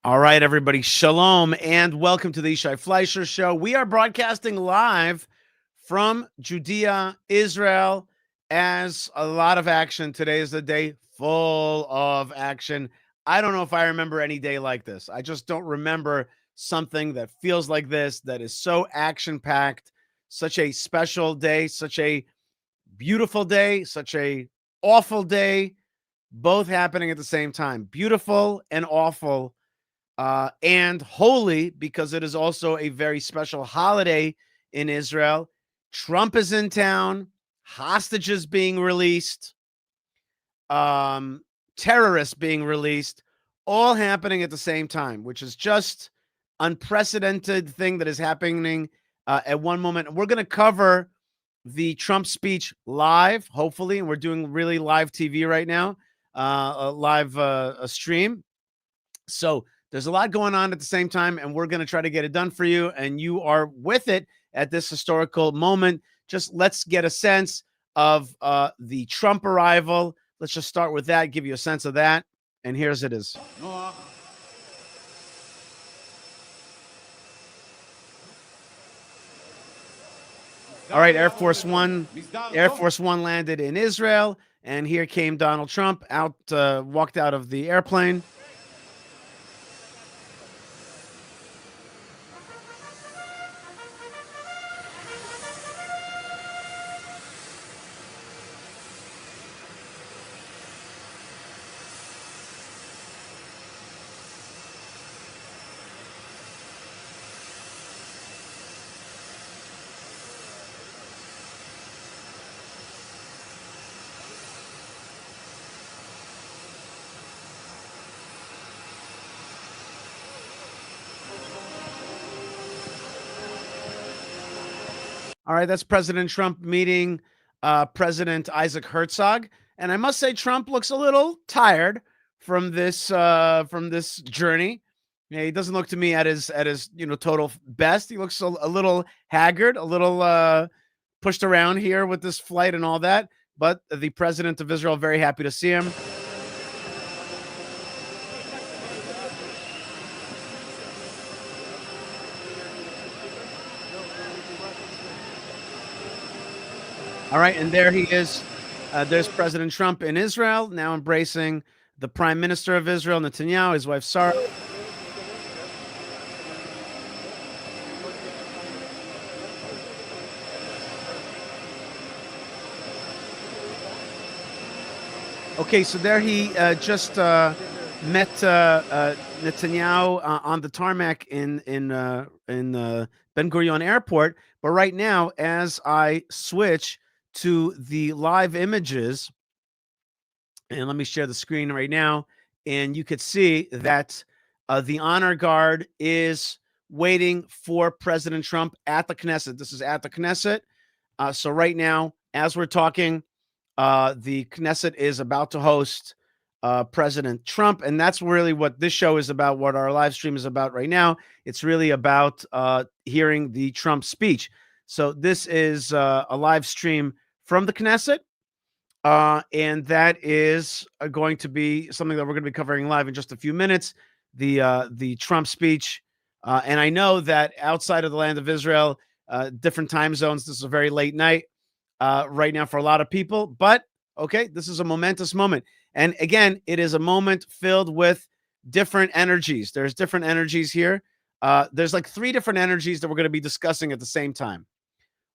All right, everybody. Shalom and welcome to the Yishai Fleischer Show. We are broadcasting live from Judea, Israel, as a lot of action. Today is a day full of action. I don't know if I remember any day like this. I just don't remember something that feels like this, that is so action-packed, such a special day, such a beautiful day, such a awful day, both happening at the same time. Beautiful and awful. And holy, because it is also a very special holiday in Israel. Trump is in town, hostages being released, terrorists being released, all happening at the same time, which is just unprecedented thing that is happening at one moment. We're going to cover the Trump speech live, hopefully, and we're doing really live TV right now, a live stream. So there's a lot going on at the same time, and we're going to try to get it done for you, and you are with it at this historical moment. Just let's get a sense of the Trump arrival. Let's just start with that, give you a sense of that, and here's it is. All right, Air Force One landed in Israel, and here came Donald Trump walked out of the airplane. All right, that's President Trump meeting President Isaac Herzog, and I must say Trump looks a little tired from this journey. Yeah, he doesn't look to me at his total best. He looks a little haggard, a little pushed around here with this flight and all that. But the president of Israel, very happy to see him. All right, and there he is. There's President Trump in Israel, now embracing the Prime Minister of Israel, Netanyahu, his wife, Sarah. Okay, so there he just met Netanyahu on the tarmac in Ben Gurion Airport. But right now, as I switch to the live images, and let me share the screen right now, and you could see that the honor guard is waiting for President Trump at the Knesset. This is at the Knesset. So right now, as we're talking, the Knesset is about to host President Trump, and that's really what this show is about, what our live stream is about right now. It's really about hearing the Trump speech. So this is a live stream from the Knesset, and that is going to be something that we're going to be covering live in just a few minutes, the Trump speech. And I know that outside of the land of Israel, different time zones, this is a very late night right now for a lot of people. But, okay, this is a momentous moment. And again, it is a moment filled with different energies. There's different energies here. There's like 3 different energies that we're going to be discussing at the same time.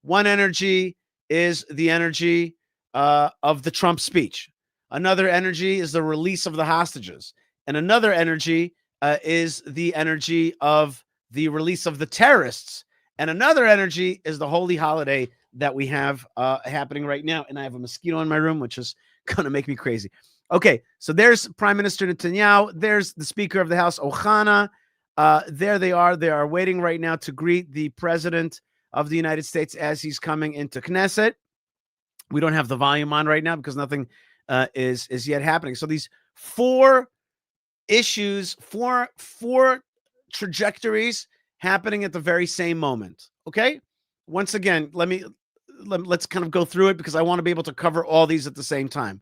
One energy is the energy of the Trump speech. Another energy is the release of the hostages. And another energy is the energy of the release of the terrorists. And another energy is the holy holiday that we have happening right now. And I have a mosquito in my room, which is going to make me crazy. Okay, so there's Prime Minister Netanyahu. There's the Speaker of the House, Ohana. There they are. They are waiting right now to greet the President of the United States as he's coming into Knesset. We don't have the volume on right now because nothing is yet happening. So these 4 issues, four trajectories happening at the very same moment. Okay, once again, let's kind of go through it because I want to be able to cover all these at the same time.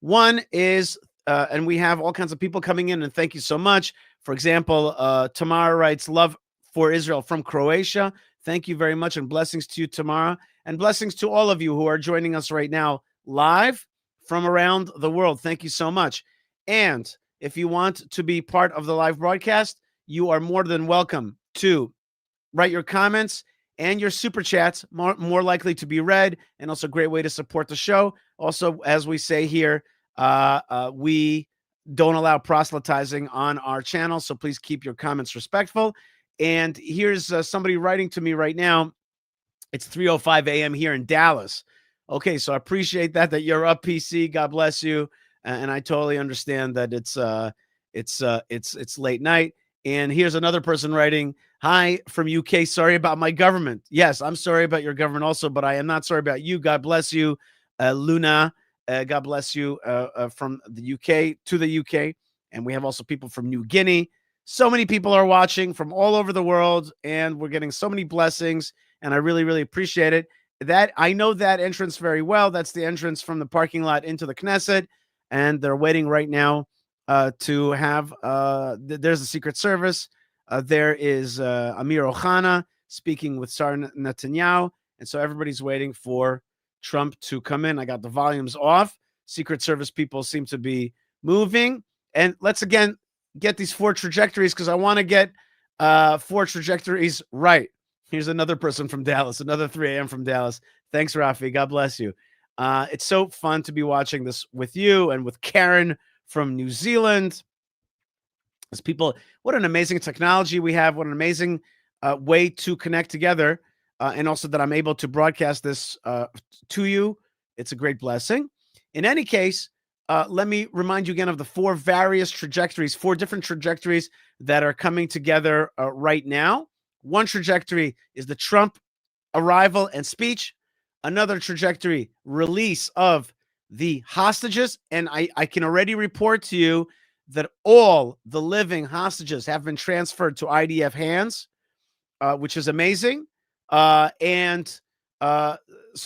One is and we have all kinds of people coming in, and thank you so much. For example, Tamara writes, "Love for Israel from Croatia." Thank you very much, and blessings to you, Tamara, and blessings to all of you who are joining us right now live from around the world. Thank you so much. And if you want to be part of the live broadcast, you are more than welcome to write your comments and your super chats, more likely to be read, and also a great way to support the show. Also, as we say here, we don't allow proselytizing on our channel, so please keep your comments respectful. And here's somebody writing to me right now. It's 3:05 a.m. here in Dallas. Okay, so I appreciate that you're up, PC. God bless you, and I totally understand that it's late night. And here's another person writing, "Hi from UK. Sorry about my government." Yes, I'm sorry about your government also, but I am not sorry about you. God bless you, Luna. God bless you from the UK to the UK. And we have also people from New Guinea. So many people are watching from all over the world, and we're getting so many blessings, and I really, really appreciate it. That I know that entrance very well. That's the entrance from the parking lot into the Knesset, and they're waiting right now to have there's the Secret Service. There is Amir Ohana speaking with Sar Netanyahu, and so everybody's waiting for Trump to come in. I got the volumes off. Secret Service people seem to be moving, and let's again get these 4 trajectories, because I want to get 4 trajectories right. Here's another person from Dallas, another 3 a.m. from Dallas. Thanks, Rafi. God bless you. It's so fun to be watching this with you and with Karen from New Zealand. As people, what an amazing technology we have. What an amazing way to connect together. And also that I'm able to broadcast this to you. It's a great blessing. In any case, let me remind you again of the 4 various trajectories, 4 different trajectories that are coming together right now. One trajectory is the Trump arrival and speech. Another trajectory, release of the hostages. And I can already report to you that all the living hostages have been transferred to IDF hands, which is amazing. So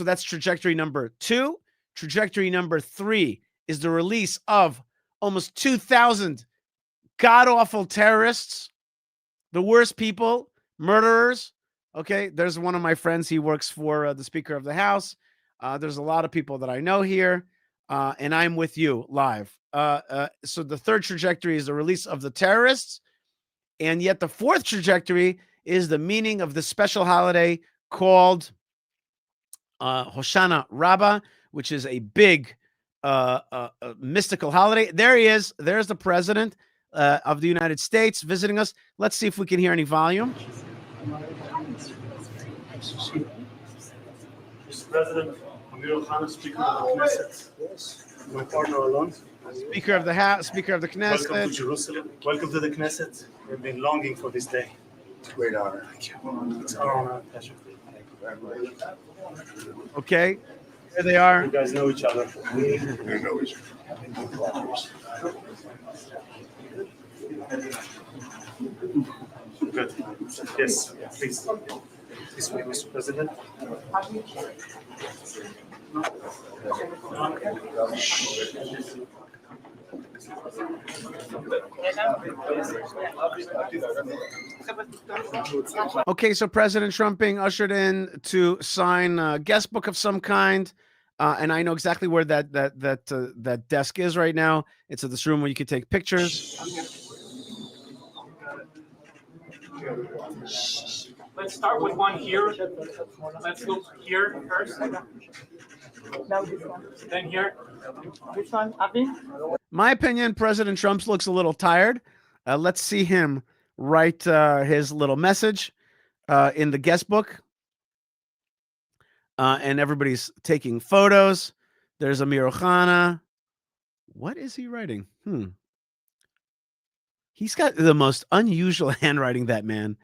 that's trajectory number 2. Trajectory number 3 is the release of almost 2,000 god-awful terrorists, the worst people, murderers. Okay, there's one of my friends. He works for the Speaker of the House. There's a lot of people that I know here, and I'm with you live. So the 3rd trajectory is the release of the terrorists, and yet the 4th trajectory is the meaning of the special holiday called Hoshana Rabbah, which is a big mystical holiday. There he is. There's the president of the United States visiting us. Let's see if we can hear any volume. Mr. President, Amir Ohana, Speaker of the Knesset. Yes. My partner alone. Speaker of the House, Speaker of the Knesset. Welcome to Jerusalem. Welcome to the Knesset. We've been longing for this day. It's a great honor. Thank you. It's our honor and pleasure. Okay, here they are. You guys know each other. We know each other. Good. Yes, please. This way, Mr. President. Okay, so President Trump being ushered in to sign a guest book of some kind, and I know exactly where that desk is right now. It's in this room where you could take pictures. Let's start with one here. Let's go here first. No, this one. Then here. This one, Avi? My opinion, President Trump looks a little tired. Let's see him write his little message in the guest book. And everybody's taking photos. There's Amir Ohana. What is he writing? He's got the most unusual handwriting, that man.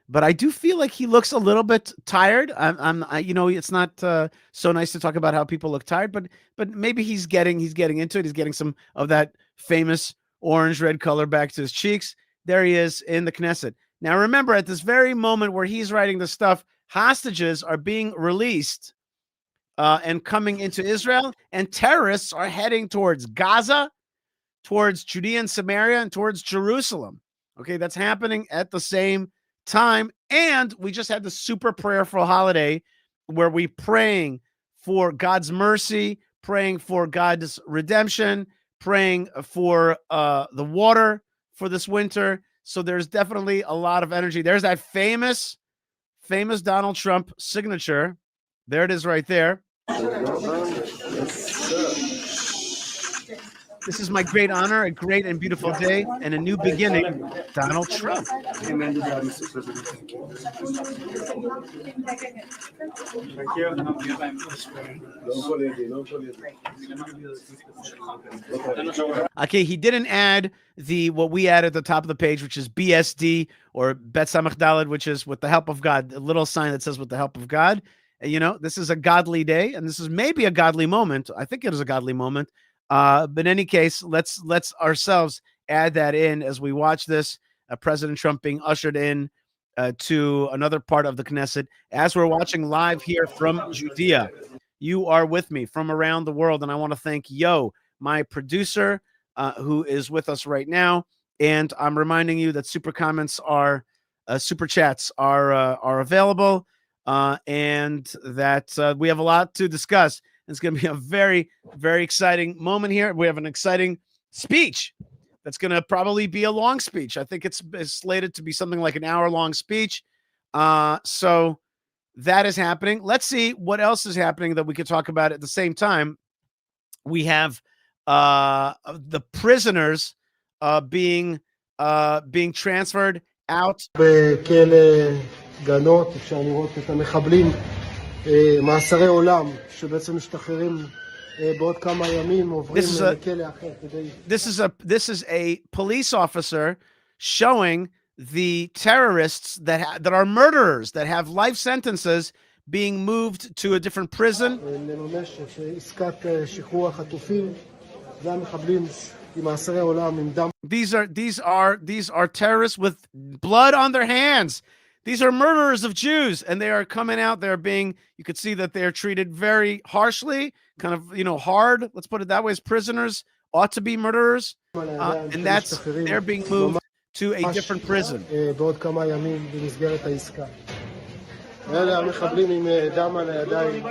But I do feel like he looks a little bit tired. It's not so nice to talk about how people look tired, but maybe he's getting into it. He's getting some of that famous orange-red color back to his cheeks. There he is in the Knesset. Now, remember, at this very moment where he's writing the stuff, hostages are being released and coming into Israel, and terrorists are heading towards Gaza towards Judea and Samaria and towards Jerusalem. Okay, that's happening at the same time. And we just had the super prayerful holiday where we praying for God's mercy, praying for God's redemption, praying for the water for this winter. So there's definitely a lot of energy. There's that famous Donald Trump signature. There it is right there. This is my great honor, a great and beautiful day, and a new beginning, Donald Trump. Amen to God, Mr. President. Okay, he didn't add what we add at the top of the page, which is BSD or Bet Samach Daled, which is with the help of God, a little sign that says with the help of God. You know, this is a godly day, and this is maybe a godly moment. I think it is a godly moment. But in any case, let's ourselves add that in as we watch this. President Trump being ushered in to another part of the Knesset as we're watching live here from Judea. You are with me from around the world, and I want to thank my producer, who is with us right now. And I'm reminding you that super comments are super chats are available, and that we have a lot to discuss. It's going to be a very, very exciting moment here. We have an exciting speech that's going to probably be a long speech. I think it's slated to be something like an hour-long speech. So that is happening. Let's see what else is happening that we could talk about at the same time. We have the prisoners being transferred out. בכלא גנות אפשר לראות את המחבלים מאסרי עולם שבעצם משתחררים בעוד כמה ימים עוברים לכלא אחר כדי This is a police officer showing the terrorists that are murderers that have life sentences being moved to a different prison. לממש את עסקת שחרור החטופים והמחבלים עם מאסרי עולם עם דם. These are terrorists with blood on their hands. These are murderers of Jews, and they are coming out. They're being, you could see that they're treated very harshly, kind of, hard. Let's put it that way, as prisoners ought to be murderers. And they're being moved to a different prison. בעוד כמה ימים במסגרת העסקה. אלה המחבלים עם דם על הידיים,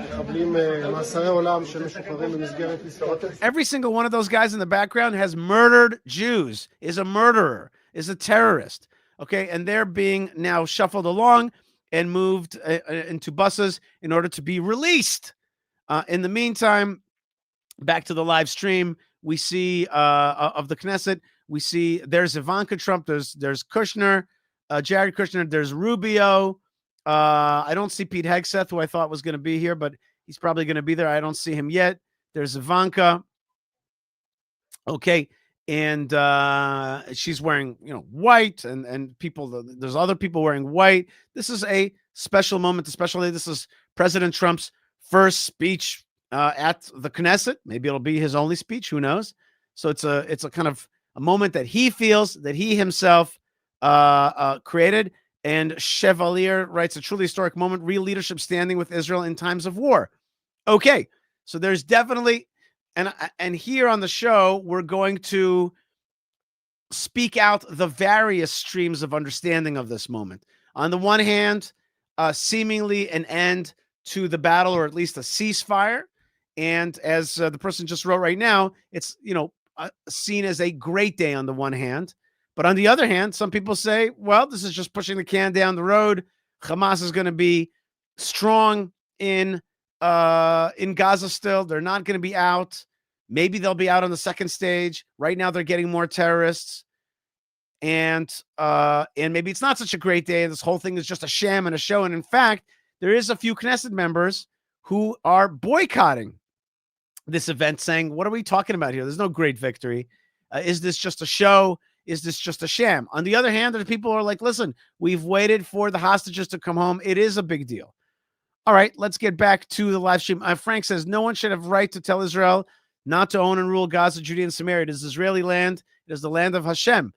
מחבלים מאסרי עולם שמשוחררים במסגרת עסקאות. Every single one of those guys in the background has murdered Jews, is a murderer, is a terrorist. Okay, and they're being now shuffled along and moved into buses in order to be released. In the meantime, back to the live stream, we see of the Knesset, we see there's Ivanka Trump, there's Kushner, Jared Kushner, there's Rubio. I don't see Pete Hegseth, who I thought was going to be here, but he's probably going to be there. I don't see him yet. There's Ivanka. Okay. And she's wearing, white, and people, there's other people wearing white. This is a special moment, especially this is President Trump's first speech at the Knesset. Maybe it'll be his only speech. Who knows? So it's a kind of a moment that he feels that he himself created. And Chevalier writes, a truly historic moment, real leadership standing with Israel in times of war. Okay, so there's definitely, and here on the show, we're going to speak out the various streams of understanding of this moment. On the one hand, seemingly an end to the battle, or at least a ceasefire. And as the person just wrote right now, it's, seen as a great day on the one hand. But on the other hand, some people say, well, this is just pushing the can down the road. Hamas is going to be strong in Gaza still. They're not going to be out. Maybe they'll be out on the second stage. Right now, they're getting more terrorists. And maybe it's not such a great day. This whole thing is just a sham and a show. And in fact, there is a few Knesset members who are boycotting this event, saying, what are we talking about here? There's no great victory. Is this just a show? Is this just a sham? On the other hand, there are people who are like, listen, we've waited for the hostages to come home. It is a big deal. All right, let's get back to the live stream. Frank says, no one should have right to tell Israel not to own and rule Gaza, Judea, and Samaria. It is Israeli land. It is the land of Hashem.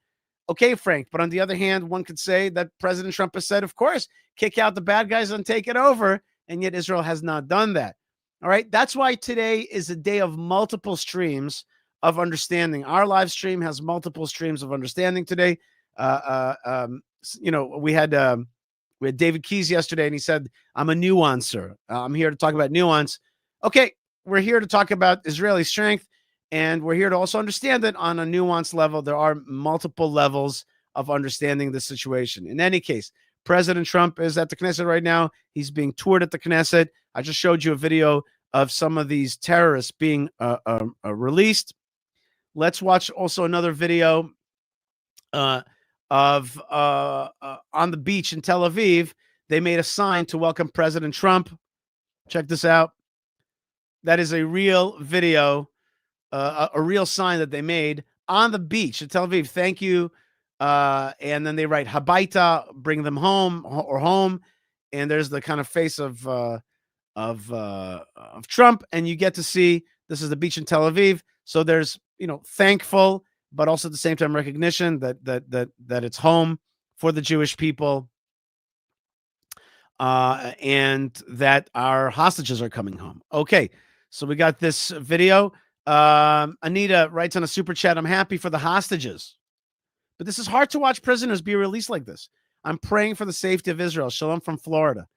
Okay, Frank, but on the other hand, one could say that President Trump has said, of course, kick out the bad guys and take it over, and yet Israel has not done that. All right, that's why today is a day of multiple streams of understanding. Our live stream has multiple streams of understanding today. We had David Keys yesterday, and he said, I'm a nuancer. I'm here to talk about nuance. Okay, we're here to talk about Israeli strength, and we're here to also understand that on a nuanced level, there are multiple levels of understanding the situation. In any case, President Trump is at the Knesset right now. He's being toured at the Knesset. I just showed you a video of some of these terrorists being released. Let's watch also another video of on the beach in Tel Aviv. They made a sign to welcome President Trump. Check this out. That is a real video, a real sign that they made on the beach in Tel Aviv. Thank you. And then they write Habaita, bring them home or home. And there's the kind of face of Trump, and you get to see this is the beach in Tel Aviv. So there's, thankful, but also at the same time recognition that it's home for the Jewish people, and that our hostages are coming home. Okay, so we got this video. Anita writes on a super chat, I'm happy for the hostages, but this is hard to watch prisoners be released like this. I'm praying for the safety of Israel. Shalom from Florida.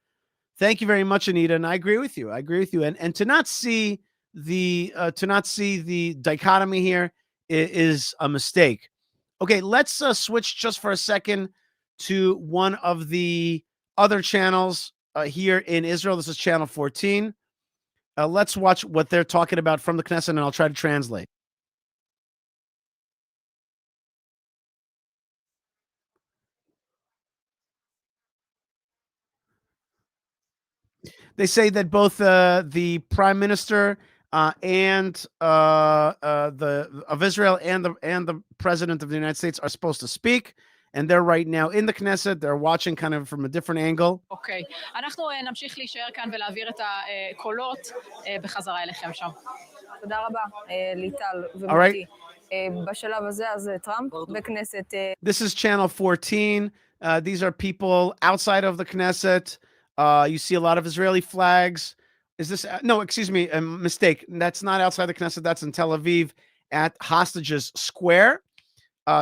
Thank you very much, Anita, and I agree with you. And to not see the dichotomy here is a mistake. Okay, let's switch just for a second to one of the other channels here in Israel. This is channel 14. Let's watch what they're talking about from the Knesset, and I'll try to translate. They say that both the prime minister and of Israel and the president of the United States are supposed to speak, and they're right now in the Knesset. They're watching kind of from a different angle. אוקיי, אנחנו נמשיך להישאר כאן ולהעביר את הקולות בחזרה אליכם שם. תודה רבה, ליטל ומוטי. בשלב הזה, אז טראמפ בכנסת. This is channel 14. These are people outside of the Knesset. You see a lot of Israeli flags. Is this no? Excuse me, a mistake. That's not outside the Knesset. That's in Tel Aviv at Hostages Square.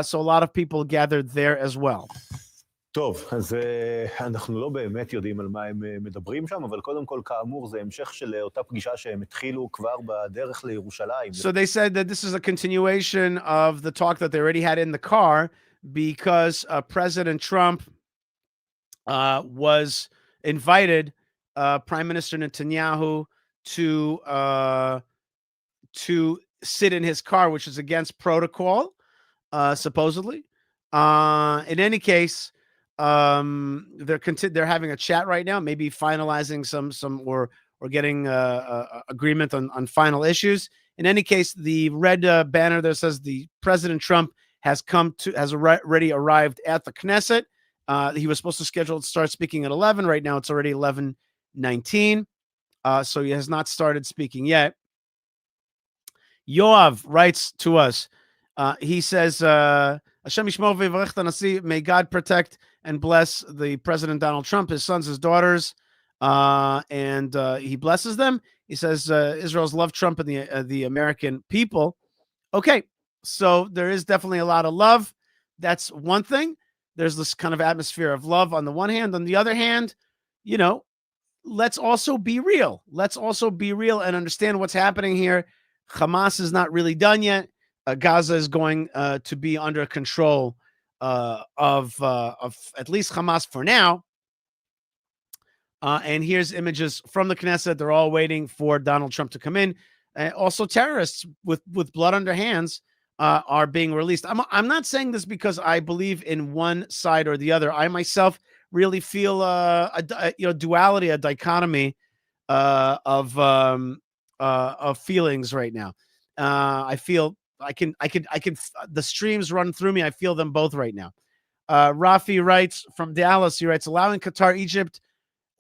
So a lot of people gathered there as well. טוב, אז אנחנו לא באמת יודעים על מה הם מדברים שם, אבל קודם כל, כאמור, זה המשך של אותה פגישה שהם התחילו כבר בדרך לירושלים. So they said that this is a continuation of the talk that they already had in the car, because President Trump was invited Prime Minister Netanyahu to sit in his car, which is against protocol, supposedly. In any case, they're having a chat right now, maybe finalizing some or getting agreement on final issues. In any case, the red banner there says the President Trump has already arrived at the Knesset. He was supposed to start speaking at 11. Right now, it's already 11:19. So he has not started speaking yet. Yoav writes to us. He says, Hashem yishmor v'yivarech hanasi. May God protect and bless the President Donald Trump, his sons, his daughters, and he blesses them. He says Israel's love Trump and the American people. Okay, so there is definitely a lot of love. That's one thing. There's this kind of atmosphere of love on the one hand. On the other hand, let's also be real. Let's also be real and understand what's happening here. Hamas is not really done yet. Gaza is going to be under control of at least Hamas for now. And here's images from the Knesset. They're all waiting for Donald Trump to come in. Also, terrorists with blood on their hands are being released. I'm not saying this because I believe in one side or the other. I myself really feel a duality, a dichotomy of feelings right now. I feel I can the streams run through me. I feel them both right now. Rafi writes from Dallas. He writes, allowing Qatar, Egypt,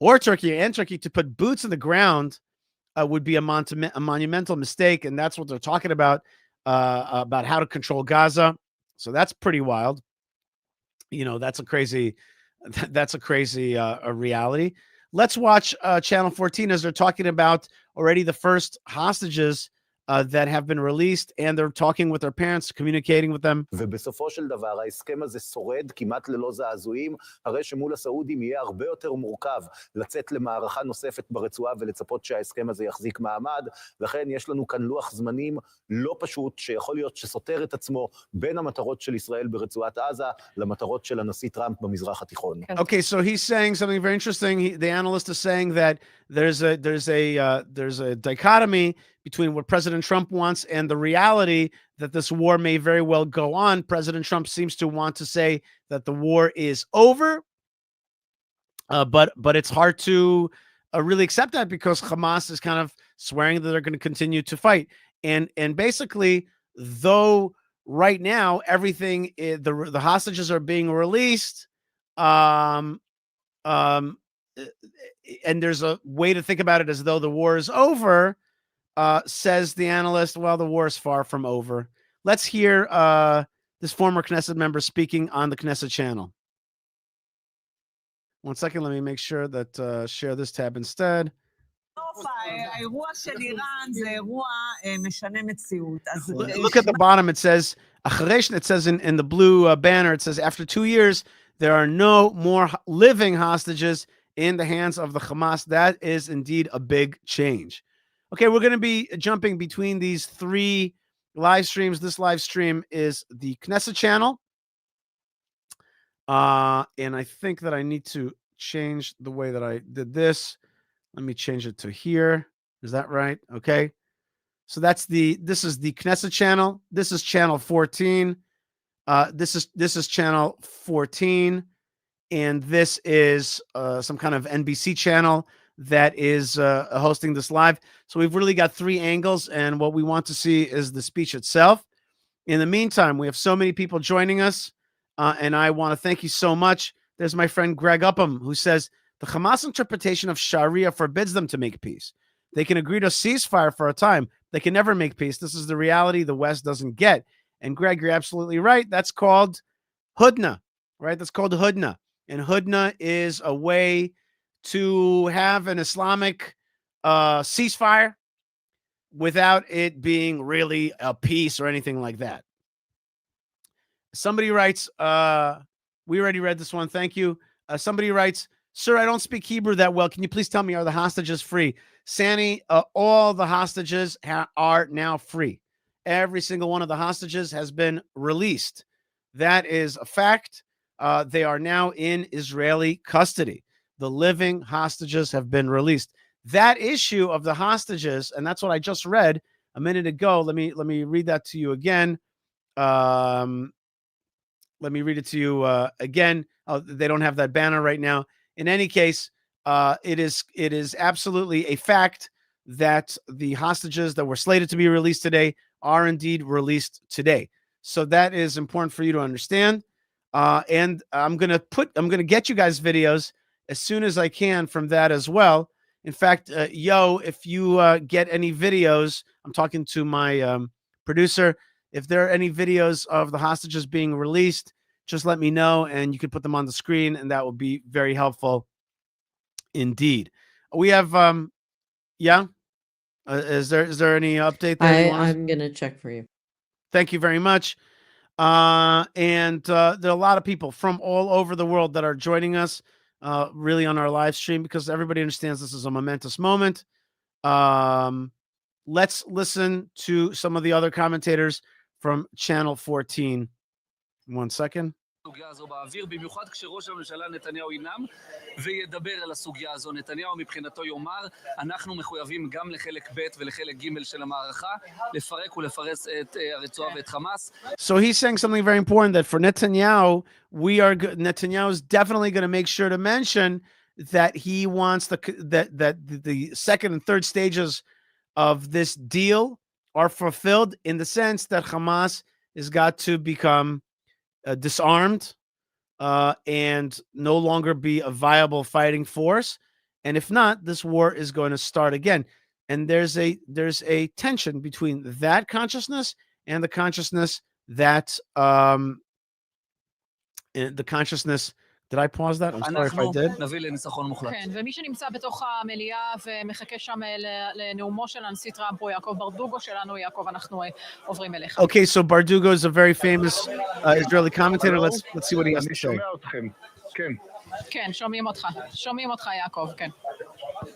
or Turkey to put boots in the ground would be a monumental mistake, and that's what they're talking about how to control Gaza. So that's pretty wild. That's a crazy reality. Let's watch channel 14 as they're talking about already the first hostages that have been released, and they're talking with their parents, communicating with them. ובסופו של דבר, ההסכם הזה שורד כמעט ללא זעזועים, הרי שמול הסעודים יהיה הרבה יותר מורכב לצאת למערכה נוספת ברצועה ולצפות שההסכם הזה יחזיק מעמד, לכן יש לנו כאן לוח זמנים לא פשוט, שיכול להיות שסותר את עצמו בין המטרות של ישראל ברצועת עזה למטרות של הנשיא טראמפ במזרח התיכון. Okay, so he's saying something very interesting. The analyst is saying that there's a dichotomy between what President Trump wants and the reality that this war may very well go on. President Trump seems to want to say that the war is over, but it's hard to really accept that because Hamas is kind of swearing that they're going to continue to fight. And basically, though right now everything the hostages are being released, and there's a way to think about it as though the war is over. Says the analyst, well, the war is far from over. Let's hear this former Knesset member speaking on the Knesset channel. One second, let me make sure that share this tab instead. Look at the bottom. It says, it says in the blue banner, it says, after 2 years, there are no more living hostages in the hands of the Hamas. That is indeed a big change. Okay, we're going to be jumping between these three live streams. This live stream is the Knesset channel. And I think that I need to change the way that I did this. Let me change it to here. Is that right? Okay. So this is the Knesset channel. This is channel 14. This is channel 14. And this is some kind of NBC channel that is hosting this live. So we've really got three angles, and what we want to see is the speech itself. In the meantime, we have so many people joining us, and I want to thank you so much. There's my friend Greg Upham, who says, the Hamas interpretation of Sharia forbids them to make peace. They can agree to ceasefire for a time. They can never make peace. This is the reality the West doesn't get. And Greg, you're absolutely right. That's called Hudna, right? That's called Hudna. And Hudna is a way to have an Islamic ceasefire without it being really a peace or anything like that. Somebody writes, we already read this one. Thank you. Somebody writes, sir, I don't speak Hebrew that well. Can you please tell me, are the hostages free? Sani, all the hostages are now free. Every single one of the hostages has been released. That is a fact. They are now in Israeli custody. The living hostages have been released. That issue of the hostages, and that's what I just read a minute ago. Let me read that to you again. Let me read it to you again. Oh, they don't have that banner right now. In any case, it is absolutely a fact that the hostages that were slated to be released today are indeed released today. So that is important for you to understand. And I'm gonna get you guys videos as soon as I can from that as well. In fact, if you get any videos, I'm talking to my producer. If there are any videos of the hostages being released, just let me know, and you can put them on the screen, and that will be very helpful indeed. We have, is there any update there? I'm gonna check for you. Thank you very much. And there are a lot of people from all over the world that are joining us really on our live stream, because everybody understands this is a momentous moment. Let's listen to some of the other commentators from channel 14. 1 second. הסוגיה הזו באוויר, במיוחד כשראש הממשלה נתניהו ינם וידבר על הסוגיה הזו. נתניהו מבחינתו יאמר, אנחנו מחויבים גם לחלק ב' ולחלק ג' של המערכה, לפרק ולפרס את הרצועה ואת חמאס. So he's saying something very important, that for Netanyahu, Netanyahu is definitely going to make sure to mention that he wants that the second and third stages of this deal are fulfilled, in the sense that Hamas has got to become disarmed and no longer be a viable fighting force. And if not, this war is going to start again. And there's a tension between that consciousness and the consciousness that Did I pause that? I'm sorry if I אנחנו did. נביא לניצחון מוחלט. כן, ומי שנמצא בתוך המליאה ומחכה שם לנאומו של הנשיא טראמפ הוא יעקב ברדוגו שלנו. יעקב, אנחנו עוברים אליך. Okay, so Bardugo is a very famous Israeli commentator. Let's see what he has to אני say. שומע אתכם, כן. כן, שומעים אותך. שומעים אותך, יעקב, כן.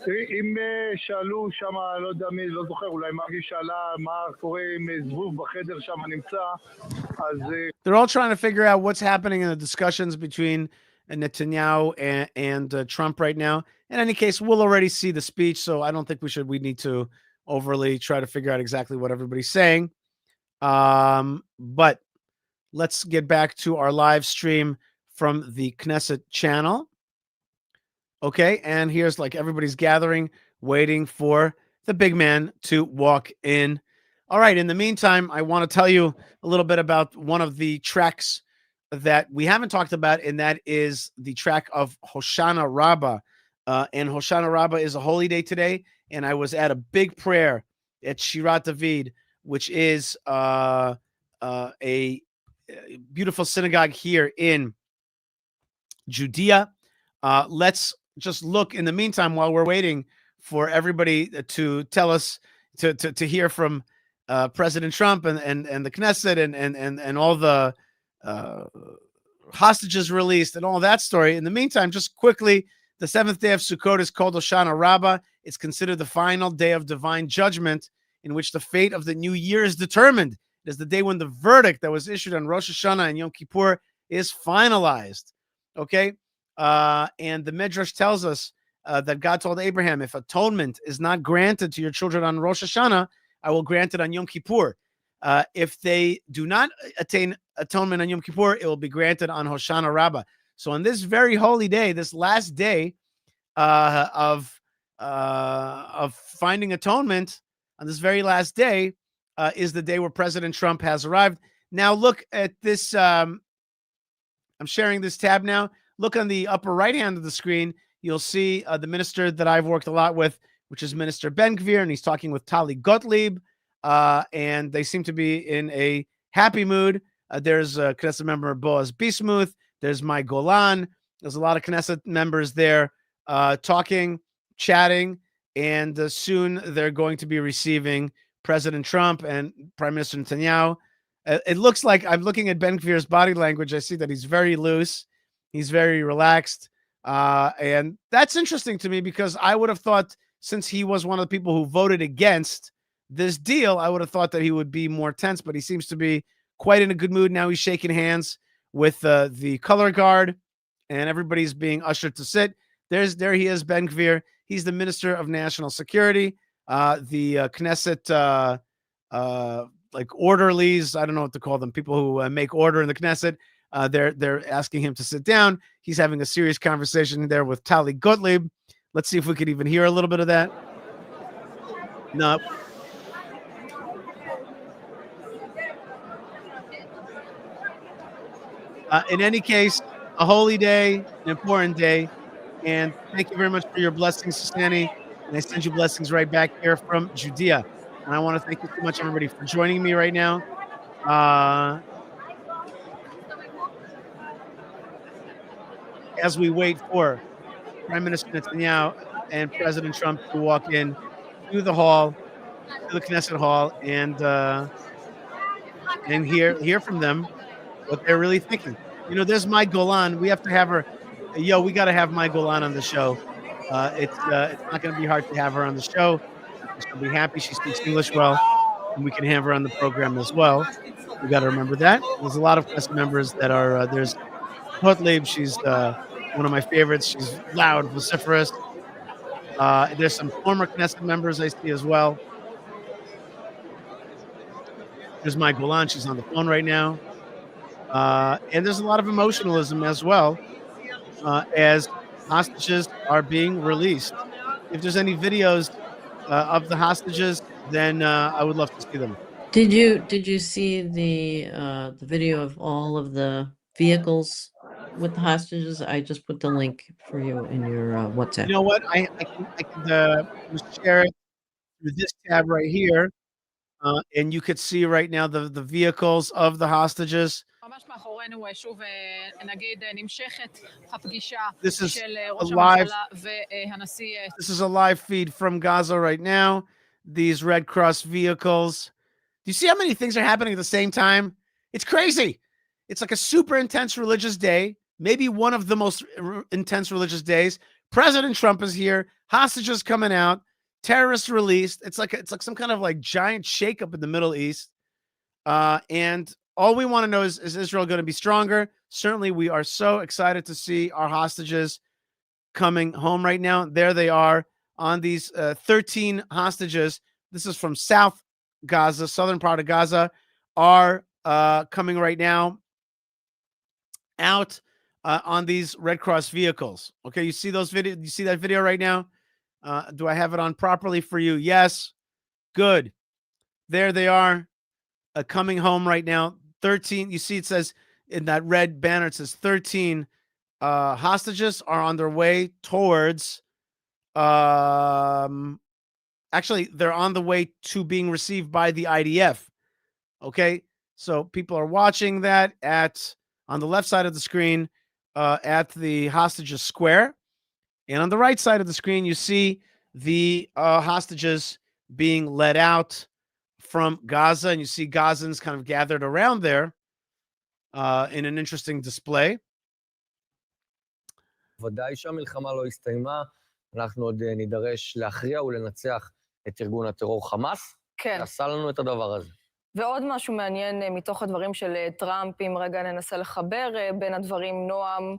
אם שאלו שם, לא יודע מי, לא זוכר, אולי מרגי שאלה מה קורה עם זבוב בחדר שם נמצא, אז... They're all trying to figure out what's happening in the discussions between Netanyahu and Trump right now. In any case, we'll already see the speech, so I don't think we need to overly try to figure out exactly what everybody's saying. But let's get back to our live stream from the Knesset channel. Okay, and here's like everybody's gathering, waiting for the big man to walk in. All right, in the meantime, I want to tell you a little bit about one of the tracks that we haven't talked about, and that is the track of Hoshana Rabbah. And Hoshana Rabbah is a holy day today, and I was at a big prayer at Shirat David, which is a beautiful synagogue here in Judea. Let's just look in the meantime while we're waiting for everybody to tell us to hear from President Trump and the Knesset and all the hostages released and all that story. In the meantime, just quickly, the seventh day of Sukkot is called Hoshana Rabbah. It's considered the final day of divine judgment in which the fate of the new year is determined. It is the day when the verdict that was issued on Rosh Hashanah and Yom Kippur is finalized. Okay? And the Midrash tells us that God told Abraham, if atonement is not granted to your children on Rosh Hashanah, I will grant it on Yom Kippur. If they do not attain atonement on Yom Kippur, it will be granted on Hoshana Rabbah. So on this very holy day, this last day of finding atonement, on this very last day is the day where President Trump has arrived. Now look at this. I'm sharing this tab now. Look on the upper right hand of the screen. You'll see the minister that I've worked a lot with, which is Minister Ben-Gvir, and he's talking with Tali Gottlieb, and they seem to be in a happy mood. There's a Knesset member, Boaz Bismuth. There's Mai Golan. There's a lot of Knesset members there talking, chatting, and soon they're going to be receiving President Trump and Prime Minister Netanyahu. It looks like, I'm looking at Ben-Gvir's body language. I see that he's very loose. He's very relaxed. And that's interesting to me because I would have thought, since he was one of the people who voted against this deal, I would have thought that he would be more tense, but he seems to be quite in a good mood. Now he's shaking hands with the color guard, and everybody's being ushered to sit. There he is, Ben-Gvir. He's the Minister of National Security. The Knesset, like orderlies, I don't know what to call them, people who make order in the Knesset, they're asking him to sit down. He's having a serious conversation there with Tali Gottlieb. Let's see if we could even hear a little bit of that. No. In any case, a holy day, an important day. And thank you very much for your blessings, Susani. And I send you blessings right back here from Judea. And I want to thank you so much, everybody, for joining me right now. As we wait for Prime Minister Netanyahu and President Trump to walk in to the hall, to the Knesset hall, and hear from them what they're really thinking. You know, there's Mai Golan. We have to have her. Yo, we got to have Mai Golan on the show. It's not going to be hard to have her on the show. She'll be happy. She speaks English well, and we can have her on the program as well. We got to remember that. There's a lot of Knesset members that are. There's Gottlieb. She's one of my favorites. She's loud, vociferous. There's some former Knesset members I see as well. There's Mai Golan. She's on the phone right now. And there's a lot of emotionalism as well as hostages are being released. If there's any videos of the hostages, then I would love to see them. Did you see the video of all of the vehicles with the hostages? I just put the link for you in your WhatsApp. You know what? I can share it through this tab right here, and you could see right now the vehicles of the hostages. ממש מאחורינו שוב נגיד נמשכת הפגישה This is של a ראש live. הממשלה והנשיא. This is a live feed from Gaza right now. These Red Cross vehicles. Do you see how many things are happening at the same time? It's crazy. It's like a super intense religious day, maybe one of the most intense religious days. President Trump is here. Hostages coming out. Terrorists released. It's like some kind of like giant shakeup in the Middle East. And all we want to know is Israel going to be stronger? Certainly, we are so excited to see our hostages coming home right now. There they are on these 13 hostages. This is from South Gaza, southern part of Gaza, are coming right now out on these Red Cross vehicles. Okay, you see those video? You see that video right now? Do I have it on properly for you? Yes. Good. There they are coming home right now. 13. You see it says in that red banner, it says 13 hostages are on their way towards actually they're on the way to being received by the IDF. Okay, so people are watching that on the left side of the screen at the hostages square, and on the right side of the screen you see the hostages being led out from Gaza, and you see Gazans kind of gathered around there in an interesting display. ודאי שהמלחמה לא הסתיימה, אנחנו עוד נידרש להכריע ולנצח את ארגון הטרור חמאס, כן. שעשה לנו את הדבר הזה. ועוד משהו מעניין מתוך הדברים של טראמפ, אם רגע ננסה לחבר בין הדברים, נועם,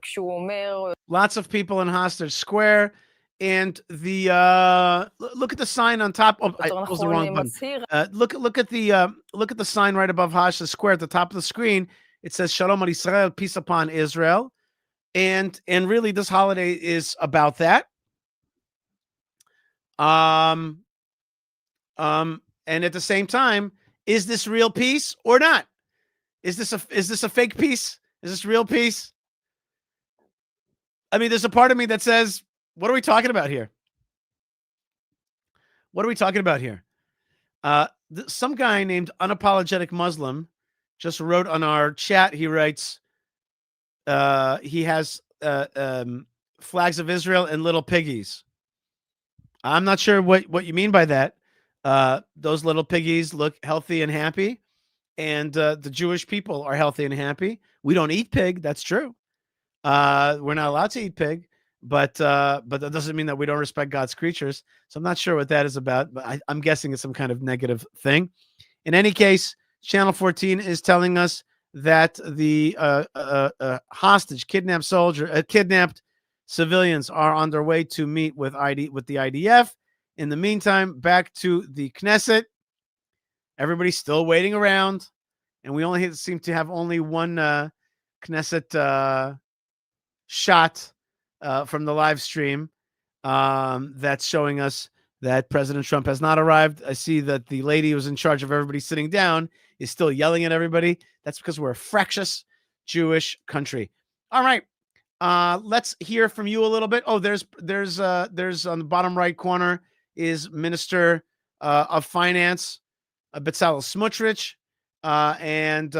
כשהוא אומר... Lots of people in Hostage Square, and the look at the sign on top. Oh, I was the wrong button. Look at the sign right above Hostage Square at the top of the screen. It says Shalom al Israel, peace upon Israel. And really this holiday is about that. And at the same time, is this real peace or not? Is this a fake peace? Is this real peace? I mean, there's a part of me that says, what are we talking about here? What are we talking about here? Some guy named Unapologetic Muslim just wrote on our chat. He writes, he has flags of Israel and little piggies. I'm not sure what you mean by that. Those little piggies look healthy and happy, and the Jewish people are healthy and happy. We don't eat pig. That's true. We're not allowed to eat pig, but that doesn't mean that we don't respect God's creatures. So I'm not sure what that is about, but I'm guessing it's some kind of negative thing. In any case, Channel 14 is telling us that the hostage, kidnapped civilians are on their way to meet with the IDF. In the meantime, back to the Knesset. Everybody's still waiting around, and we seem to have only one Knesset shot from the live stream that's showing us that President Trump has not arrived. I see that the lady who's in charge of everybody sitting down is still yelling at everybody. That's because we're a fractious Jewish country. All right. Let's hear from you a little bit. Oh, there's on the bottom right corner is Minister of Finance, Bezalel Smotrich, and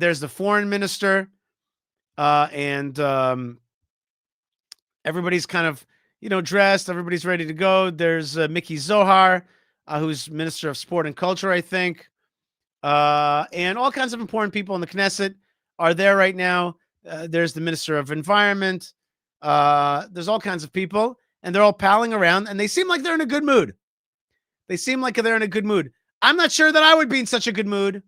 there's the foreign minister, and everybody's kind of dressed. Everybody's ready to go. There's Mickey Zohar, who's Minister of Sport and Culture, I think, and all kinds of important people in the Knesset are there right now. There's the Minister of Environment. There's all kinds of people, and they're all palling around, and they seem like they're in a good mood. I'm not sure that I would be in such a good mood,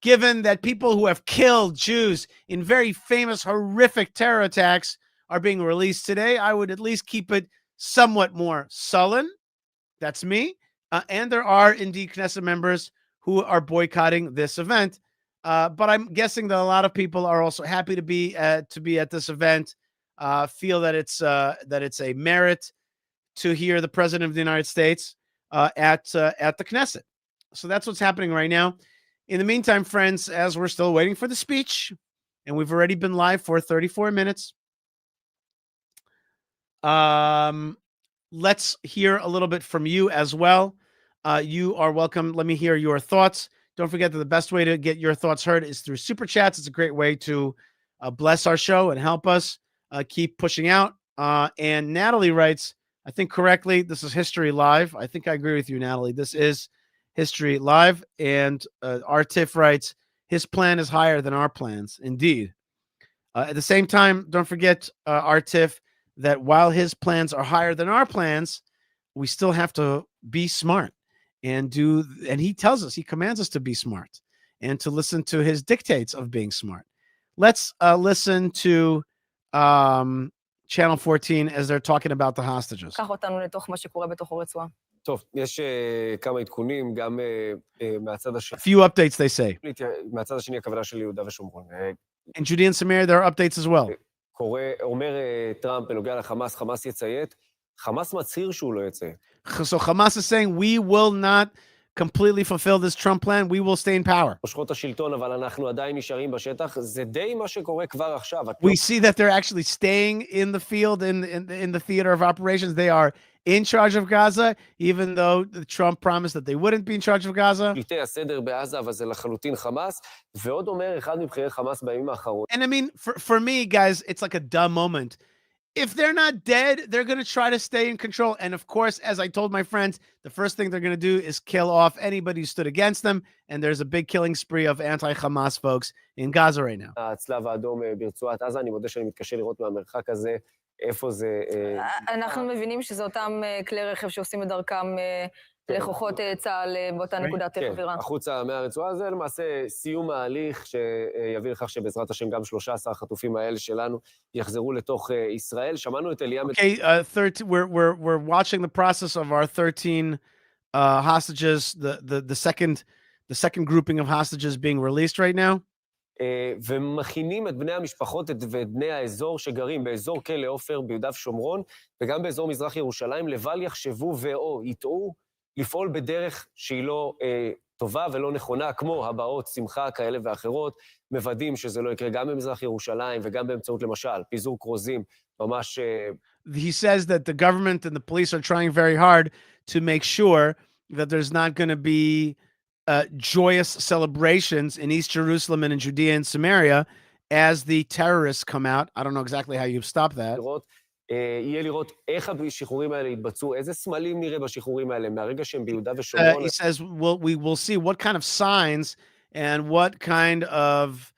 given that people who have killed Jews in very famous, horrific terror attacks are being released today. I would at least keep it somewhat more sullen. That's me. And there are indeed Knesset members who are boycotting this event. But I'm guessing that a lot of people are also happy to be at this event, feel that it's a merit to hear the President of the United States at the Knesset. So that's what's happening right now. In the meantime, friends, as we're still waiting for the speech, and we've already been live for 34 minutes, let's hear a little bit from you as well. You are welcome. Let me hear your thoughts. Don't forget that the best way to get your thoughts heard is through Super Chats. It's a great way to bless our show and help us keep pushing out. And Natalie writes, I think correctly, this is History Live. I think I agree with you, Natalie. This is History Live. And Artif writes, his plan is higher than our plans. Indeed. At the same time, don't forget, Artif, that while his plans are higher than our plans, we still have to be smart and he tells us, he commands us to be smart and to listen to his dictates of being smart. Let's listen to Channel 14 as they're talking about the hostages. קח אותנו לתוך מה שקורה בתוך הרצועה. טוב, יש כמה עדכונים, גם מהצד השני. A few updates, they say. מהצד השני, הכוונה של יהודה ושומרון. In Judea and Samaria, there are updates as well. אומר טראמפ בנוגע לחמאס, חמאס יציית, חמאס מצהיר שהוא לא יציית. So Hamas is saying, we will not completely fulfill this Trump plan, we will stay in power. מושכות השלטון, אבל אנחנו עדיין נשארים בשטח, זה די מה שקורה כבר עכשיו. We see that they're actually staying in the field, in the theater of operations. They are in charge of Gaza, even though Trump promised that they wouldn't be in charge of Gaza. שליטי הסדר בעזה, אבל זה לחלוטין חמאס, ועוד אומר אחד מבחירי חמאס בימים האחרונים. And I mean, for me, guys, it's like a dumb moment. If they're not dead, they're going to try to stay in control. And of course, as I told my friends, the first thing they're going to do is kill off anybody who stood against them. And there's a big killing spree of anti-Hamas folks in Gaza right now. הצלב האדום ברצועת עזה, אני מודה שאני מתקשה לראות מהמרחק הזה, איפה זה... אנחנו מבינים שזה אותם כלי רכב שעושים את דרכם לכוחות צה"ל באותה נקודת חבירה. החוצה מהרצועה זה למעשה סיום ההליך שיביא לכך שבעזרת השם גם 13 החטופים האלה שלנו יחזרו לתוך ישראל. שמענו את אליה... Okay, we're watching the process of our 13 hostages, the second grouping of hostages being released right now. ומכינים את בני המשפחות ואת בני האזור שגרים באזור כלא עופר ביהודה ושומרון, וגם באזור מזרח ירושלים, לבל יחשבו ואו יטעו לפעול בדרך שהיא לא טובה ולא נכונה, כמו הבאות שמחה כאלה ואחרות, מוודאים שזה לא יקרה גם במזרח ירושלים וגם באמצעות למשל פיזור כרוזים, ממש... He says that the government and the police are trying very hard to make sure that there's not going to be joyous celebrations in East Jerusalem and in Judea and Samaria as the terrorists come out. I don't know exactly how you stop that. יהיה לראות איך השחרורים האלה יתבצעו, איזה סמלים נראה בשחרורים האלה, מהרגע שהם ביהודה ושומרון. He says, we will see what kind of signs and what kind of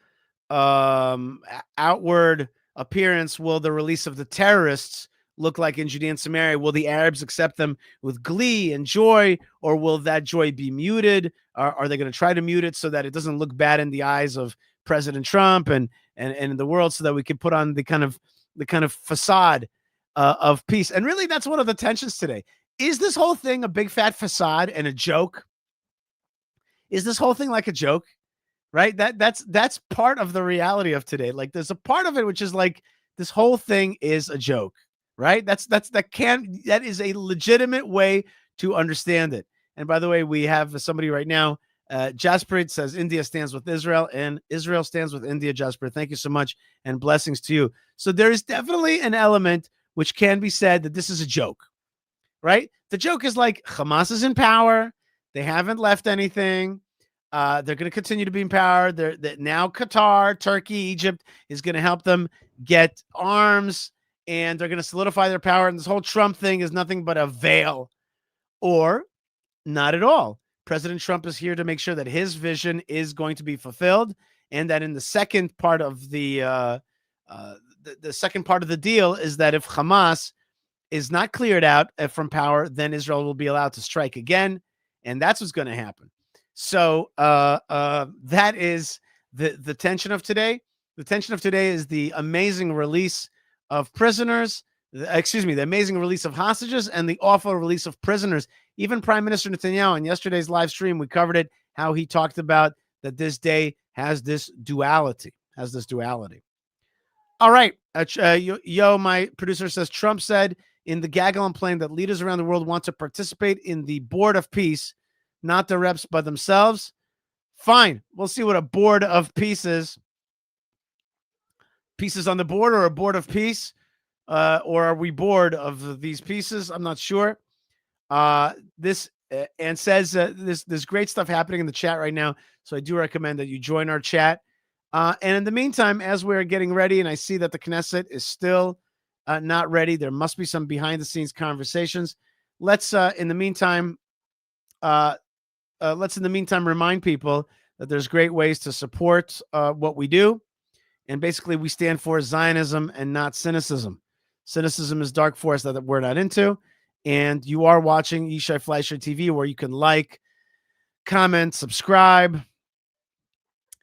outward appearance will the release of the terrorists look like in Judea and Samaria? Will the Arabs accept them with glee and joy, or will that joy be muted? Are they going to try to mute it so that it doesn't look bad in the eyes of President Trump and in the world, so that we can put on the kind of facade of peace? And really, that's one of the tensions today. Is this whole thing a big fat facade and a joke? Is this whole thing like a joke? Right? That's part of the reality of today. Like, there's a part of it which is like, this whole thing is a joke. Right? That is a legitimate way to understand it. And by the way, we have somebody right now, Jasper says India stands with Israel and Israel stands with India. Jasper, thank you so much and blessings to you. So there is definitely an element which can be said that this is a joke, right? The joke is like, Hamas is in power. They haven't left anything. They're going to continue to be in power. Now Qatar, Turkey, Egypt is going to help them get arms, and they're going to solidify their power. And this whole Trump thing is nothing but a veil, or not at all. President Trump is here to make sure that his vision is going to be fulfilled, and that in the second part of the second part of the deal is that if Hamas is not cleared out from power, then Israel will be allowed to strike again, and that's what's going to happen. So that is the tension of today. The tension of today is the amazing release of prisoners. The amazing release of hostages and the awful release of prisoners. Even Prime Minister Netanyahu, in yesterday's live stream, we covered it, how he talked about that this day has this duality. All right. My producer says, Trump said in the Gaggle and Plain that leaders around the world want to participate in the board of peace, not the reps by themselves. Fine. We'll see what a board of peace is. Pieces on the board, or a board of peace? Or are we bored of these pieces? I'm not sure. This and says there's great stuff happening in the chat right now. So I do recommend that you join our chat. And in the meantime, as we're getting ready, and I see that the Knesset is still not ready, there must be some behind the scenes conversations. Let's in the meantime remind people that there's great ways to support what we do. And basically, we stand for Zionism and not cynicism. Cynicism is dark force that we're not into. And you are watching Yishai Fleischer TV, where you can like, comment, subscribe,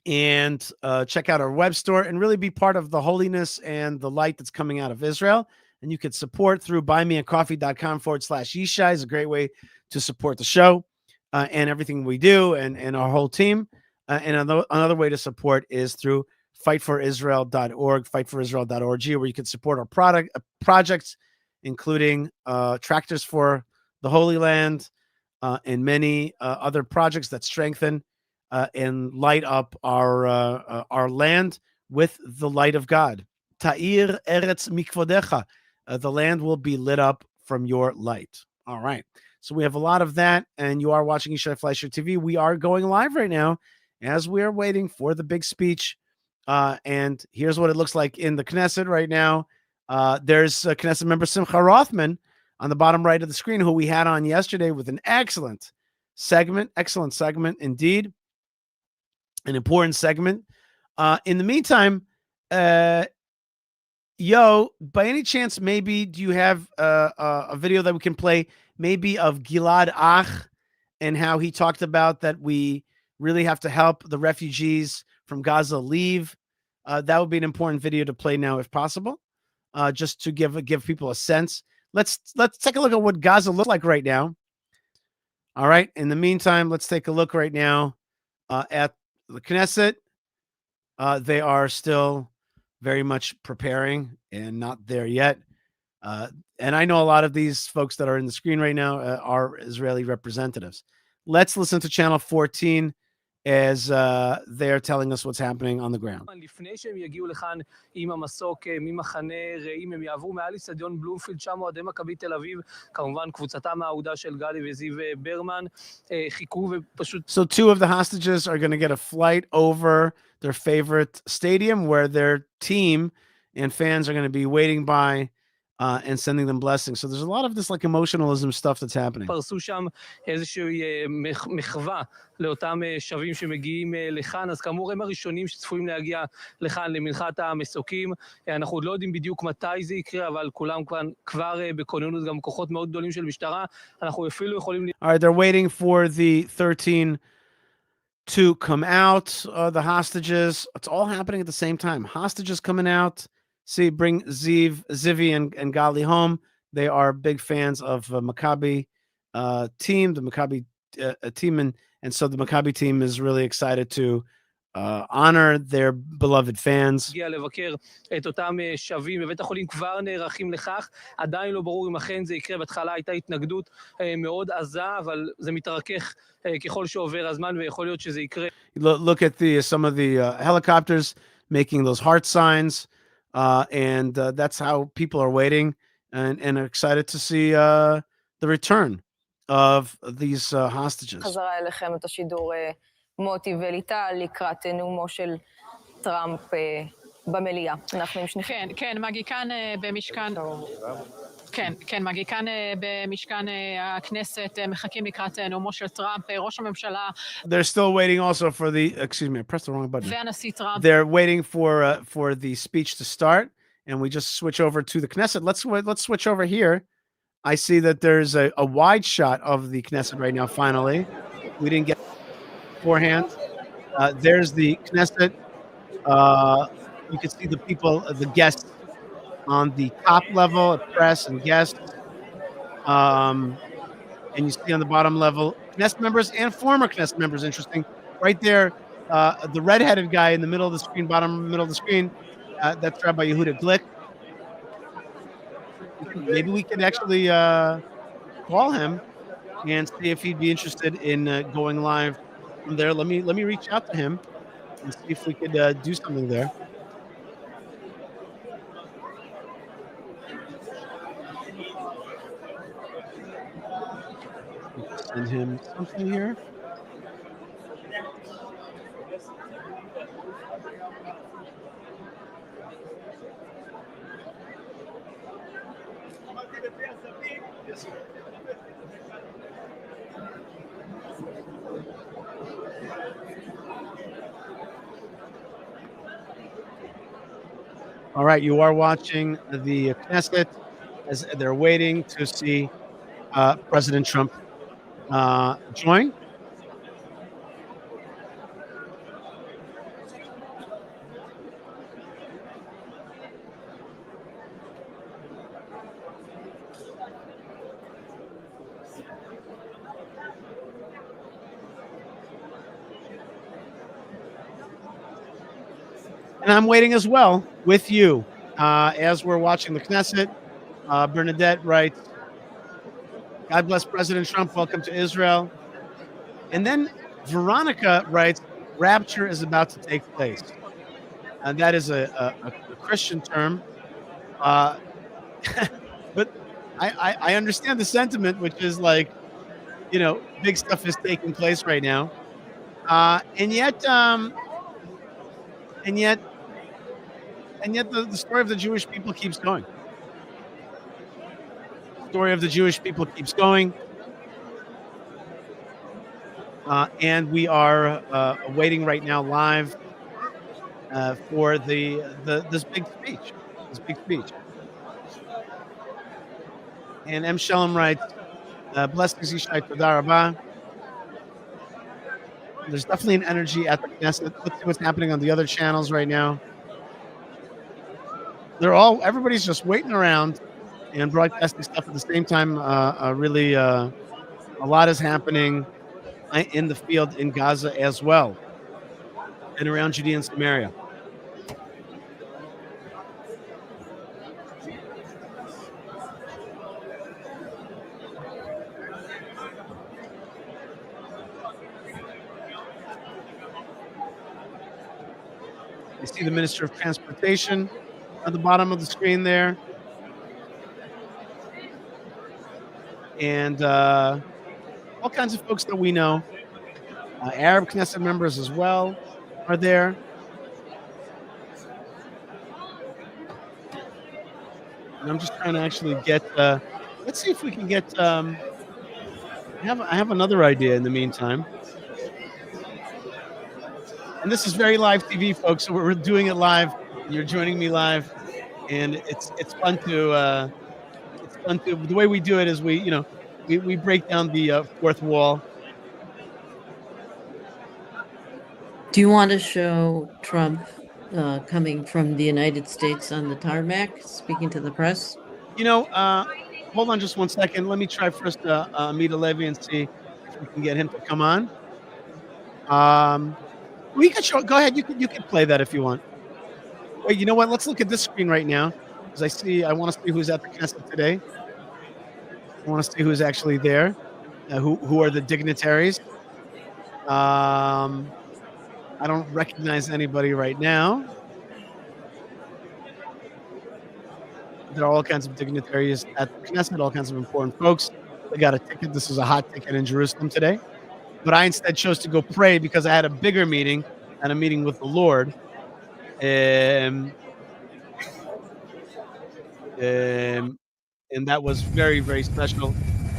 and check out our web store and really be part of the holiness and the light that's coming out of Israel. And you can support through buymeacoffee.com/Yishai is a great way to support the show and everything we do and our whole team. And another way to support is through fightforisrael.org, fightforisrael.org, where you can support our projects, including tractors for the Holy Land and many other projects that strengthen and light up our land with the light of God. Ta'ir eretz mikvodecha. The land will be lit up from your light. All right. So we have a lot of that, and you are watching Yishai Fleischer TV. We are going live right now as we are waiting for the big speech. And here's what it looks like in the Knesset right now. There's Knesset member Simcha Rothman on the bottom right of the screen, who we had on yesterday with an excellent segment indeed, an important segment. In the meantime, Yo, by any chance, maybe do you have a video that we can play, maybe of Gilad Ach and how he talked about that we really have to help the refugees from Gaza leave? That would be an important video to play now, if possible, just to give people a sense. Let's take a look at what Gaza looks like right now. All right. In the meantime, let's take a look right now at the Knesset. They are still very much preparing and not there yet. And I know a lot of these folks that are in the screen right now are Israeli representatives. Let's listen to channel 14 as they're telling us what's happening on the ground. לפני שהם יגיעו לכאן עם המסוק ממחנה רעים, הם יעברו מעל אצטדיון בלומפילד, שם אוהדי מכבי תל אביב, כמובן קבוצתם האהודה של גדי וזיו ברמן, חיכו ופשוט... So 2 of the hostages are going to get a flight over their favorite stadium where their team and fans are going to be waiting by and sending them blessings. So there's a lot of this like emotionalism stuff that's happening. פרסו שם איזושהי מחווה לאותם שבים שמגיעים לכאן, אז כאמור הם הראשונים שצפויים להגיע לכאן למנחת המסוקים. אנחנו עוד לא יודעים בדיוק מתי זה יקרה, אבל כולם כבר בכוננות, גם כוחות מאוד גדולים של משטרה. אנחנו אפילו יכולים... All right, they're waiting for the 13 to come out, the hostages. It's all happening at the same time. Hostages coming out. See, bring Zivi and Gali home. They are big fans of Maccabi team, the Maccabi team. And so the Maccabi team is really excited to honor their beloved fans. הגיע לבקר את אותם שבים, בבית החולים כבר נערכים לכך, עדיין לא ברור אם אכן זה יקרה, בהתחלה הייתה התנגדות מאוד עזה, אבל זה מתרכך ככל שעובר הזמן, ויכול להיות שזה יקרה. Look at some of the helicopters making those heart signs, and that's how people are waiting and are excited to see the return of these hostages. חזרה אליכם את השידור מוטי וליטל לקראת נאומו של טראמפ במליאה. אנחנו עם שניכם. כן, מגי כאן במשכן... כן, מגי כאן במשכן הכנסת, מחכים לקראת נאומו של טראמפ, ראש הממשלה... They're still waiting also for the... Excuse me, I pressed the wrong button. והנשיא טראמפ. They're waiting for the speech to start, and we just switch over to the Knesset. Let's switch over here. I see that there's a wide shot of the Knesset right now, finally. We didn't get beforehand. There's the Knesset. You can see the people, the guests on the top level, press and guests. And you see on the bottom level, Knesset members and former Knesset members, interesting. Right there, the red-headed guy in the middle of the screen, bottom middle of the screen, that's Rabbi Yehuda Glick. Maybe we could actually call him and see if he'd be interested in going live from there. Let me reach out to him and see if we could do something there. send him something here. All right, you are watching the Knesset as they're waiting to see President Trump join. And I'm waiting as well with you as we're watching the Knesset. Bernadette writes, God bless President Trump. Welcome to Israel. And then Veronica writes, rapture is about to take place. And that is a Christian term. But I understand the sentiment, which is like, big stuff is taking place right now. And yet the story of the Jewish people keeps going. The story of the Jewish people keeps going. And we are waiting right now live for this big speech. And M. Shalom writes, blessings, Yishai, Toda Rabah. There's definitely an energy at the Knesset. Let's see what's happening on the other channels right now. Everybody's just waiting around and broadcasting stuff at the same time. Really, a lot is happening in the field in Gaza as well and around Judea and Samaria. You see the Minister of Transportation at the bottom of the screen there. And all kinds of folks that we know. Arab Knesset members as well are there. And I'm just trying to actually get, let's see if we can get, I have another idea in the meantime. And this is very live TV, folks. So we're doing it live. You're joining me live, and it's fun to the way we do it is we break down the fourth wall. Do you want to show Trump coming from the United States on the tarmac, speaking to the press? Hold on just one second. Let me try first Amit HaLevy and see if we can get him to come on. We can show. Go ahead. You can play that if you want. Wait, you know what? Let's look at this screen right now because I want to see who's at the Knesset today. I want to see who's actually there. Who are the dignitaries? I don't recognize anybody right now. There are all kinds of dignitaries at the Knesset, all kinds of important folks. They got a ticket. This is a hot ticket in Jerusalem today. But I instead chose to go pray because I had a bigger meeting and a meeting with the Lord. And that was very, very special.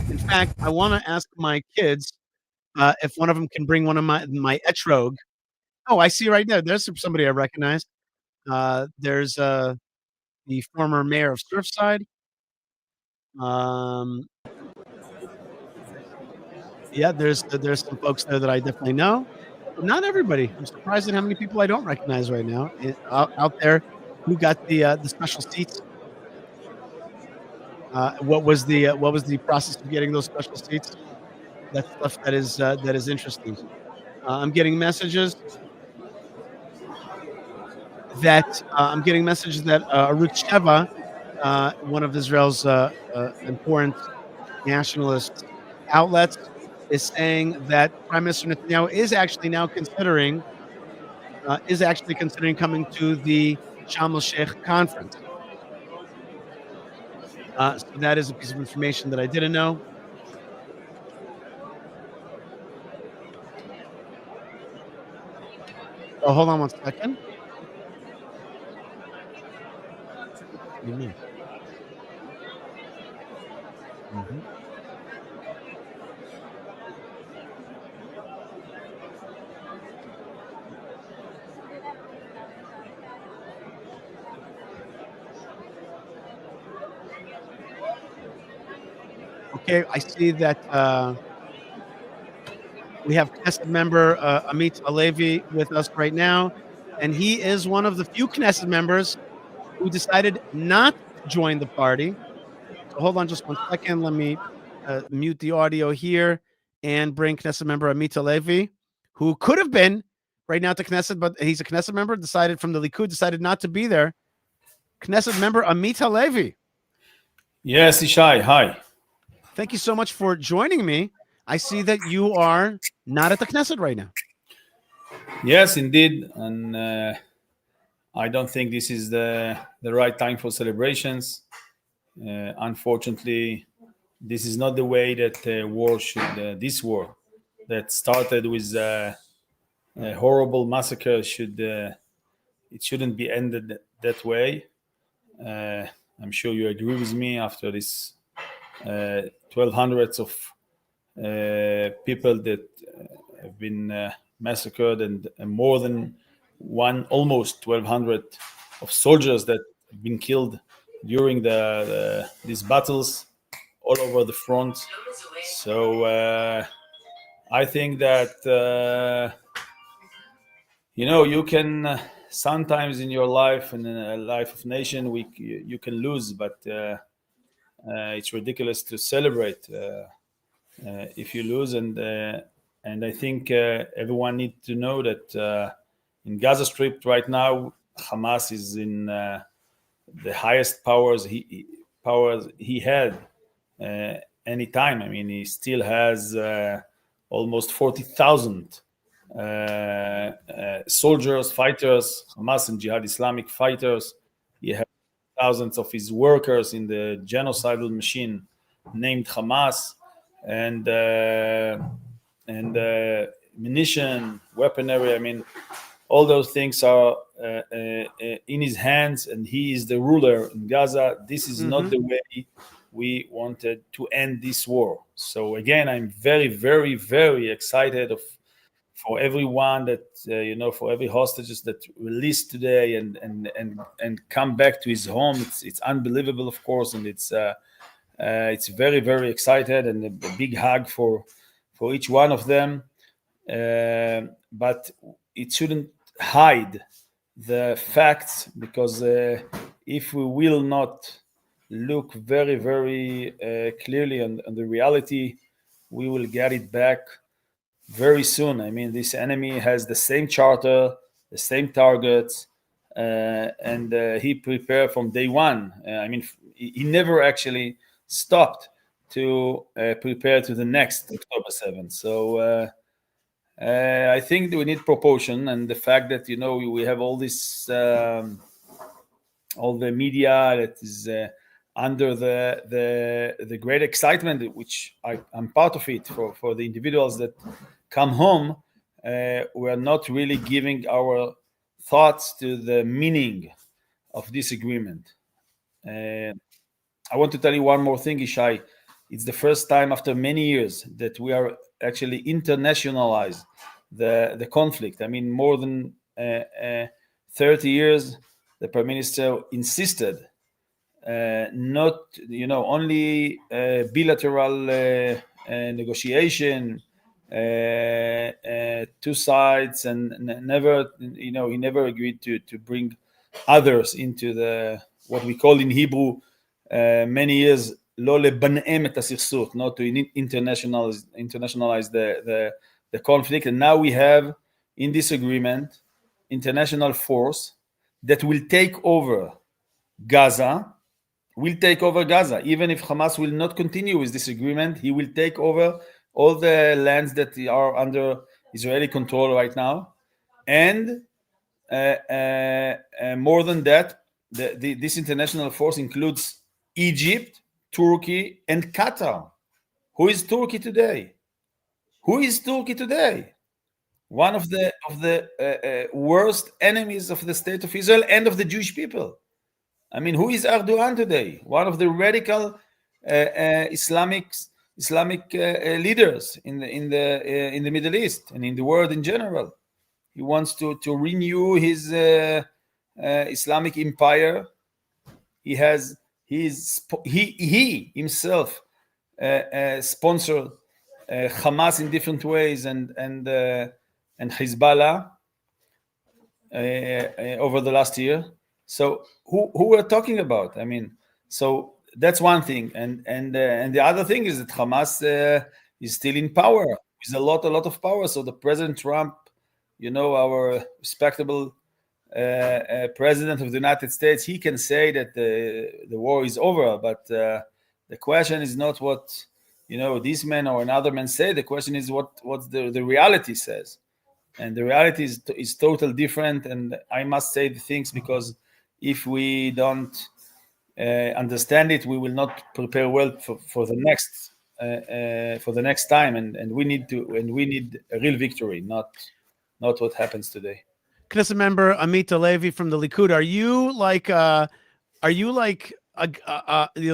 In fact, I want to ask my kids if one of them can bring one of my etrog. Oh, I see right there. There's somebody I recognize. There's the former mayor of Surfside. Yeah, there's some folks there that I definitely know. But not everybody. I'm surprised at how many people I don't recognize right now out there who got the special seats. What was the process of getting those special seats? That's stuff that is interesting. I'm getting messages that Arutz Sheva, one of Israel's important nationalist outlets, is saying that Prime Minister Netanyahu is actually considering coming to the Sharm el-Sheikh conference. So that is a piece of information that I didn't know. Oh, hold on one second. What do you mean? Mhm. Okay, I see that we have Knesset member Amit HaLevy with us right now, and he is one of the few Knesset members who decided not to join the party. So hold on just one second. Let me mute the audio here and bring Knesset member Amit HaLevy, who could have been right now at the Knesset, but he's a Knesset member, decided from the Likud, decided not to be there. Knesset member Amit HaLevy. Yes, Ishai, hi. Thank you so much for joining me. I see that you are not at the Knesset right now. Yes, indeed. And I don't think this is the right time for celebrations. Unfortunately, this is not the way that war should, this war that started with a horrible massacre it shouldn't be ended that way. I'm sure you agree with me after this 1,200s of people that have been massacred and more than almost 1,200 of soldiers that have been killed during these battles all over the front. So I think that you can sometimes in your life and in a life of nation you can lose, but it's ridiculous to celebrate if you lose. And I think everyone needs to know that in Gaza Strip right now, Hamas is in the highest powers he had any time. I mean, he still has almost 40,000 soldiers, fighters, Hamas and Jihad Islamic fighters. He has thousands of his workers in the genocidal machine named Hamas, and munition, weaponry. I mean, all those things are in his hands, and he is the ruler in Gaza. This is not the way we wanted to end this war. So again, I'm very, very, very excited for everyone that for every hostages that released today and come back to his home. It's unbelievable, of course, and it's very, very excited, and a big hug for each one of them. But it shouldn't hide the facts, because if we will not look very, very clearly on the reality, we will get it back very soon. I mean, this enemy has the same charter, the same targets, and he prepared from day one. I mean, he never actually stopped to prepare to the next October 7th. So I think that we need proportion, and the fact that we have all this, all the media that is under the great excitement, which I'm part of it, for the individuals that come home. We are not really giving our thoughts to the meaning of this agreement. I want to tell you one more thing, Ishai. It's the first time after many years that we are actually internationalize the conflict. I mean, more than 30 years, the Prime Minister insisted not, only bilateral negotiation, two sides, and never, he never agreed to bring others into what we call in Hebrew many years, לא לבנאם את הסכסוך, not to internationalize the conflict. And now we have in this agreement international force that will take over Gaza. Even if Hamas will not continue with this agreement, he will take over all the lands that are under Israeli control right now. And more than that, this international force includes Egypt, Turkey, and Qatar. Who is Turkey today? one of the worst enemies of the state of Israel and of the Jewish people. I mean, who is Erdogan today? One of the radical Islamic leaders in the Middle East and in the world in general. He wants to renew his Islamic empire. He himself sponsored Hamas in different ways and Hezbollah over the last year. So who we're talking about? I mean, so that's one thing, and the other thing is that Hamas is still in power with a lot of power. So the President Trump, our respectable president of the United States, he can say that the war is over, but the question is not what this man or another man say. The question is what the reality says, and the reality is totally different. And I must say the things, because if we don't understand it, we will not prepare well for the next time, and we need a real victory, not what happens today. Knesset member Amit HaLevy from the Likud, are you like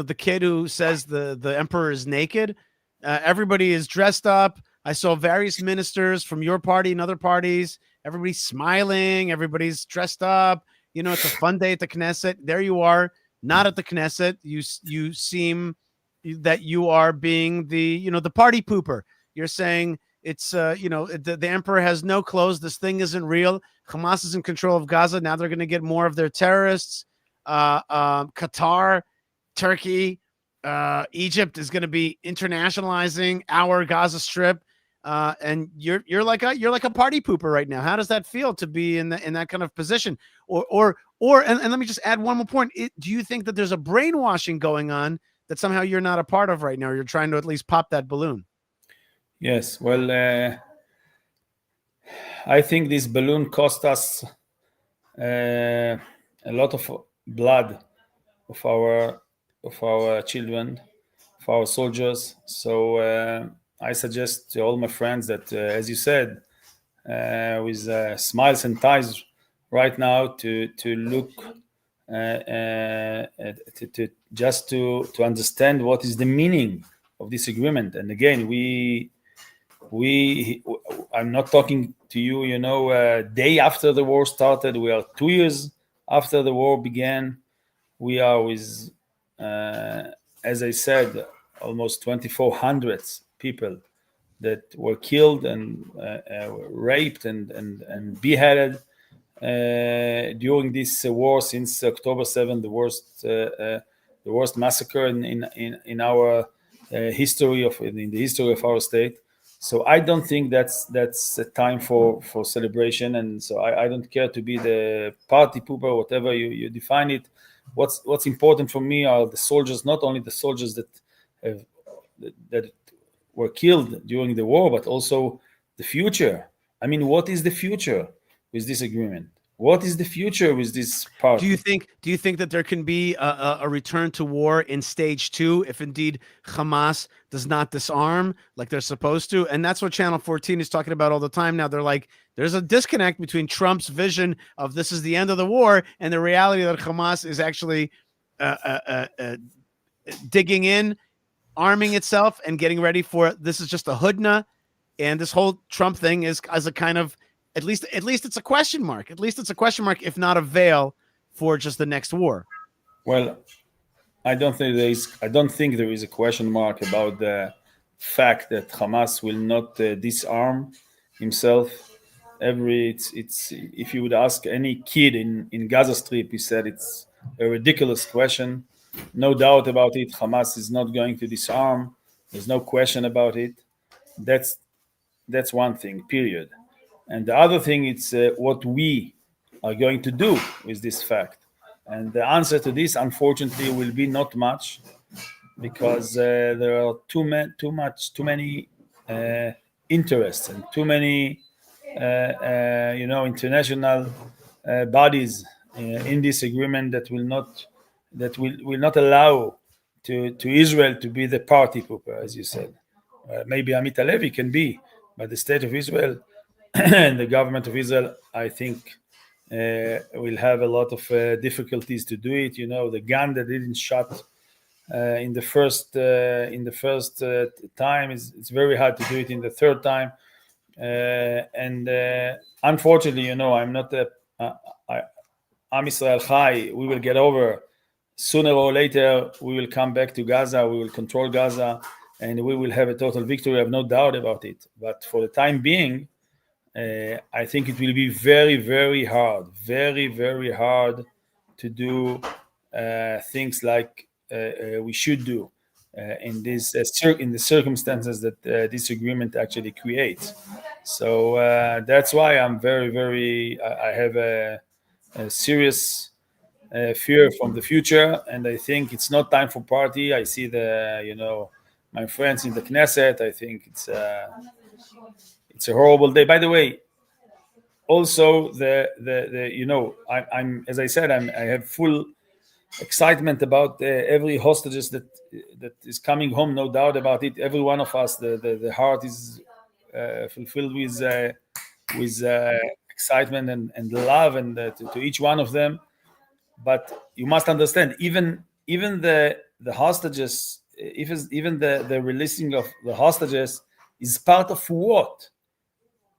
the kid who says the emperor is naked? Everybody is dressed up. I saw various ministers from your party and other parties. Everybody's smiling. Everybody's dressed up. It's a fun day at the Knesset. There you are, not at the Knesset. You seem that you are being the party pooper. You're saying it's the emperor has no clothes. This thing isn't real. Hamas is in control of Gaza. Now they're going to get more of their terrorists. Qatar, Turkey, Egypt is going to be internationalizing our Gaza Strip. And you're like a party pooper right now. How does that feel to be in that kind of position? And let me just add one more point. Do you think that there's a brainwashing going on that somehow you're not a part of right now? Or you're trying to at least pop that balloon? Yes. Well, I think this balloon cost us a lot of blood of our children, of our soldiers. So I suggest to all my friends that, as you said, with smiles and ties right now, to look to understand what is the meaning of this agreement. And again, I'm not talking to you, day after the war started. We are 2 years after the war began. We are with, as I said, almost 2,400 people that were killed and raped and beheaded during this war since October 7th, the worst massacre in our history in the history of our state. So I don't think that's a time for celebration, and so I don't care to be the party pooper, whatever you define it. What's important for me are the soldiers, not only the soldiers that were killed during the war, but also the future. I mean, what is the future with this agreement? What is the future with this part? Do you think that there can be a return to war in stage 2 if indeed Hamas does not disarm like they're supposed to? And that's what Channel 14 is talking about all the time now. They're like, there's a disconnect between Trump's vision of this is the end of the war and the reality that Hamas is actually digging in, arming itself, and getting ready for this is just a hudna. And this whole Trump thing is as a kind of at least it's a question mark. At least it's a question mark, if not a veil, for just the next war. Well, I don't think there is a question mark about the fact that Hamas will not disarm himself. It's if you would ask any kid in Gaza Strip, he said it's a ridiculous question. No doubt about it. Hamas is not going to disarm. There's no question about it. That's one thing, period. And the other thing, it's what we are going to do with this fact. And the answer to this, unfortunately, will be not much, because there are too many interests and too many international bodies in this agreement that will not allow to Israel to be the party pooper, as you said. Maybe Amit HaLevy can be, but the state of Israel and the government of Israel, I think, will have a lot of difficulties to do it. You know, the gun that didn't shot in the first time it's very hard to do it in the third time. And unfortunately, you know, I'm not Am Israel Chai. We will get over sooner or later. We will come back to Gaza. We will control Gaza, and we will have a total victory. I have no doubt about it. But for the time being, I think it will be very, very hard, very, very hard to do things like we should do in this in the circumstances that this agreement actually creates. So that's why I'm very, very. I have a serious fear from the future, and I think it's not time for party. I see my friends in the Knesset. I think it's a horrible day. By the way, also I'm as I said, I have full excitement about every hostages that is coming home. No doubt about it. Every one of us, the heart is fulfilled with excitement and love, and to each one of them. But you must understand, even the hostages, even the releasing of the hostages is part of what?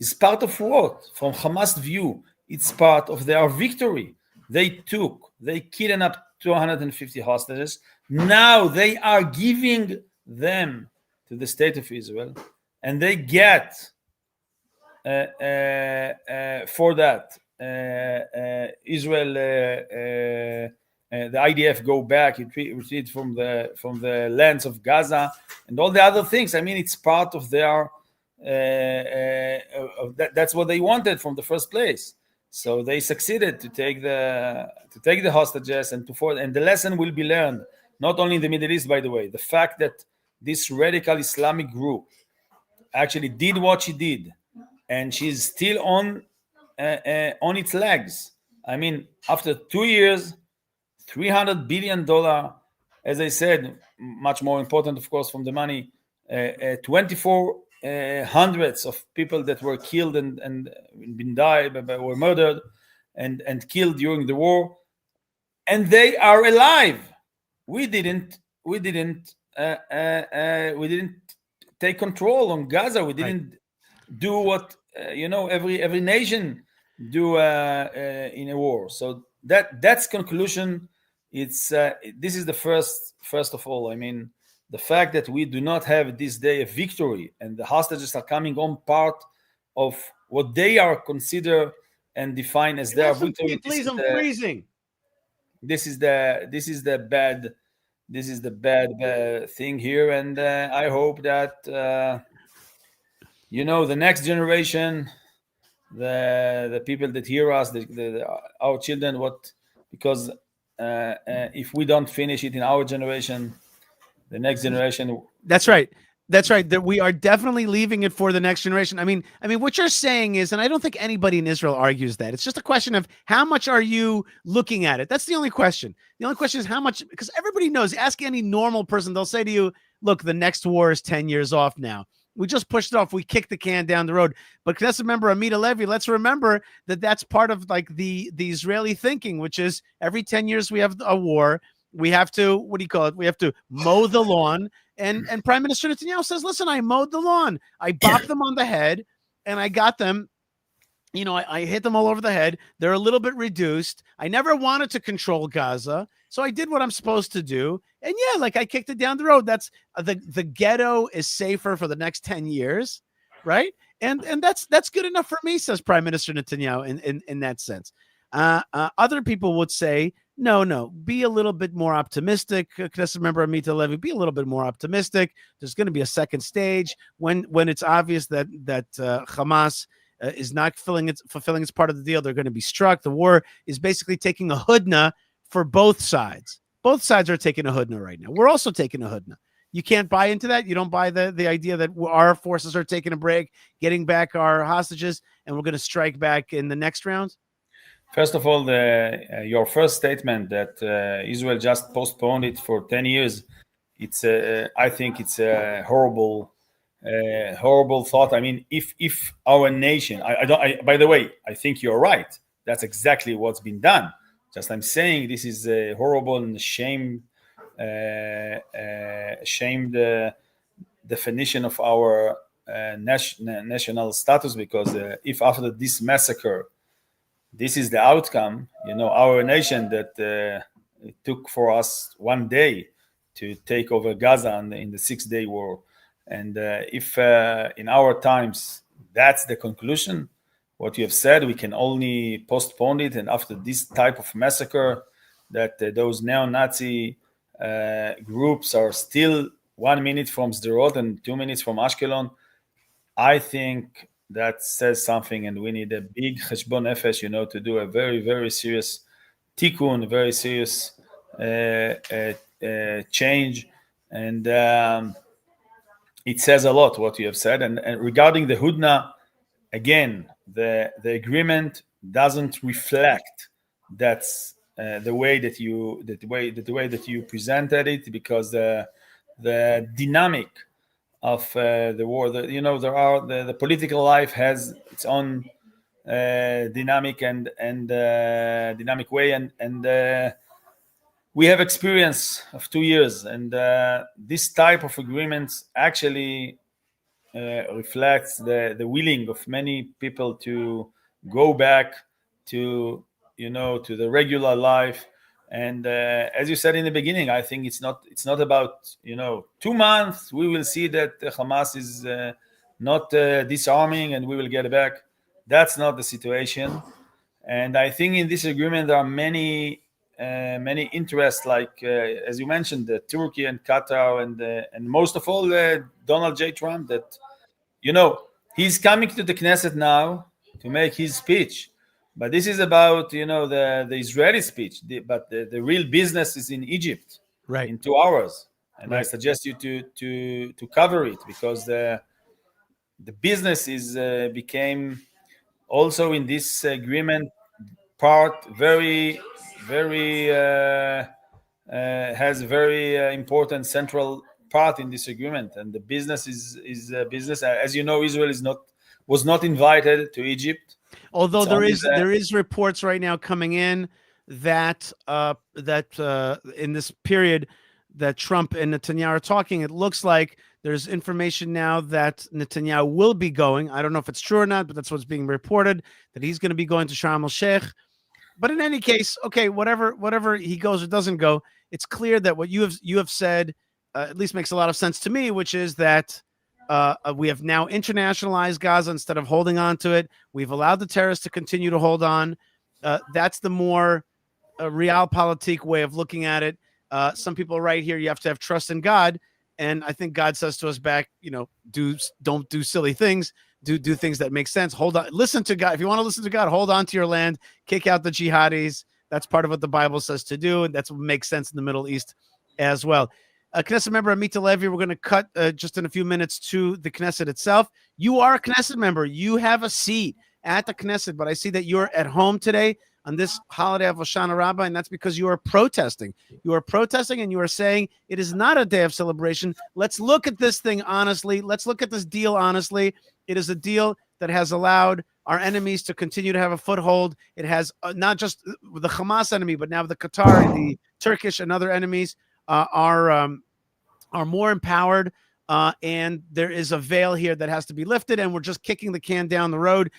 Is part of what? From Hamas' view, it's part of their victory. They kidnapped 250 hostages. Now they are giving them to the state of Israel, and they get for that Israel, the IDF go back, retreat from the lands of Gaza, and all the other things. I mean, it's part of their. That's what they wanted from the first place. So they succeeded to take the hostages, and the lesson will be learned not only in the Middle East. By the way, the fact that this radical Islamic group actually did what she did, and she's still on its legs. I mean, after 2 years, $300 billion, as I said, much more important, of course, from the money, 24 hundreds of people that were killed and been died, were murdered and killed during the war, and they are alive. We didn't take control on Gaza. We didn't do what every nation do in a war. So that's conclusion. It's this is the first of all. I mean, the fact that we do not have this day a victory, and the hostages are coming on part of what they are considered and defined as their victory. Please, I'm freezing. This is the bad thing here, and I hope that the next generation, the people that hear us, our children, because if we don't finish it in our generation, the next generation. That's right. That we are definitely leaving it for the next generation. I mean, what you're saying is, and I don't think anybody in Israel argues that. It's just a question of how much are you looking at it. That's the only question. The only question is how much, because everybody knows. Ask any normal person, they'll say to you, "Look, the next war is 10 years off now. We just pushed it off. We kicked the can down the road." But Knesset member Amit HaLevy, let's remember that that's part of like the Israeli thinking, which is every 10 years we have a war. We have to, what do you call it? We have to mow the lawn. And Prime Minister Netanyahu says, listen, I mowed the lawn. I bopped them on the head, and I got them. I hit them all over the head. They're a little bit reduced. I never wanted to control Gaza, so I did what I'm supposed to do. And yeah, like I kicked it down the road. That's the ghetto is safer for the next 10 years, right? And that's good enough for me, says Prime Minister Netanyahu in that sense. Other people would say, no, be a little bit more optimistic. Knesset member Amit HaLevy, be a little bit more optimistic. There's going to be a second stage when it's obvious that Hamas is not fulfilling its part of the deal. They're going to be struck. The war is basically taking a hudna for both sides. Both sides are taking a hudna right now. We're also taking a hudna. You can't buy into that. You don't buy the idea that our forces are taking a break, getting back our hostages, and we're going to strike back in the next round. First of all, your first statement that Israel just postponed it for 10 years, I think it's a horrible horrible thought. I mean, if our nation, by the way, I think you're right. That's exactly what's been done. Just I'm saying this is a horrible and shamed definition of our national status, because if after this massacre, this is the outcome, our nation that it took for us 1 day to take over Gaza in the 6-day war. And if in our times that's the conclusion, what you have said, we can only postpone it. And after this type of massacre, that those neo-Nazi groups are still 1 minute from Sderot and 2 minutes from Ashkelon, I think that says something, and we need a big cheshbon nefesh, to do a very, very serious tikkun, very serious change. And it says a lot what you have said. And regarding the Hudna, again, the agreement doesn't reflect that's the way that you presented it, because the dynamic of the war, the political life has its own dynamic and dynamic way, and we have experience of 2 years, and this type of agreements actually reflects the willing of many people to go back to to the regular life. And as you said in the beginning, I think it's not about 2 months we will see that Hamas is not disarming and we will get it back. That's not the situation. And I think in this agreement there are many interests, like as you mentioned, Turkey and Qatar, and most of all Donald J. Trump, that he's coming to the Knesset now to make his speech. But this is about the Israeli speech, but the real business is in Egypt, right, in 2 hours, and right. I suggest you to cover it, because the business is became also in this agreement part very, very has a very important central part in this agreement, and the business is business. As you know, Israel was not invited to Egypt. Although there is reports right now coming in that in this period that Trump and Netanyahu are talking, it looks like there's information now that Netanyahu will be going. I don't know if it's true or not, but that's what's being reported, that he's going to be going to Sharm el-Sheikh. But in any case, okay, whatever he goes or doesn't go, it's clear that what you have said at least makes a lot of sense to me, which is that we have now internationalized Gaza instead of holding on to it. We've allowed the terrorists to continue to hold on. That's the more realpolitik way of looking at it. Some people right here, you have to have trust in God. And I think God says to us back, don't do silly things. Do things that make sense. Hold on. Listen to God. If you want to listen to God, hold on to your land. Kick out the jihadis. That's part of what the Bible says to do. And that's what makes sense in the Middle East as well. Knesset member Amit HaLevy, we're going to cut just in a few minutes to the Knesset itself. You are a Knesset member. You have a seat at the Knesset, but I see that you're at home today on this holiday of Hoshana Rabbah, and that's because you are protesting. You are protesting, and you are saying it is not a day of celebration. Let's look at this thing honestly. Let's look at this deal honestly. It is a deal that has allowed our enemies to continue to have a foothold. It has not just the Hamas enemy, but now the Qatari, the Turkish, and other enemies are more empowered, and there is a veil here that has to be lifted, and we're just kicking the can down the road.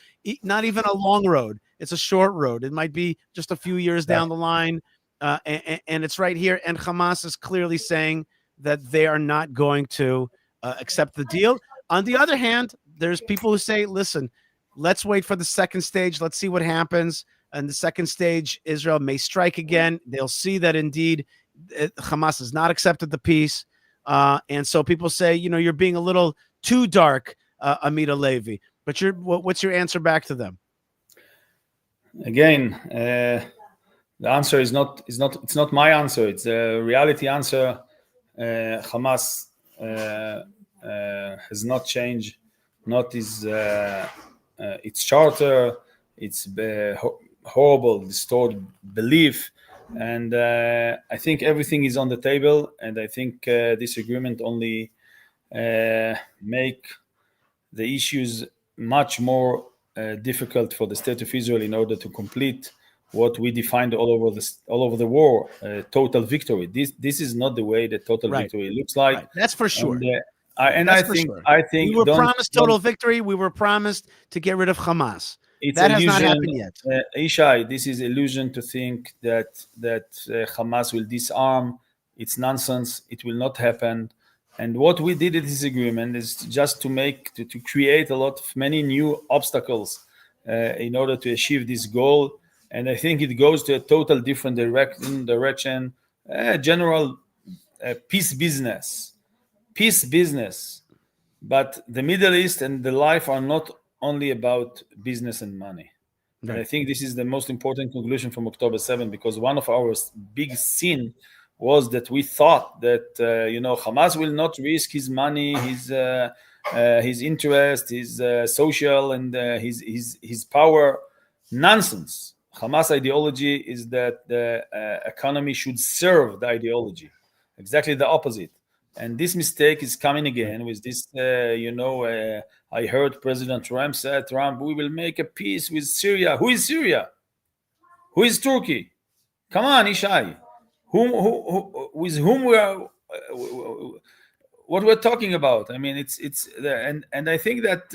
Not even a long road. It's a short road. It might be just a few years down the line, and it's right here. And Hamas is clearly saying that they are not going to accept the deal. On the other hand, there's people who say, listen, let's wait for the second stage. Let's see what happens. And the second stage, Israel may strike again. They'll see that indeed Hamas has not accepted the peace. And so people say, you're being a little too dark, Amit HaLevy. But what's your answer back to them? Again, the answer it's not my answer. It's a reality answer. Hamas has not changed, not its charter, its horrible, distorted belief. And I think everything is on the table, and I think this agreement only make the issues much more difficult for the state of Israel in order to complete what we defined all over the war, total victory. This is not the way that total victory looks like. Right. That's for sure. And I think we were promised total victory. We were promised to get rid of Hamas. That has not happened yet. Ishai, this is illusion to think that Hamas will disarm. It's nonsense. It will not happen. And what we did in this agreement is just to create many new obstacles in order to achieve this goal. And I think it goes to a total different direction. General peace business. But the Middle East and the life are not only about business and money. Right. And I think this is the most important conclusion from October 7, because one of our big sin was that we thought that Hamas will not risk his money, his interest, his social and his power. Nonsense. Hamas ideology is that the economy should serve the ideology. Exactly the opposite. And this mistake is coming again with this. I heard President Trump say, we will make a peace with Syria. Who is Syria? Who is Turkey? Come on, Ishai. With whom we are, what we're talking about. I mean, and I think that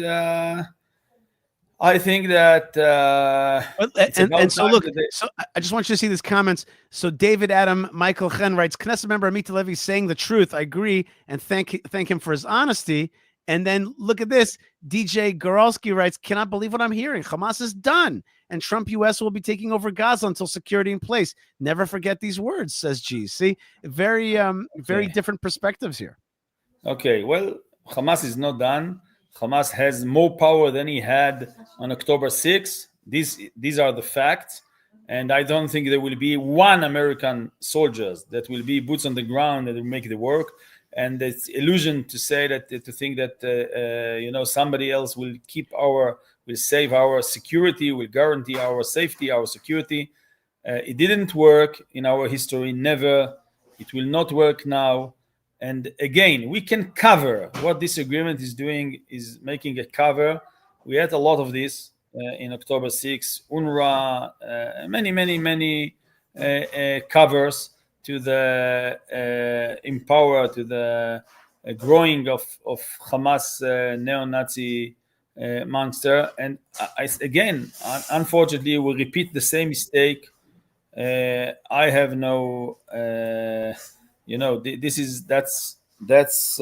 so look. So I just want you to see these comments. So David Adam Michael Chen writes, Knesset member Amit HaLevy saying the truth. I agree and thank him for his honesty. And then look at this. DJ Goralski writes, cannot believe what I'm hearing. Hamas is done. And Trump U.S. will be taking over Gaza until security in place. Never forget these words, says G. See, very different perspectives here. Okay, well, Hamas is not done. Hamas has more power than he had on October 6th. These are the facts. And I don't think there will be one American soldiers that will be boots on the ground that will make the work. And it's illusion to say that, to think that somebody else will save our security, will guarantee our safety, our security. It didn't work in our history, never. It will not work now. And again, we can cover what this agreement is doing, is making a cover. We had a lot of this in October 6th, UNRWA, many covers to the empower, to the growing of Hamas neo-Nazi monster. And unfortunately, we repeat the same mistake. I have no, that's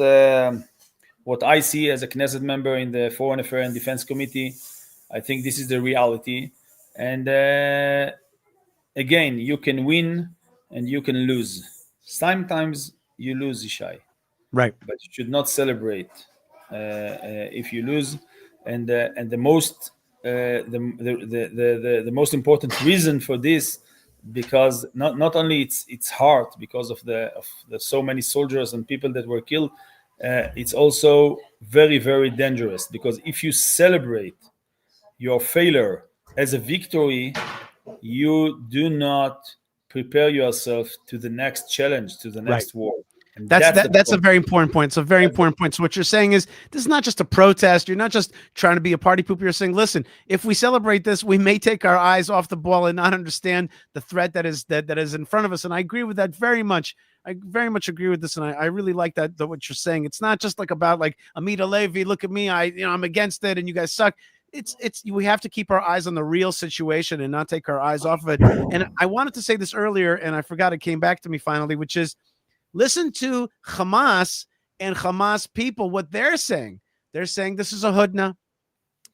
what I see as a Knesset member in the Foreign Affairs and Defense Committee. I think this is the reality. And again, you can win and you can lose. Sometimes you lose, Ishai. Right. But you should not celebrate if you lose. And the most most important reason for this, because not only it's hard because of the so many soldiers and people that were killed, it's also very, very dangerous, because if you celebrate your failure as a victory, you do not prepare yourself to the next challenge, to the next war. And that's a very important point. It's a very important point. So what you're saying is, this is not just a protest. You're not just trying to be a party pooper. You're saying, listen, if we celebrate this, we may take our eyes off the ball and not understand the threat that is in front of us. And I agree with that very much. I very much agree with this, and I really like that what you're saying. It's not just like about like Amit HaLevy, look at me, I'm against it, and you guys suck. We have to keep our eyes on the real situation and not take our eyes off of it. And I wanted to say this earlier, and I forgot, it came back to me finally, which is, listen to Hamas and Hamas people, what they're saying. They're saying this is a hudna.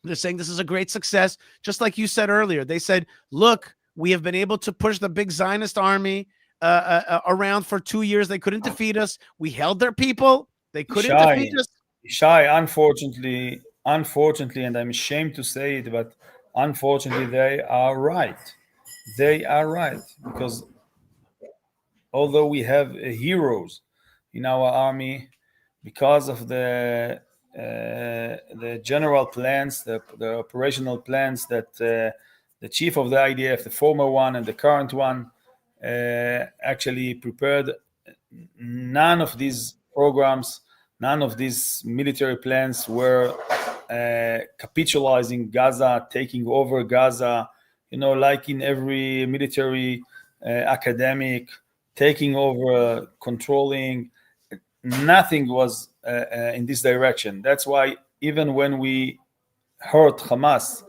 They're saying this is a great success. Just like you said earlier, they said, look, we have been able to push the big Zionist army around for 2 years. They couldn't defeat us. We held their people. They couldn't defeat us. Shai, unfortunately, and I'm ashamed to say it, but unfortunately, they are right. They are right, because although we have heroes in our army, because of the general plans, the operational plans that the chief of the IDF, the former one and the current one, actually prepared, none of these programs none of these military plans were capitalizing Gaza, taking over Gaza, like in every military academic, taking over, controlling. Nothing was in this direction. That's why even when we hurt Hamas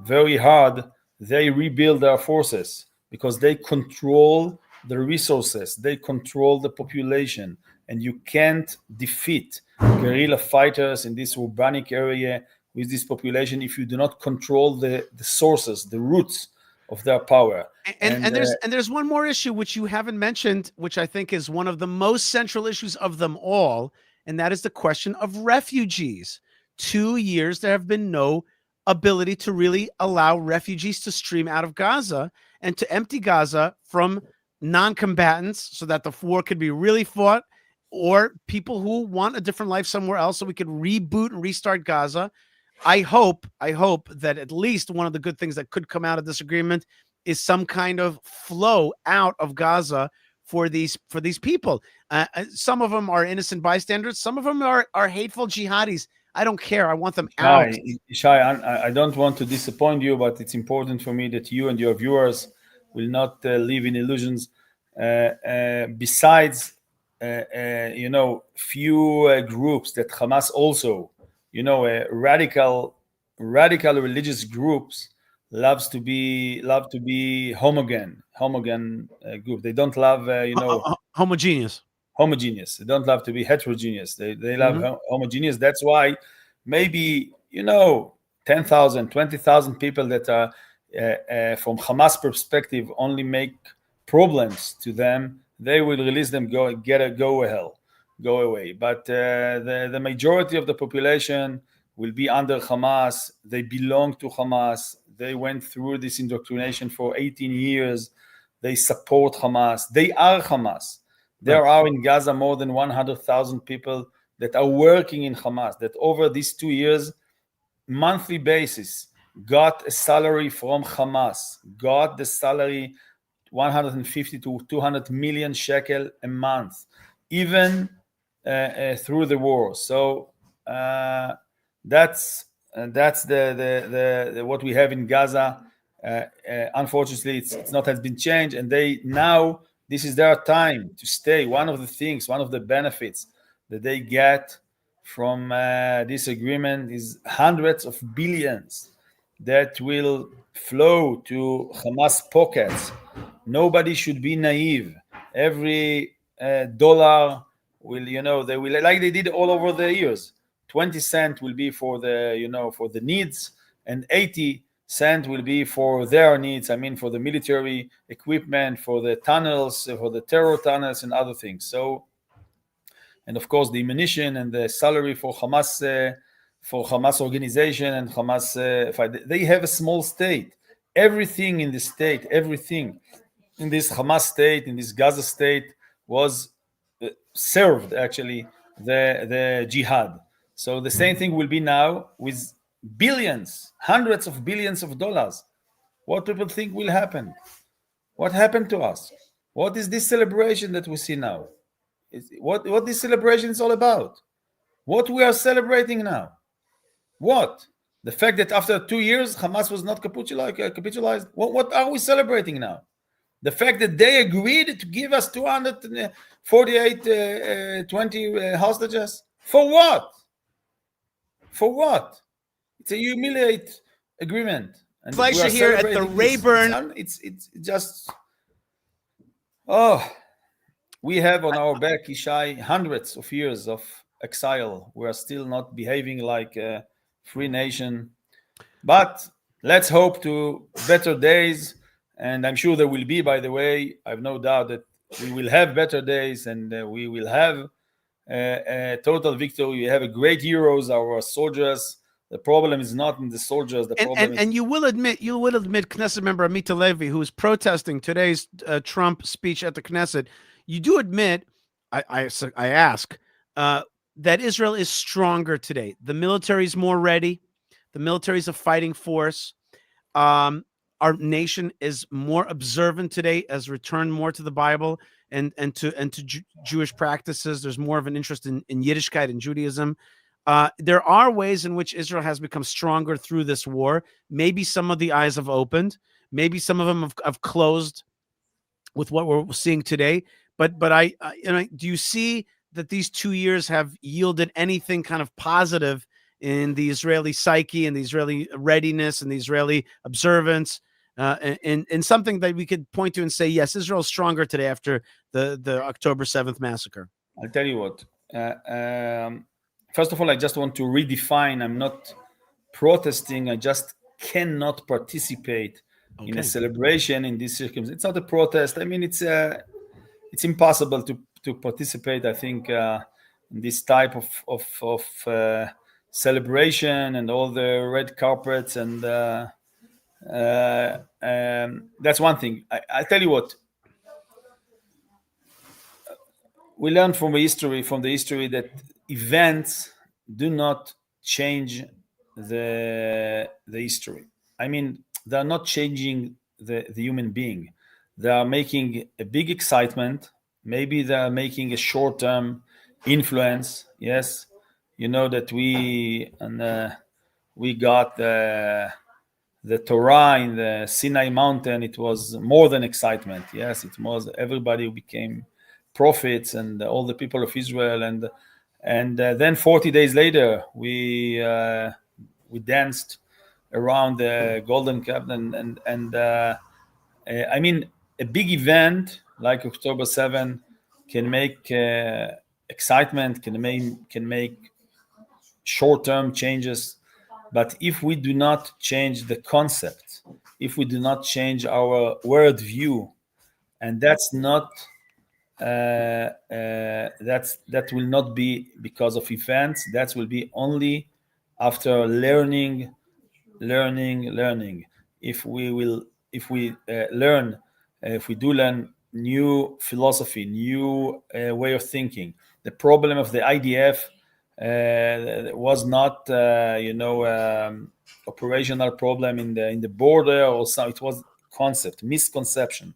very hard, they rebuild their forces because they control the resources, they control the population, and you can't defeat guerrilla fighters in this urbanic area with this population if you do not control the sources, the roots of their power. And there's one more issue which you haven't mentioned, which I think is one of the most central issues of them all, and that is the question of refugees. 2 years there have been no ability to really allow refugees to stream out of Gaza and to empty Gaza from non-combatants so that the war could be really fought, or people who want a different life somewhere else so we could reboot and restart Gaza. I hope that at least one of the good things that could come out of this agreement is some kind of flow out of Gaza for these people. Some of them are innocent bystanders. Some of them are hateful jihadis. I don't care. I want them out. Shai, I don't want to disappoint you, but it's important for me that you and your viewers will not live in illusions. Besides, few groups that Hamas also, radical religious groups love to be homogen group. They don't love homogeneous. They don't love to be heterogeneous. They love homogeneous. That's why maybe 10,000, 20,000 people that are from Hamas perspective only make problems to them. They will release them, go away. But the majority of the population will be under Hamas. They belong to Hamas. They went through this indoctrination for 18 years. They support Hamas. They are Hamas. There are in Gaza more than 100,000 people that are working in Hamas, that over these 2 years, monthly basis, got a salary from Hamas, got the salary 150 to 200 million shekel a month, even through the war. So that's the what we have in Gaza. Unfortunately, it's not has been changed, and this is their time to stay. One of the benefits that they get from this agreement is hundreds of billions that will flow to Hamas pockets. Nobody should be naive. Every dollar will, they will, like they did all over the years. 20 cents will be for the needs, and 80 cents will be for their needs. I mean, for the military equipment, for the tunnels, for the terror tunnels, and other things. So, and of course, the ammunition and the salary for Hamas organization and Hamas. They have a small state. Everything in the state, everything in this Hamas state, in this Gaza state, was served actually the jihad. So the same thing will be now with billions, hundreds of billions of dollars. What people think will happen? What happened to us? What is this celebration that we see now? What this celebration is all about? What we are celebrating now? What? The fact that after 2 years Hamas was not capitalized? What are we celebrating now? The fact that they agreed to give us 20 hostages? For what? For what? It's a humiliate agreement. And Fleischer here at the Rayburn. It's just, we have on our back, Ishai, hundreds of years of exile. We are still not behaving like a free nation. But let's hope to better days. And I'm sure there will be, by the way. I have no doubt that we will have better days, and we will have a total victory. We have great heroes, our soldiers. The problem is not in the soldiers. And you will admit, Knesset member Amit HaLevy, who is protesting today's Trump speech at the Knesset, you do admit, I ask, that Israel is stronger today. The military is more ready. The military is a fighting force. our nation is more observant today, has returned more to the Bible and to Jewish practices. There's more of an interest in Yiddishkeit and Judaism. There are ways in which Israel has become stronger through this war. Maybe some of the eyes have opened. Maybe some of them have closed with what we're seeing today. But do you see that these 2 years have yielded anything kind of positive in the Israeli psyche and the Israeli readiness and the Israeli observance, in something that we could point to and say, yes, Israel is stronger today after the October 7th massacre? I'll tell you what. First of all, I just want to redefine. I'm not protesting. I just cannot participate in a celebration in this circumstance. It's not a protest. I mean, it's impossible to participate. I think in this type of celebration and all the red carpets and that's one thing. I'll tell you what. We learned from the history that events do not change the history. I mean, they're not changing the human being. They are making a big excitement. Maybe they are making a short-term influence. Yes, you know that we got the Torah in the Sinai mountain. It was more than excitement. Yes, it was everybody became prophets and all the people of Israel, and then 40 days later we danced around the Golden Cup, and I mean, a big event like October 7 can make excitement, can make short-term changes, but if we do not change the concept, if we do not change our worldview, and that's not that will not be because of events. That will be only after learning. If we do learn new philosophy, new way of thinking. The problem of the IDF was not, operational problem in the border, or some. It was concept, misconception,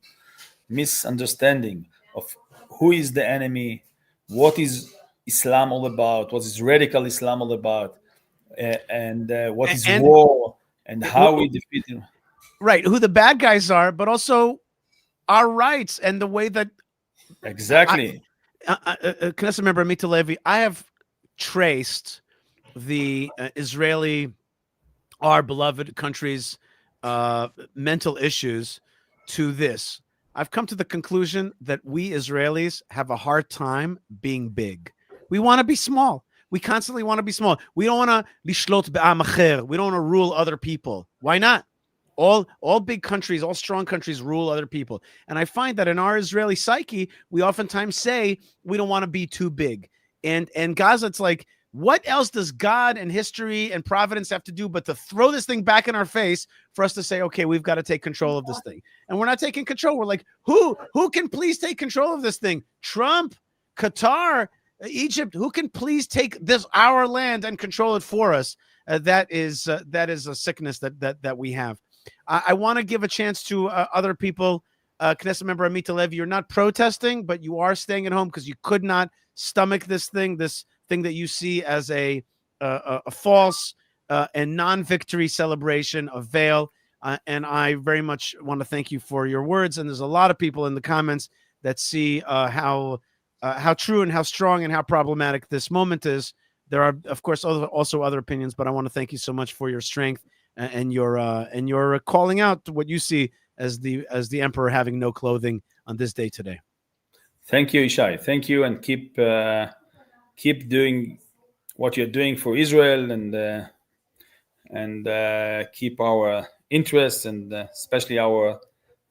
misunderstanding of who is the enemy, what is Islam all about, what is radical Islam all about, and what is war, and how we defeat him. Right, who the bad guys are, but also our rights and the way that... Exactly. Knesset member Amit HaLevy, I have traced the Israeli, our beloved country's mental issues to this. I've come to the conclusion that we Israelis have a hard time being big. We want to be small. We constantly want to be small. We don't want to lishlot be'am acher. We don't want to rule other people. Why not? All big countries, all strong countries rule other people. And I find that in our Israeli psyche, we oftentimes say we don't want to be too big. And Gaza, it's like, what else does God and history and providence have to do but to throw this thing back in our face for us to say, okay, we've got to take control of this thing? And we're not taking control. We're like, who can please take control of this thing? Trump, Qatar, Egypt, who can please take this, our land, and control it for us? That is a sickness that we have. I want to give a chance to other people. Knesset member Amit HaLevy, you're not protesting, but you are staying at home because you could not stomach this thing that you see as a false and non-victory celebration of veil. And I very much want to thank you for your words. And there's a lot of people in the comments that see how true and how strong and how problematic this moment is. There are, of course, also other opinions, but I want to thank you so much for your strength and your calling out what you see as the emperor having no clothing on this day today. Thank you, Ishai. Thank you, and keep doing what you're doing for Israel, and keep our interests, and especially our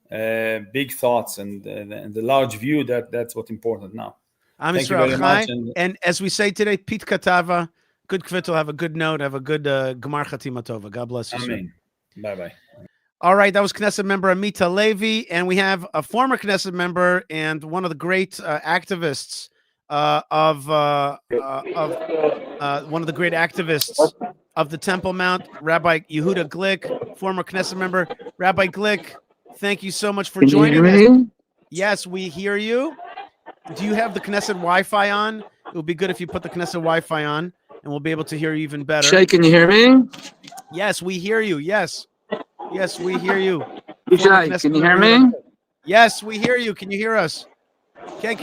big thoughts and the large view. That's what's important now. Thank you very much. And as we say today, Pit Katava, good kvittel, have a good note, have a good Gemar Chatima Tova. God bless you. Amen. Bye-bye. All right, that was Knesset member Amit HaLevy, and we have a former Knesset member and one of the great activists of the Temple Mount, Rabbi Yehuda Glick, former Knesset member. Rabbi Glick, thank you so much for joining us. Yes, we hear you. Do you have the Knesset Wi-Fi on? It would be good if you put the Knesset Wi-Fi on, and we'll be able to hear you even better. Shay, can you hear me? Yes, we hear you. Yes, we hear you. Shay, can you hear me? Yes, we hear you. Can you hear us? We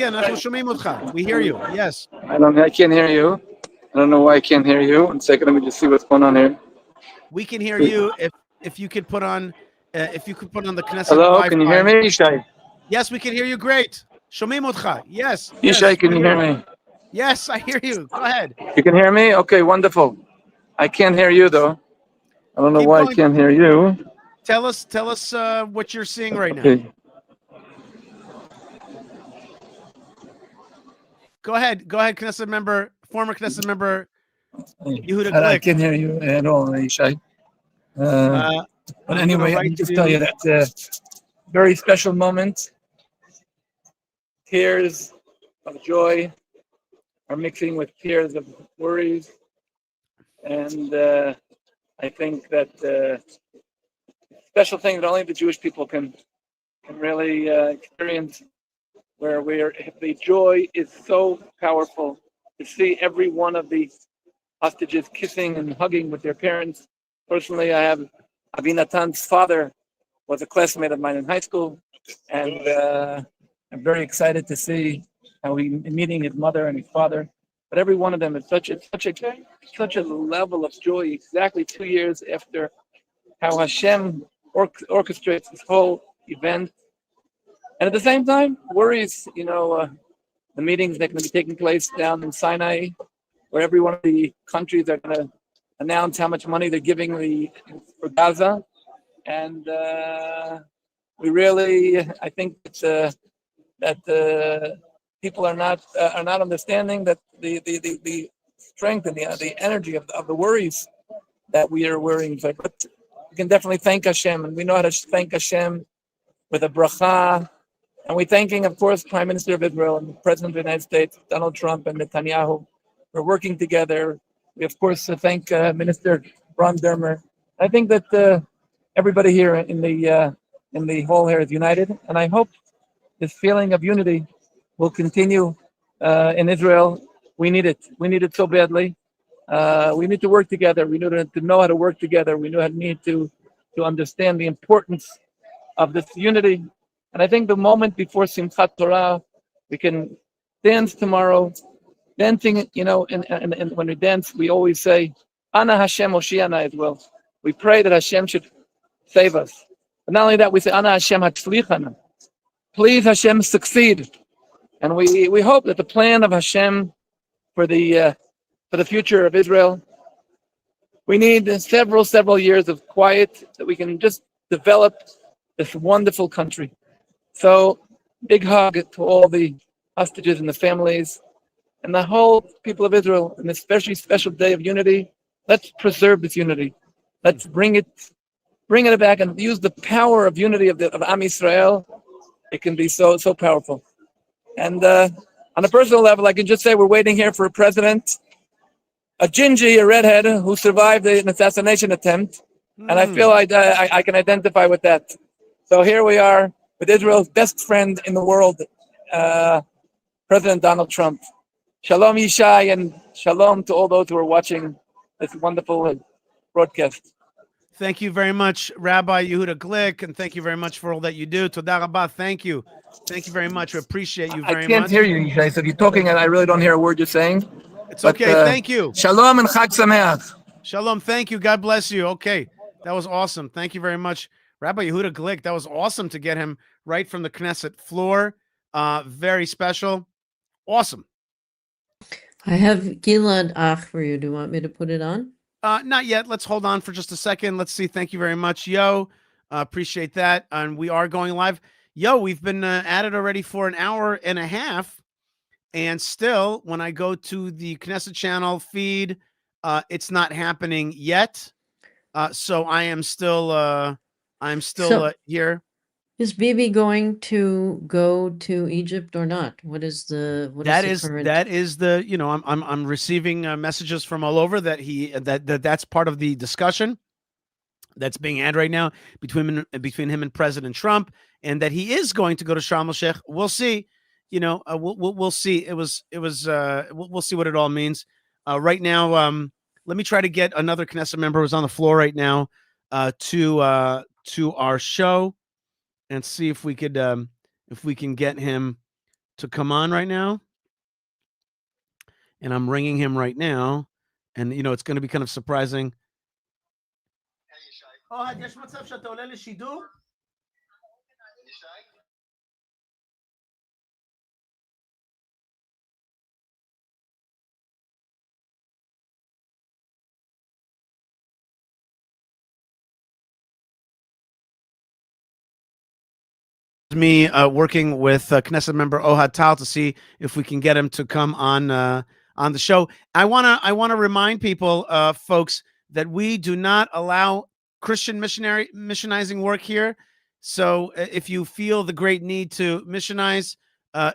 hear you. Yes. I can't hear you. I don't know why I can't hear you. One second, let me just see what's going on here. We can hear you if you could put on the Knesset Hello, Wi-Fi. can you hear me, Shay? Yes, we can hear you. Great. Shomim otcha. Yes. Shay, can you hear me? Yes, I hear you. Go ahead. You can hear me? Okay, wonderful. I can't hear you though. I don't know why I can't hear you. Tell us what you're seeing right now. Okay. Go ahead, Knesset member, former Knesset member, Yehuda Glick. I can't hear you at all, Shay. But anyway, I can just tell you that very special moment. Tears of joy are mixing with tears of worries. And I think that special thing that only the Jewish people can really experience, where the joy is so powerful to see every one of the hostages kissing and hugging with their parents. Personally, I have Avi Natan's father was a classmate of mine in high school, and I'm very excited to see how he's meeting his mother and his father. But every one of them is such a level of joy. Exactly 2 years after how Hashem orchestrates this whole event, and at the same time worries. The meetings that are going to be taking place down in Sinai, where every one of the countries are going to announce how much money they're giving for Gaza, and we really, I think that people are not understanding that the strength and the energy of the worries that we are worrying. But we can definitely thank Hashem, and we know how to thank Hashem with a bracha. And we're thanking, of course, Prime Minister of Israel and the President of the United States, Donald Trump and Netanyahu. We're working together. We, of course, thank Minister Ron Dermer. I think that everybody here in the hall here is united, and I hope this feeling of unity will continue in Israel. We need it. We need it so badly. We need to work together. We need to know how to work together. We need to understand the importance of this unity. And I think the moment before Simchat Torah, we can dance tomorrow. Dancing, and when we dance, we always say, Ana Hashem Hoshiana as well. We pray that Hashem should save us. But not only that, we say, Ana Hashem Hatzlichana. Please, Hashem, succeed. And we hope that the plan of Hashem for the future of Israel, we need several years of quiet that we can just develop this wonderful country. So, big hug to all the hostages and the families and the whole people of Israel, and this especially special day of unity. Let's preserve this unity. Let's bring it back and use the power of unity of Am Yisrael. It can be so powerful. And on a personal level, I can just say we're waiting here for a president, a gingy, a redhead who survived an assassination attempt, and I feel I can identify with that. So here we are with Israel's best friend in the world, President Donald Trump. Shalom Yishai, and shalom to all those who are watching this wonderful broadcast. Thank you very much, Rabbi Yehuda Glick, and thank you very much for all that you do. Toda rabah. Thank you. Thank you very much. We appreciate you very much. I can't hear you, Yishai, so you're talking and I really don't hear a word you're saying. It's okay. Thank you. Shalom and Chag Sameach. Shalom. Thank you. God bless you. Okay. That was awesome. Thank you very much, Rabbi Yehuda Glick. That was awesome to get him right from the Knesset floor. Very special. Awesome. I have Gilad Ach for you. Do you want me to put it on? Not yet. Let's hold on for just a second. Let's see. Thank you very much, Yo. Appreciate that. And we are going live. Yo, we've been at it already for an hour and a half. And still, when I go to the Knesset channel feed, it's not happening yet. So I am still here. Is Bibi going to go to Egypt or not? What is the current? That is the, you know, I'm receiving messages from all over that that's part of the discussion that's being had right now between him and President Trump, and that he is going to go to Sharm el Sheikh. We'll see. You know, we'll see. We'll see what it all means. Right now, let me try to get another Knesset member who's on the floor right now to our show, and see if we can get him to come on right now. And I'm ringing him right now, and you know it's going to be kind of surprising. אוהד, יש מצב שאתה עולה לשידור? Me working with Knesset member Ohad Tal to see if we can get him to come on the show. I wanna remind people, folks, that we do not allow Christian missionizing work here. So if you feel the great need to missionize,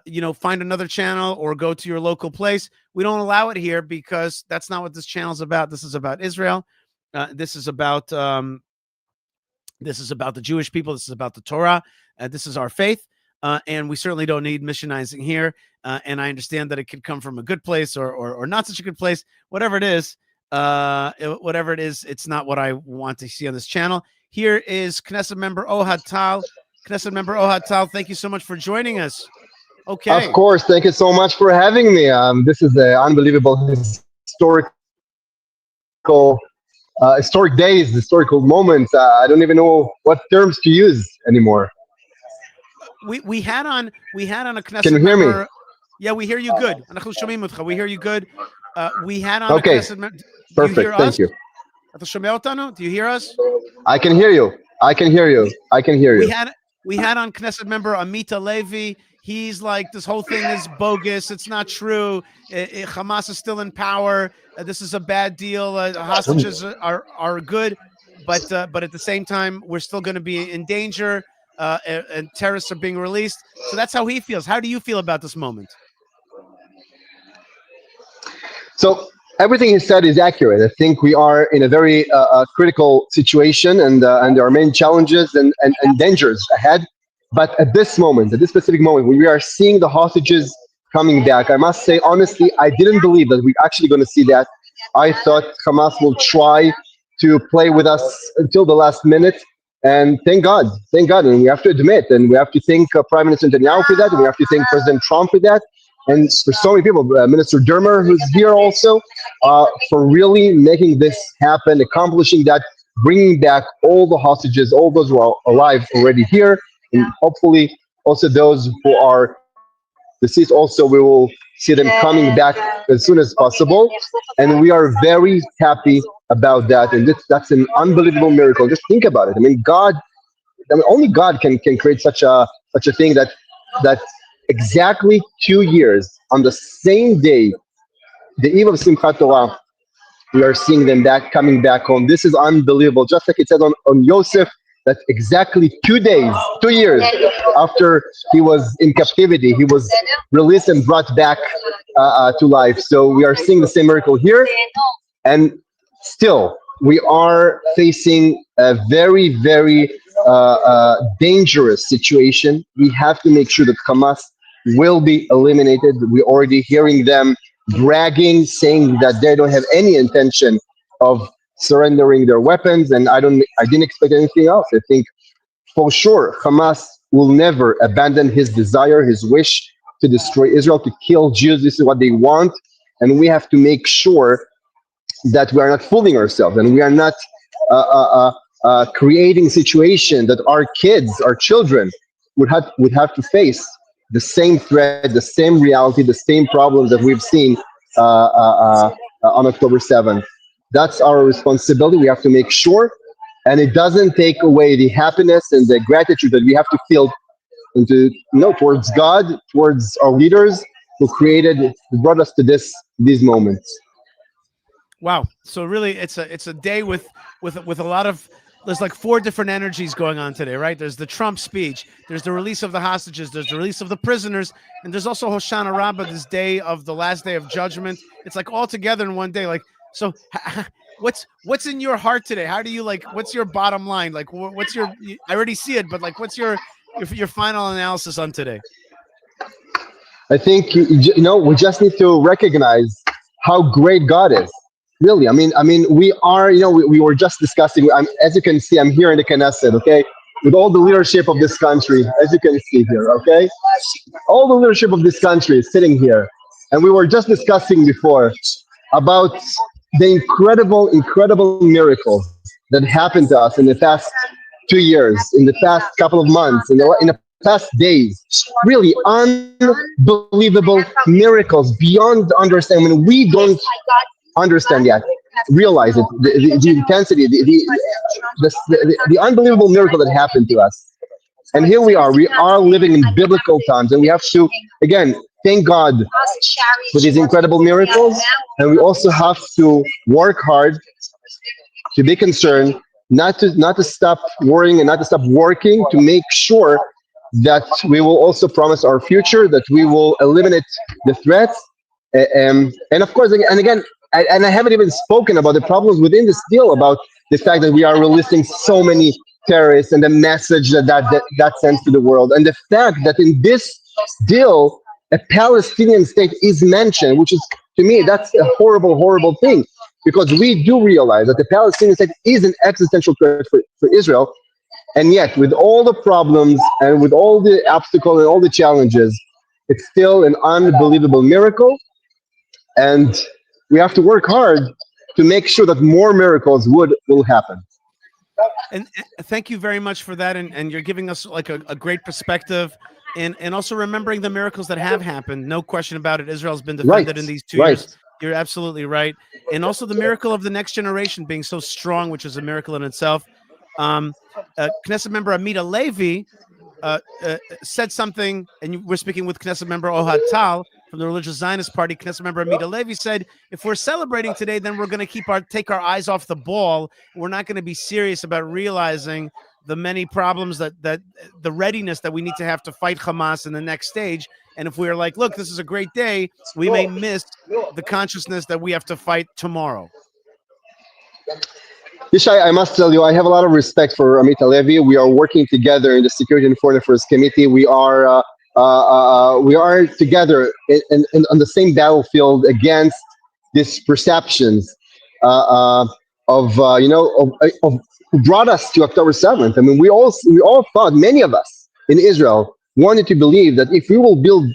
you know, find another channel or go to your local place. We don't allow it here because that's not what this channel is about. This is about Israel. This is about the Jewish people. This is about the Torah. This is our faith. And we certainly don't need missionizing here. And I understand that it could come from a good place or not such a good place. Whatever it is, it's not what I want to see on this channel. Here is Knesset member Ohad Tal. Knesset member Ohad Tal, thank you so much for joining us. Okay. Of course, thank you so much for having me. This is an unbelievable historical days, historical moments. I don't even know what terms to use anymore. We had on a Knesset Can you hear member. me? Yeah, we hear you good. We hear you good. We had on Okay. a Knesset member. Perfect. Thank you. Do you hear us? I can hear you. I can hear you. I can hear you. We had on Knesset member Amit HaLevy. He's like, this whole thing is bogus. It's not true. Hamas is still in power. This is a bad deal. Hostages are good, but at the same time, we're still going to be in danger. And terrorists are being released. So that's how he feels. How do you feel about this moment? So everything he said is accurate. I think we are in a very critical situation, and there are many challenges and dangers ahead. But at this moment, at this specific moment, when we are seeing the hostages coming back, I must say, honestly, I didn't believe that we're actually going to see that. I thought Hamas will try to play with us until the last minute. And thank God. And we have to admit, and we have to thank Prime Minister Netanyahu for that, and we have to thank President Trump for that. And for so many people, Minister Dermer, who's here also, for really making this happen, accomplishing that, bringing back all the hostages, all those who are alive already here, and hopefully also those who are deceased also, we will see them coming back as soon as possible. And we are very happy about that. And that's an unbelievable miracle. Just think about it. I mean, only God can create such a thing that exactly 2 years on the same day, the eve of Simchat Torah, we are seeing them coming back home. This is unbelievable. Just like it says on Yosef, that exactly 2 years after he was in captivity, he was released and brought back to life. So we are seeing the same miracle here. And still, we are facing a very, very dangerous situation. We have to make sure that Hamas will be eliminated. We're already hearing them bragging, saying that they don't have any intention of surrendering their weapons, and I didn't expect anything else. I think for sure Hamas will never abandon his desire, his wish to destroy Israel, to kill Jews. This is what they want, and we have to make sure that we are not fooling ourselves, and we are not creating a situation that our kids, our children, would have to face the same threat, the same reality, the same problems that we've seen on October 7th. That's our responsibility. We have to make sure, and it doesn't take away the happiness and the gratitude that we have to feel towards God, towards our leaders who brought us to these moments. Wow. So really, it's a day with a lot of there's like 4 different energies going on today, right? There's the Trump speech, there's the release of the hostages, there's the release of the prisoners, and there's also Hoshana Rabbah, this day of the last day of judgment. It's like all together in one day. Like, so what's in your heart today? How do you like, what's your bottom line? Like, what's your, I already see it, but like, what's your final analysis on today? I think, you know, we just need to recognize how great God is. Really, I mean, we are, you know, we were just discussing, as you can see, I'm here in the Knesset, okay, with all the leadership of this country, as you can see here, okay? All the leadership of this country is sitting here. And we were just discussing before about the incredible miracles that happened to us in the past 2 years, in the past couple of months, in the past days. Really unbelievable miracles beyond understanding. We don't understand yet, realize it, the intensity, the unbelievable miracle that happened to us. And here we are living in biblical times, and we have to, again, thank God for these incredible miracles, and we also have to work hard to be concerned, not to stop worrying and not to stop working to make sure that we will also promise our future, that we will eliminate the threats, and of course, and again, and I haven't even spoken about the problems within this deal, about the fact that we are releasing so many terrorists and the message that sends to the world, and the fact that in this deal, a Palestinian state is mentioned, which is, to me, that's a horrible thing, because we do realize that the Palestinian state is an existential threat for Israel, and yet, with all the problems and with all the obstacles and all the challenges, it's still an unbelievable miracle, and we have to work hard to make sure that more miracles will happen. And thank you very much for that. And you're giving us like a great perspective, and also remembering the miracles that have happened. No question about it. Israel's been defended in these 2 years. You're absolutely right. And also the miracle of the next generation being so strong, which is a miracle in itself. Knesset member Amit HaLevy said something, and we're speaking with Knesset member Ohad Tal from the Religious Zionist Party. Knesset member Amit HaLevy said, if we're celebrating today, then we're going to take our eyes off the ball. We're not going to be serious about realizing the many problems that the readiness that we need to have to fight Hamas in the next stage. And if we're like, look, this is a great day, we may miss the consciousness that we have to fight tomorrow. Yishai, I must tell you, I have a lot of respect for Amit HaLevy. We are working together in the Security and Foreign Affairs Committee. We are together on the same battlefield against these perceptions of who brought us to October 7th. I mean, we all thought, many of us in Israel wanted to believe that if we will build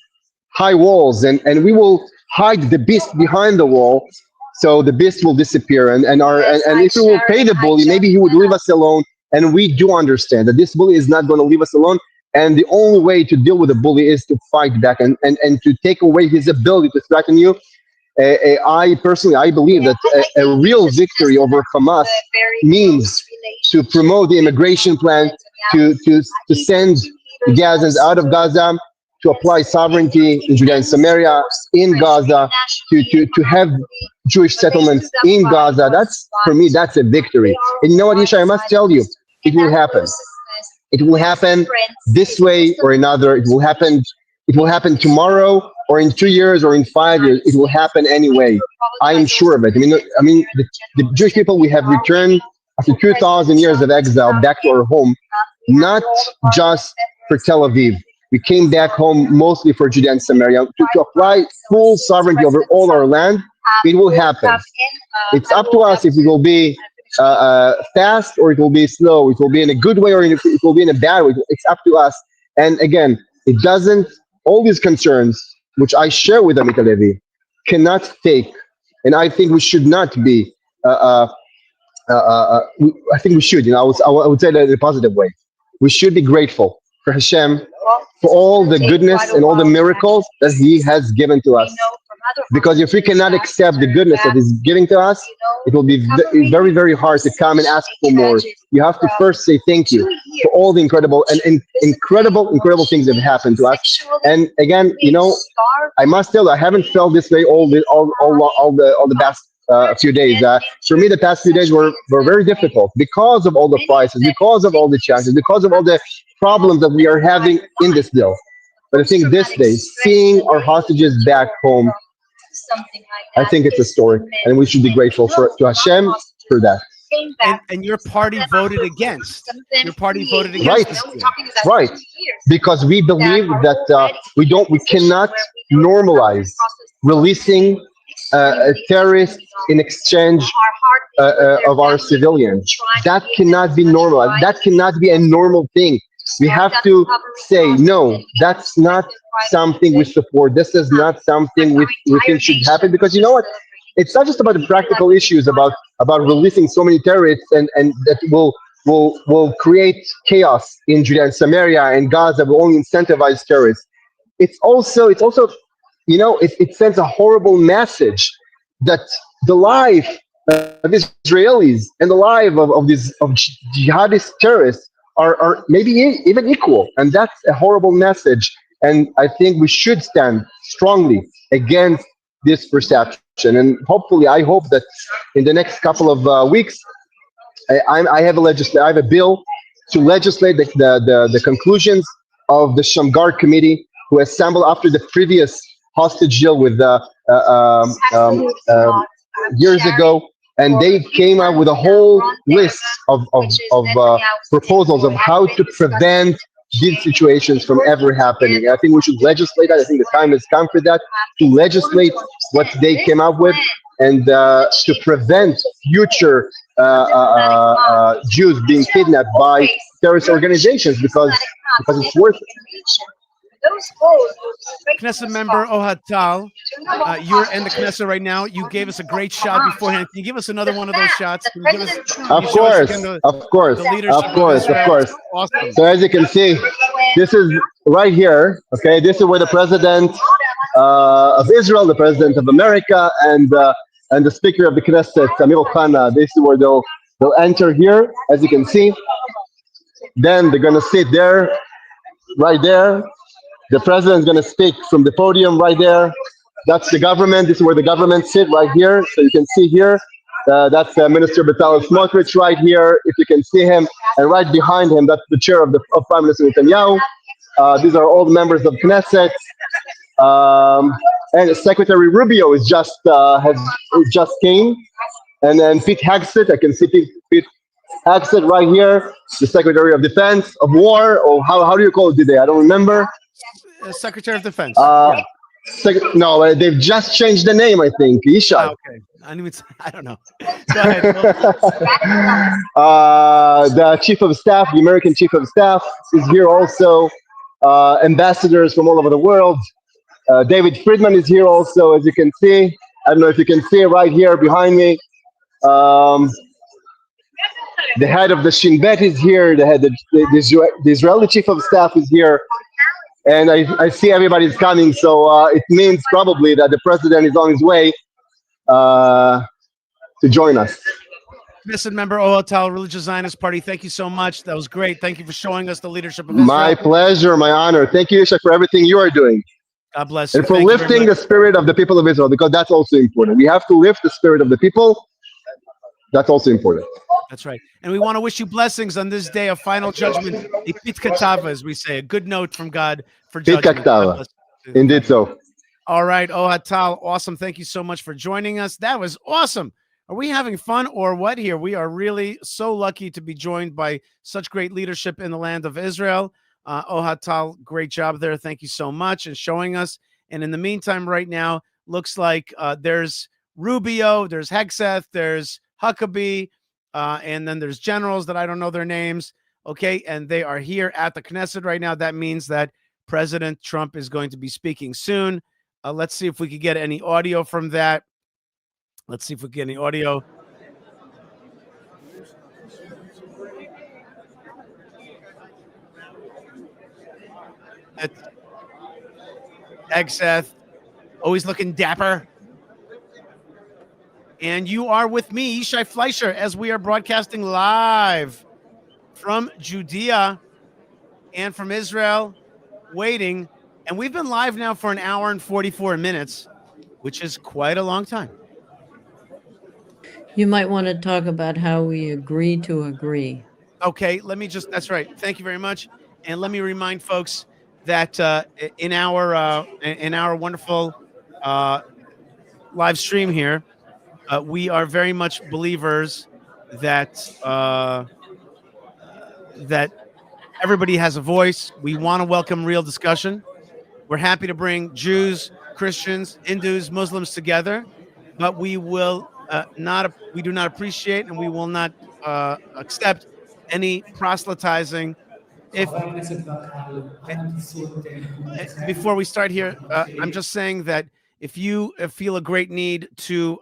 high walls and we will hide the beast behind the wall, so the beast will disappear, and if we will pay the bully, maybe he would leave us alone. And we do understand that this bully is not going to leave us alone, and the only way to deal with the bully is to fight back and to take away his ability to threaten you. I personally believe that a real victory over Hamas means to promote the immigration plan, to send the Gazans out of Gaza, to apply sovereignty in Judea and Samaria, in Gaza, to have Jewish settlements in Gaza. That's, for me, that's a victory. And you know what, Yishai, I must tell you, it will happen. It will happen this way or another. It will happen tomorrow, or in 2 years, or in 5 years. It will happen anyway. I am sure of it. I mean, the Jewish people, we have returned after 2,000 years of exile back to our home, not just for Tel Aviv. We came back home mostly for Judea and Samaria to apply full sovereignty over all our land. It will happen. It's up to us if it will be fast or it will be slow. It will be in a good way or it will be in a bad way. It's up to us. And again, it doesn't, all these concerns, which I share with Amit HaLevy, cannot take, and I think we should not be, I think we should, I would say that in a positive way. We should be grateful for Hashem, for all the goodness and all the miracles that He has given to us. Because if we cannot accept the goodness that He's giving to us, it will be very, very hard to come and ask for more. You have to first say thank you for all the incredible incredible things that have happened to us. And again, I must tell you, I haven't felt this way all the few days. For me, the past few days were very difficult because of all the prices, because of all the challenges, because of all the problems that we are having in this deal. But I think this day, seeing our hostages back home, I think it's historic, and we should be grateful to Hashem for that. And your party voted against. Your party voted against Right, this deal. right, because we believe that we cannot normalize releasing terrorists in exchange of our civilians. That cannot be normal. That cannot be a normal thing. We have to say, no, that's not something we support. This is not something we think should happen, because you know what? It's not just about the practical issues about releasing so many terrorists and that will create chaos in Judea and Samaria and Gaza, will only incentivize terrorists. It's also it sends a horrible message that the life of Israelis and the life of jihadist terrorists are maybe even equal, and that's a horrible message. And I think we should stand strongly against this perception. And hopefully, I hope that in the next couple of weeks, I have a bill to legislate the conclusions of the Shamgar committee, who assembled after the previous hostage deal with years ago, and they came out with a whole list of proposals of how to prevent these situations from ever happening. I think we should legislate that. I think the time has come for that, to legislate what they came up with, and to prevent future Jews being kidnapped by terrorist organizations, because it's worth it. Knesset member Ohad Tal, you're in the Knesset right now. You gave us a great shot beforehand. Can you give us another one of those shots? Can you give us, Of course. the leadership Awesome. So as you can see, this is right here. Okay, this is where the president of Israel, the president of America, and the speaker of the Knesset, Amir Ohana. This is where they'll enter here, as you can see. Then they're gonna sit there, right there. The president is going to speak from the podium right there. That's the government. This is where the government sit, right here. So you can see here. That's Minister Bezalel Smotrich right here, if you can see him. And right behind him, that's the chair of Prime Minister Netanyahu. These are all members of Knesset. And Secretary Rubio is just came. And then Pete Hegseth, I can see Pete Hegseth right here, the Secretary of Defense, of War, or how do you call it today? I don't remember. Secretary of Defense. No, they've just changed the name, I think. Isha. Okay. I don't know. Go ahead. The Chief of Staff, the American Chief of Staff, is here also. Ambassadors from all over the world. David Friedman is here also, as you can see. I don't know if you can see it right here behind me. The head of the Shin Bet is here. The Israeli Chief of Staff is here. And I see everybody's coming, so it means probably that the president is on his way to join us. Knesset member Ohad Tal, Religious Zionist Party, thank you so much. That was great. Thank you for showing us the leadership of Israel. My pleasure, my honor. Thank you, Isha, for everything you are doing. God bless you. And for lifting the spirit of the people of Israel, because that's also important. We have to lift the spirit of the people. That's also important. That's right. And we want to wish you blessings on this day of final judgment. A pit katava, as we say, a good note from God for judgment. Indeed so. All right, Ohad Tal, awesome. Thank you so much for joining us. That was awesome. Are we having fun or what here? We are really so lucky to be joined by such great leadership in the land of Israel. Ohad Tal, great job there. Thank you so much and showing us. And in the meantime, right now, looks like there's Rubio, there's Hegseth, there's Huckabee, and then there's generals that I don't know their names. Okay, and they are here at the Knesset right now. That means that President Trump is going to be speaking soon. Let's see if we could get any audio from that. Let's see if we get any audio. Hegseth, always looking dapper. And you are with me, Yishai Fleischer, as we are broadcasting live from Judea and from Israel, waiting. And we've been live now for an hour and 44 minutes, which is quite a long time. You might want to talk about how we agree to agree. Okay, that's right. Thank you very much. And let me remind folks that in our wonderful live stream here, we are very much believers that that everybody has a voice. We want to welcome real discussion. We're happy to bring Jews, Christians, Hindus, Muslims together, but we do not appreciate and we will not accept any proselytizing. If before we start here, I'm just saying that if you feel a great need to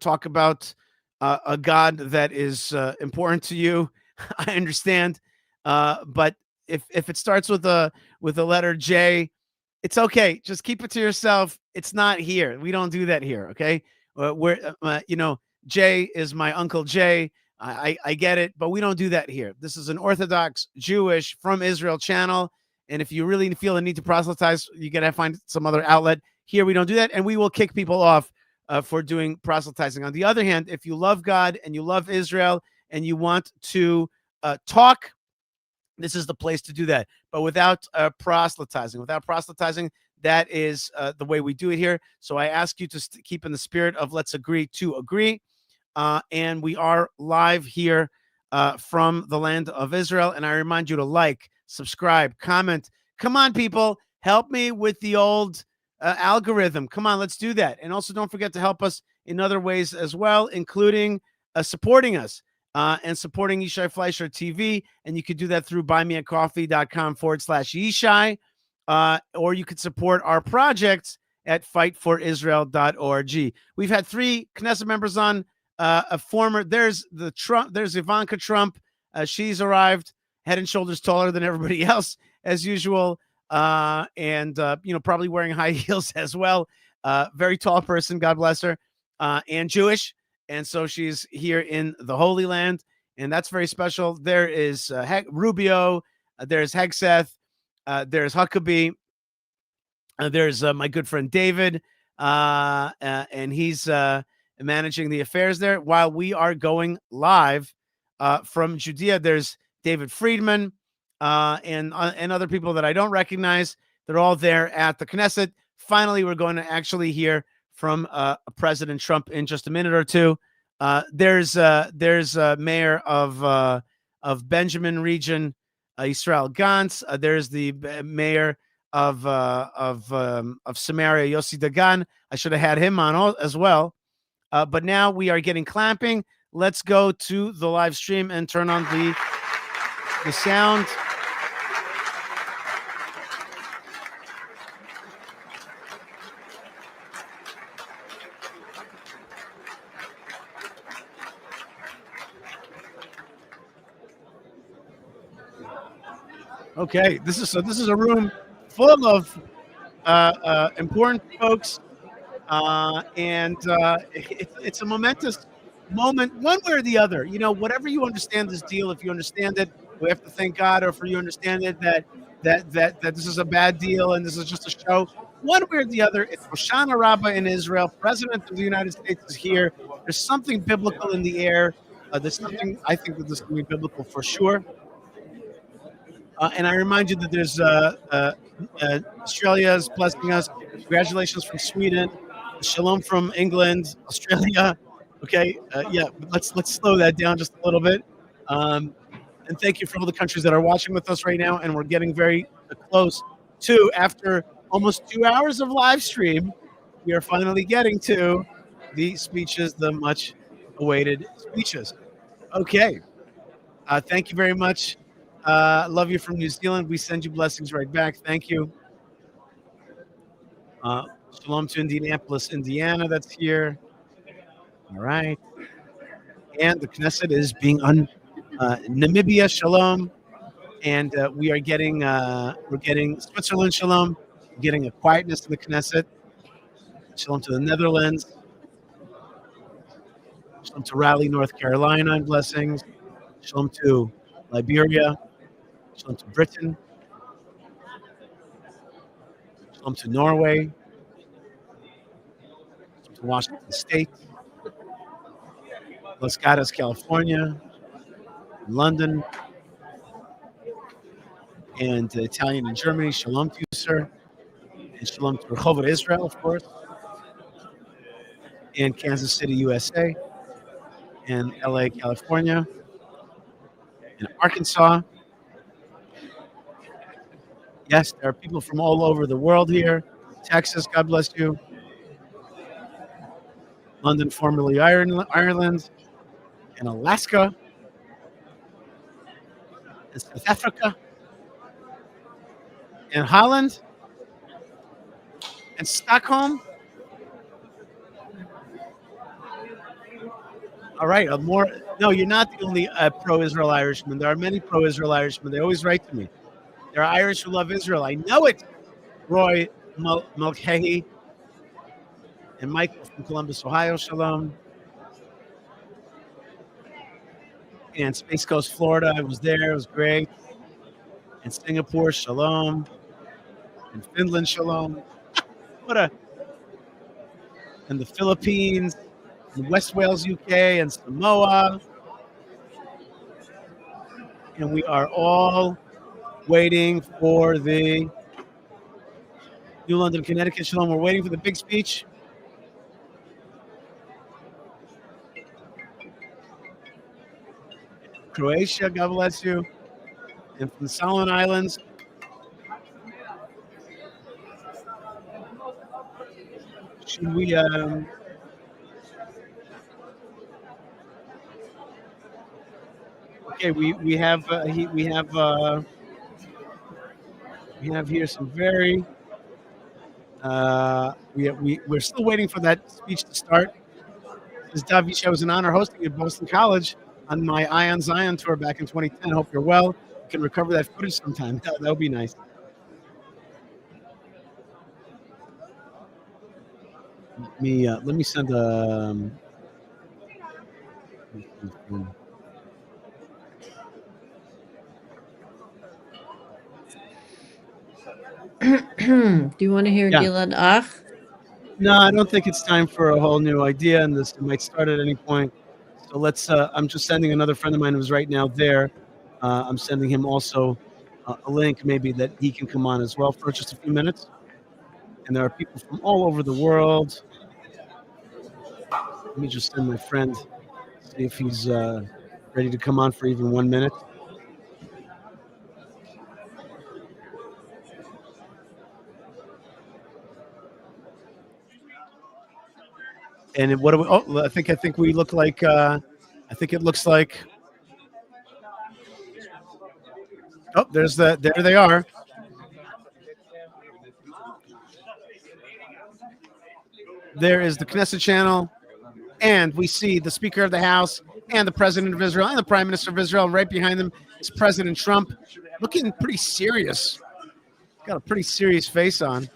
talk about a God that is important to you, I understand. But if it starts with a letter J, it's okay. Just keep it to yourself. It's not here. We don't do that here. Okay. Jay is my Uncle Jay. I get it, but we don't do that here. This is an Orthodox Jewish from Israel channel. And if you really feel the need to proselytize, you got to find some other outlet. Here, we don't do that. And we will kick people off for doing proselytizing. On the other hand, if you love God and you love Israel and you want to talk, this is the place to do that. But without proselytizing, that is the way we do it here. So I ask you to keep in the spirit of let's agree to agree. And we are live here from the land of Israel. And I remind you to like, subscribe, comment. Come on, people. Help me with the old algorithm. Come on, let's do that. And also don't forget to help us in other ways as well, including supporting us and supporting Yishai Fleischer TV. And you could do that through buymeacoffee.com/Yishai. Or you could support our projects at fightforisrael.org. We've had 3 Knesset members on. There's Ivanka Trump. She's arrived head and shoulders taller than everybody else as usual. And probably wearing high heels as well. Very tall person, God bless her, and Jewish. And so she's here in the Holy Land, and that's very special. There is Rubio, there's Hegseth, there's Huckabee, there's my good friend David, and he's managing the affairs there while we are going live from Judea. There's David Friedman and other people that I don't recognize. They're all there at the Knesset. Finally, we're going to actually hear from President Trump in just a minute or two. There's Mayor of Benjamin region, Israel Gantz. There's the mayor of Samaria, Yossi Dagan. I should have had him on as well. But now we are getting clamping. Let's go to the live stream and turn on the sound. Okay, this is a room full of important folks, and it's a momentous moment, one way or the other. Whatever you understand this deal, if you understand it, we have to thank God, or if you understand it that this is a bad deal and this is just a show. One way or the other, it's Hoshana Rabbah in Israel. President of the United States is here. There's something biblical in the air. There's something I think that this can be biblical for sure. And I remind you that there's Australia is blessing us. Congratulations from Sweden. Shalom from England, Australia. Okay, let's slow that down just a little bit. And thank you for all the countries that are watching with us right now. And we're getting very close to, after almost 2 hours of live stream, we are finally getting to the speeches, the much awaited speeches. Okay, thank you very much. Love you from New Zealand. We send you blessings right back. Thank you. Shalom to Indianapolis, Indiana. That's here. All right. And the Knesset is being on Namibia. Shalom. And we are getting Switzerland. Shalom. We're getting a quietness in the Knesset. Shalom to the Netherlands. Shalom to Raleigh, North Carolina, and blessings. Shalom to Liberia. Shalom to Britain. Shalom to Norway. Shalom to Washington State. Los Gatos, California, London, and Italian and Germany. Shalom to you, sir. And shalom to Rehovot, Israel, of course. And Kansas City, USA. And LA, California. And Arkansas. Yes, there are people from all over the world here. Texas, God bless you. London, formerly Ireland. And Alaska. And South Africa. And Holland. And Stockholm. All right, no, you're not the only pro-Israel Irishman. There are many pro-Israel Irishmen. They always write to me. There are Irish who love Israel. I know it. Roy Mulcahy and Michael from Columbus, Ohio, shalom. And Space Coast, Florida, I was there. It was great. And Singapore, shalom. And Finland, shalom. And the Philippines, and West Wales, UK, and Samoa. And we are all waiting for the New London, Connecticut, shalom. We're waiting for the big speech. Croatia, God bless you. And from the Solomon Islands. Should we okay, we have here some very we're still waiting for that speech to start. This is Davish. I was an honor hosting at Boston College on my Ion Zion tour back in 2010. Hope you're well. You can recover that footage sometime. That would be nice. Let me send a. Do you want to hear Yeah. Gilad Ach? No, I don't think it's time for a whole new idea, and this might start at any point. So let's. I'm just sending another friend of mine who's right now there. I'm sending him also a link, maybe that he can come on as well for just a few minutes. And there are people from all over the world. Let me just send my friend, see if he's ready to come on for even 1 minute. And what do we? Oh, I think we look like. I think it looks like. Oh, there they are. There is the Knesset channel, and we see the Speaker of the House and the President of Israel and the Prime Minister of Israel. And right behind them is President Trump, looking pretty serious. Got a pretty serious face on.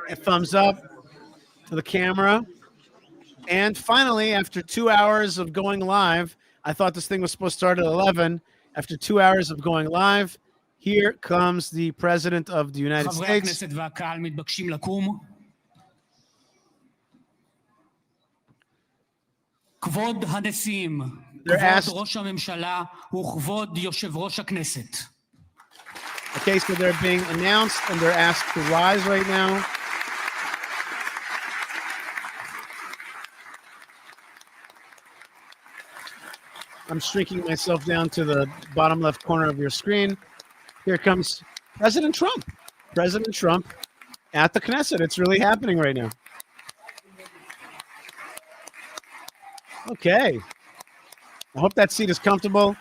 A thumbs up to the camera. And finally, after 2 hours of going live, I thought this thing was supposed to start at 11. After 2 hours of going live, here comes the President of the United States. כבוד הנשיאים, כבוד ראש הממשלה וכבוד יושב ראש הכנסת. Okay, so they're being announced and they're asked to rise right now. I'm shrinking myself down to the bottom left corner of your screen. Here comes President Trump. President Trump at the Knesset. It's really happening right now. Okay. I hope that seat is comfortable.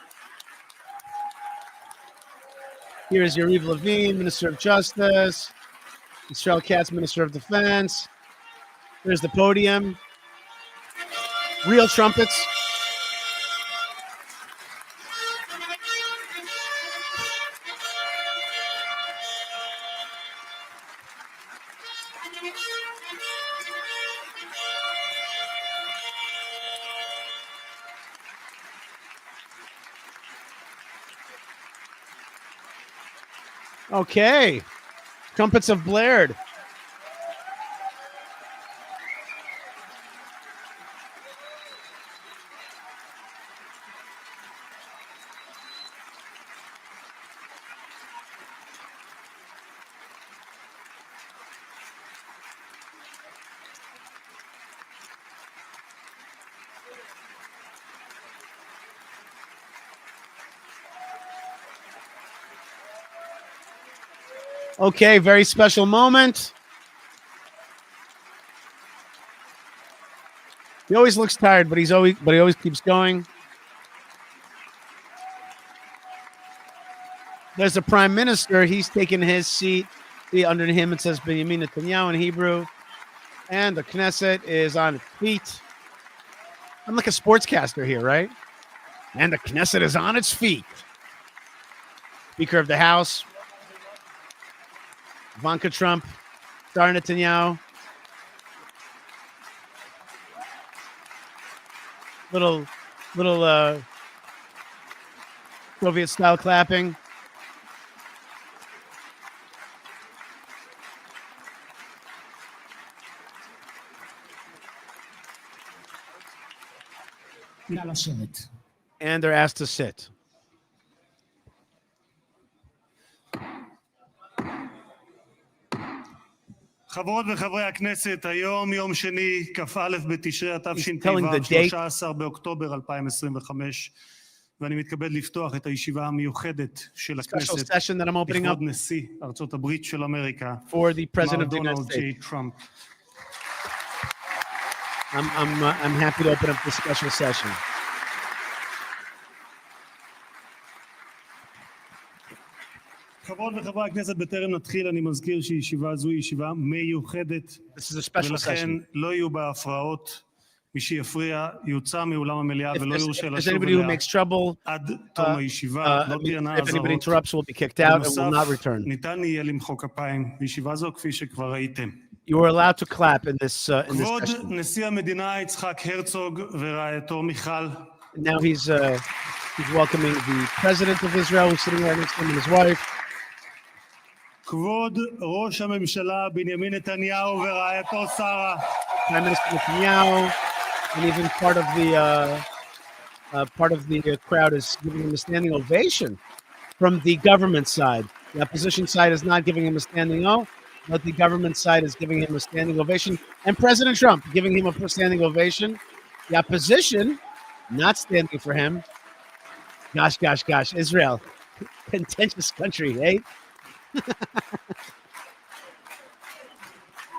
Here is Yariv Levine, Minister of Justice. Israel Katz, Minister of Defense. There's the podium. Real trumpets. Okay. Trumpets have blared. Okay, very special moment. He always looks tired, but he always keeps going. There's the prime minister. He's taking his seat. Under him, it says Benjamin Netanyahu in Hebrew. And the Knesset is on its feet. I'm like a sportscaster here, right? And the Knesset is on its feet. Speaker of the House, Ivanka Trump, Star Netanyahu. Little Soviet-style clapping. And they're asked to sit. חברות וחברי הכנסת, היום יום שני, כ"א בתשרי התשפ"ו, 13 באוקטובר 2025, ואני מתכבד לפתוח את הישיבה המיוחדת של הכנסת לכבוד נשיא ארצות הברית של אמריקה, מר דונלד ג'יי טראמפ. I'm happy to open up this special session. חברות וחברי הכנסת, בטרם נתחיל אני מזכיר שישיבה זו היא ישיבה מיוחדת, ולכן לא יהיו בה הפרעות. מי שיפריע יוצא מאולם המליאה ולא יורשה לשוב אליה עד תום הישיבה. לא תהיינה אזהרות. בנוסף, ניתן יהיה למחוא כפיים בישיבה זו כפי שכבר ראיתם. You are allowed to clap in this כבוד session. נשיא המדינה יצחק הרצוג ורעייתו מיכל. Now he's welcoming the president of Israel, who's sitting right next to him, and his wife. כבוד ראש הממשלה בנימין נתניהו ורעייתו שרה. Prime Minister Netanyahu, and even part of the crowd is giving him a standing ovation from the government side. The opposition side is not giving him a standing O, but the government side is giving him a standing ovation, and President Trump giving him a standing ovation. The opposition not standing for him. Gosh, Israel, contentious country, eh?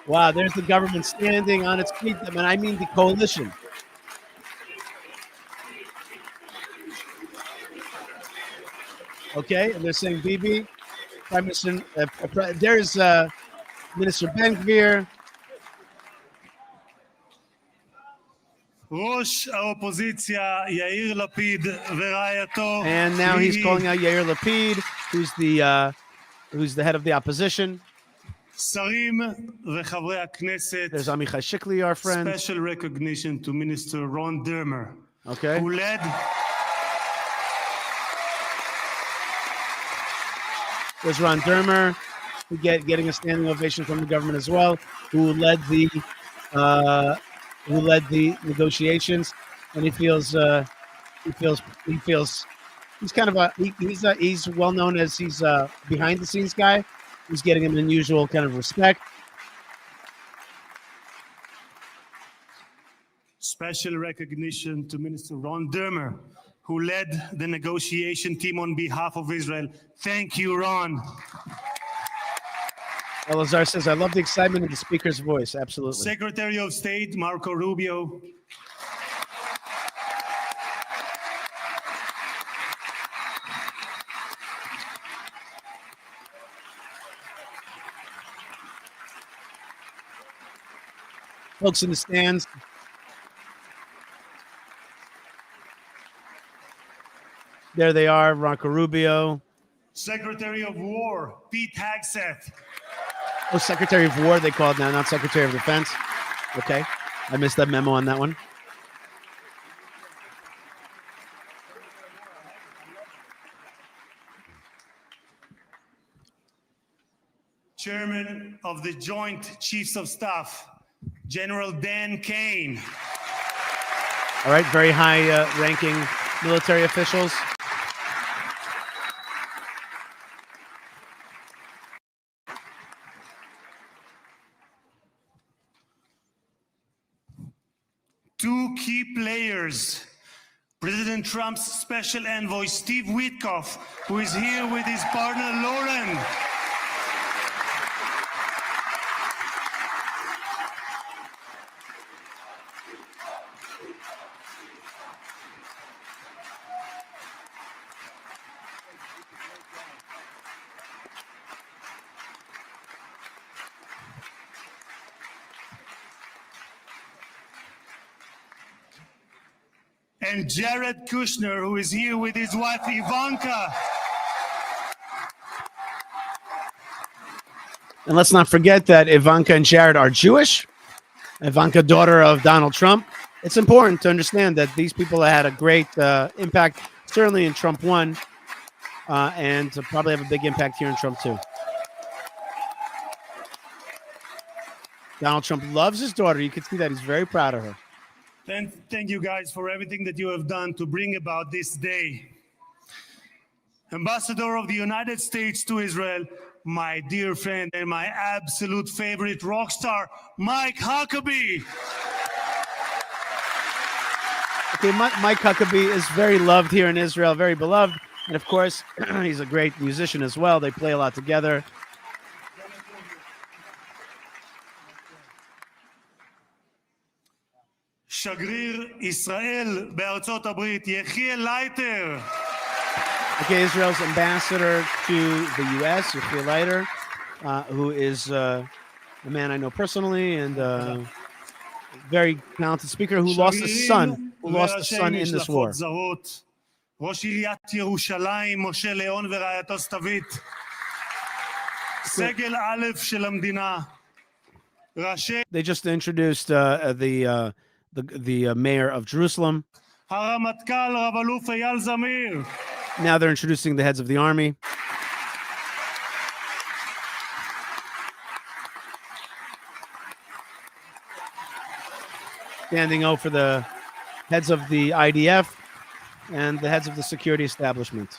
Wow, there's the government standing on its feet. I mean the coalition. Okay, and they're saying Bibi, Prime Minister. There's Minister Ben Gvir. ראש האופוזיציה יאיר לפיד ורעייתו. And now he's calling out Yair Lapid, who's the head of the opposition. שרים וחברי הכנסת. There's Amichai Shikli, our friend. Special recognition to Minister Ron Dermer, okay, who led. There's Ron Dermer, getting a standing ovation from the government as well, who led the negotiations, and he feels he's kind of he's well known as he's a behind the scenes guy. He's getting an unusual kind of respect. Special recognition to Minister Ron Dermer, who led the negotiation team on behalf of Israel. Thank you, Ron. Elazar says, I love the excitement in the speaker's voice. Absolutely. Secretary of State Marco Rubio. Folks in the stands. There they are, Marco Rubio. Secretary of War Pete Hegseth. Oh, Secretary of War, they called now, not Secretary of Defense. Okay. I missed that memo on that one. Chairman of the Joint Chiefs of Staff, General Dan Kane. All right, very high-ranking military officials. Two key players. President Trump's special envoy, Steve Witkoff, who is here with his partner, Lauren. and Jared Kushner, who is here with his wife Ivanka. And let's not forget that Ivanka and Jared are Jewish. Ivanka, daughter of Donald Trump. It's important to understand that these people had a great impact, certainly in Trump 1, and to probably have a big impact here in Trump 2. Donald Trump loves his daughter. You can see that he's very proud of her. Thank you guys for everything that you have done to bring about this day. Ambassador of the United States to Israel, my dear friend and my absolute favorite rock star, Mike Huckabee. Okay, Mike Huckabee is very loved here in Israel, very beloved. And of course, he's a great musician as well. They play a lot together. שגריר ישראל בארצות הברית, יחיאל לייטר. Okay, Israel's ambassador to the U.S., Yechiel Leiter, who is a man I know personally and a very talented speaker who lost a son in this war. ראש עיריית ירושלים, משה ליאון ורעייתו סתווית. סגל א' של המדינה. They just introduced the mayor of Jerusalem. הרמטכ"ל רב אלוף אייל זמיר. Now they're introducing the heads of the army. Standing out for the heads of the IDF and the heads of the security establishment.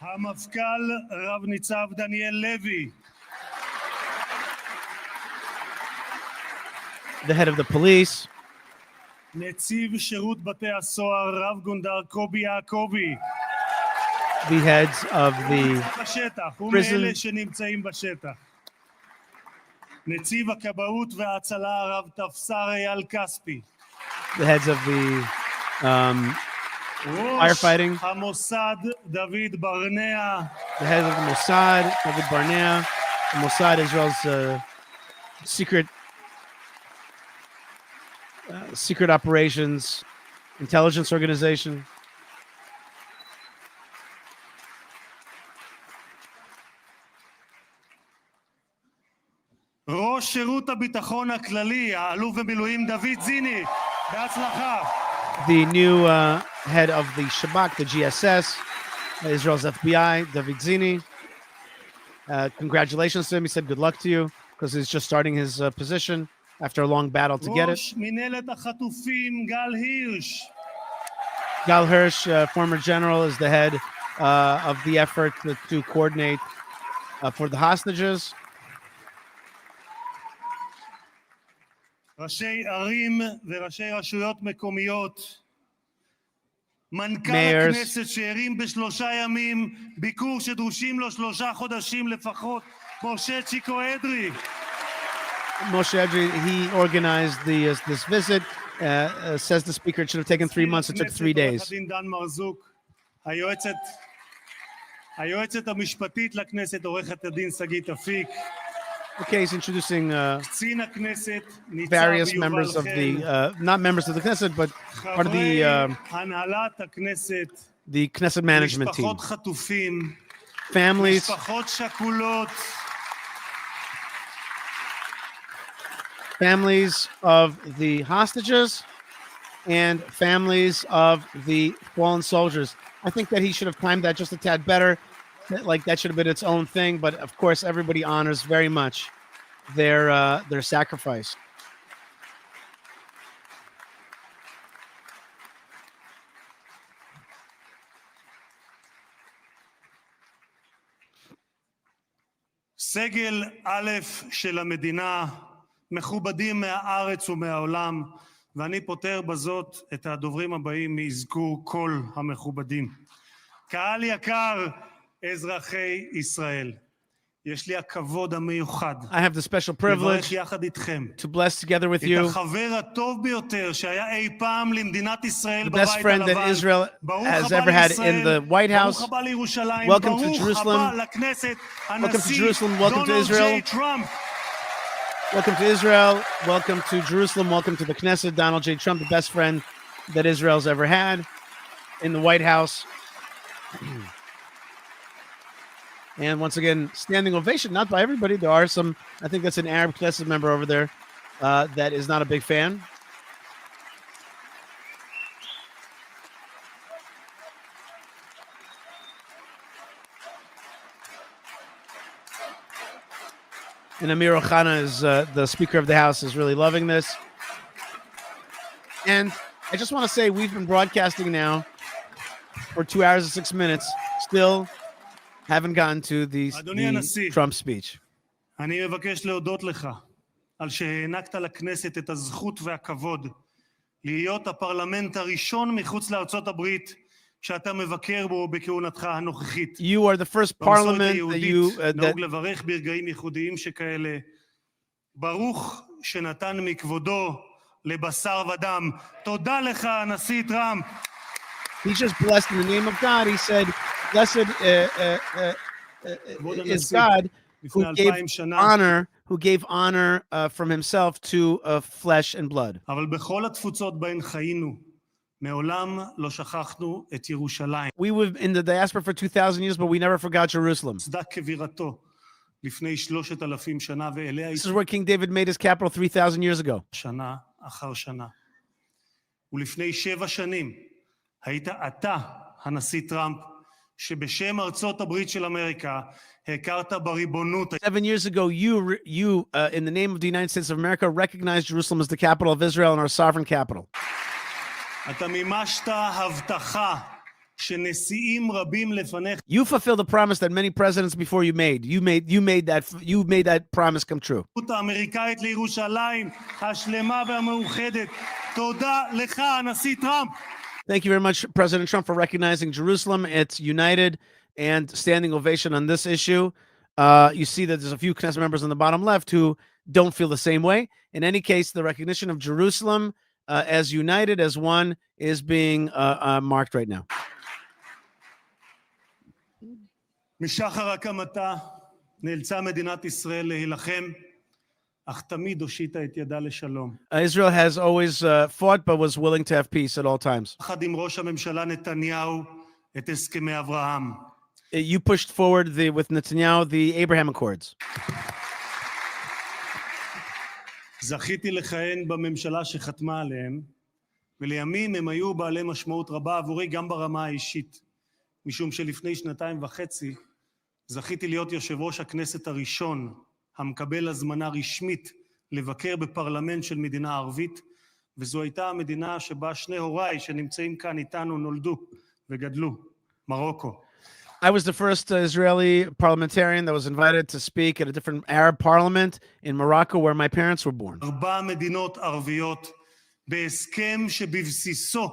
המפכ"ל רב ניצב דניאל לוי. The head of the police. נציב שירות בתי הסוהר רב גונדר קובי יעקבי. The heads of the בשטח, הוא prison. מאלה שנמצאים בשטח. נציב הכבאות וההצלה רב תפסר אייל כספי. The heads of the firefighting. ראש המוסד דוד ברנע. The head of the Mossad, David Barnea. The Mossad, Israel's secret operations intelligence organization. ראש שירות הביטחון הכללי, האלוף במילואים דוד זיני. בהצלחה. The new head of the Shabak, the GSS, Israel's FBI, David Zini. Congratulations to him. He said good luck to you because he's just starting his position after a long battle to get it. ראש מנהלת החטופים גל הירש. Gal Hirsch, former general, is the head of the effort to coordinate for the hostages. ראשי ערים וראשי רשויות מקומיות. מנכ"ל Mayors. הכנסת שהרים בשלושה ימים ביקור שדרושים לו 3 חודשים לפחות. משה צ'יקו אדרי. Moshe Edrei, he organized this visit. Says the speaker it should have taken 3 months. It took 3 days. עורך הדין דן מרזוק. היועצת המשפטית לכנסת עורכת הדין שגית אפיק. Okay, he's introducing קצין הכנסת ניצב various יובל members of חן. the, not members of the Knesset, but part of חברי the הנהלת הכנסת. Knesset management team. משפחות חטופים. Families. משפחות שכולות. Families of the hostages and families of the fallen soldiers. I think that he should have timed that just a tad better. Like that should have been its own thing. But of course, everybody honors very much their sacrifice. סגל א' של המדינה, מכובדים מהארץ ומהעולם, ואני פותר בזאת את הדוברים הבאים מאזכור כל המכובדים. קהל יקר, אזרחי ישראל, יש לי הכבוד המיוחד. I have the special privilege לברך יחד איתכם. to bless together with את you החבר הטוב ביותר שהיה אי פעם למדינת ישראל the בבית best friend that הלבן. Israel ברוך has הבא ever had in לישראל, the White House. ברוך הבא לירושלים, Welcome to ברוך Jerusalem. הבא לכנסת, Welcome to הנשיא Jerusalem. Welcome to דונלד Israel. ג'יי טראמפ. Welcome to Israel. Welcome to Jerusalem. Welcome to the Knesset. Donald J. Trump, the best friend that Israel's ever had in the White House. And once again, standing ovation, not by everybody. There are some, I think that's an Arab Knesset member over there that is not a big fan. And Amir Ohana is the Speaker of the House, is really loving this. And I just want to say we've been broadcasting now for 2 hours and 6 minutes. Still haven't gotten to the Trump speech. אני מבקש להודות לך על שהענקת לכנסת את הזכות והכבוד להיות הפרלמנט הראשון מחוץ לארצות הברית שאתה מבקר בו בכהונתך הנוכחית. You are the first parliament that you נהוג לברך ברגעים ייחודיים שכאלה. ברוך שנתן מכבודו לבשר ודם. תודה לך, הנשיא טראמפ. He just blessed in the name of God. He said, blessed is God who gave honor from himself to flesh and blood. אבל בכל התפוצות בהן חיינו, מעולם לא שכחנו את ירושלים. We were in the diaspora for 2,000 years, but we never forgot Jerusalem. צדק כבירתו לפני 3,000 שנה, ואליה This is where King David made his capital 3,000 years ago. שנה אחר שנה. ולפני 7 שנים היית אתה, הנשיא טראמפ, שבשם ארצות הברית של אמריקה הכרת בריבונות. 7 years ago, you in the name of the United States of America, recognized Jerusalem as the capital of Israel and our sovereign capital. אתה מימשת הבטחה שנשיאים רבים לפניך. You fulfilled the promise that many presidents before you made. You made that promise come true. האמריקאית לירושלים השלמה והמאוחדת. תודה לך, הנשיא טראמפ. Thank you very much, President Trump, for recognizing Jerusalem. It's united and standing ovation on this issue. You see that there's a few Knesset members on the bottom left who don't feel the same way. In any case, the recognition of Jerusalem as united, as one, is being marked right now. משחר הקמתה נאלצה מדינת ישראל להילחם, אך תמיד הושיטה את ידה לשלום. Israel has always fought but was willing to have peace at all times. יחד עם ראש הממשלה נתניהו את הסכמי אברהם. You pushed forward with Netanyahu the Abraham Accords. זכיתי לכהן בממשלה שחתמה עליהם, ולימים הם היו בעלי משמעות רבה עבורי גם ברמה האישית, משום שלפני 2.5 זכיתי להיות יושב ראש הכנסת הראשון המקבל הזמנה רשמית לבקר בפרלמנט של מדינה ערבית, וזו הייתה המדינה שבה שני הוריי שנמצאים כאן איתנו נולדו וגדלו, מרוקו. I was the first Israeli parliamentarian that was invited to speak at a different Arab parliament in Morocco where my parents were born. 4 מדינות ערביות בהסכם שבבסיסו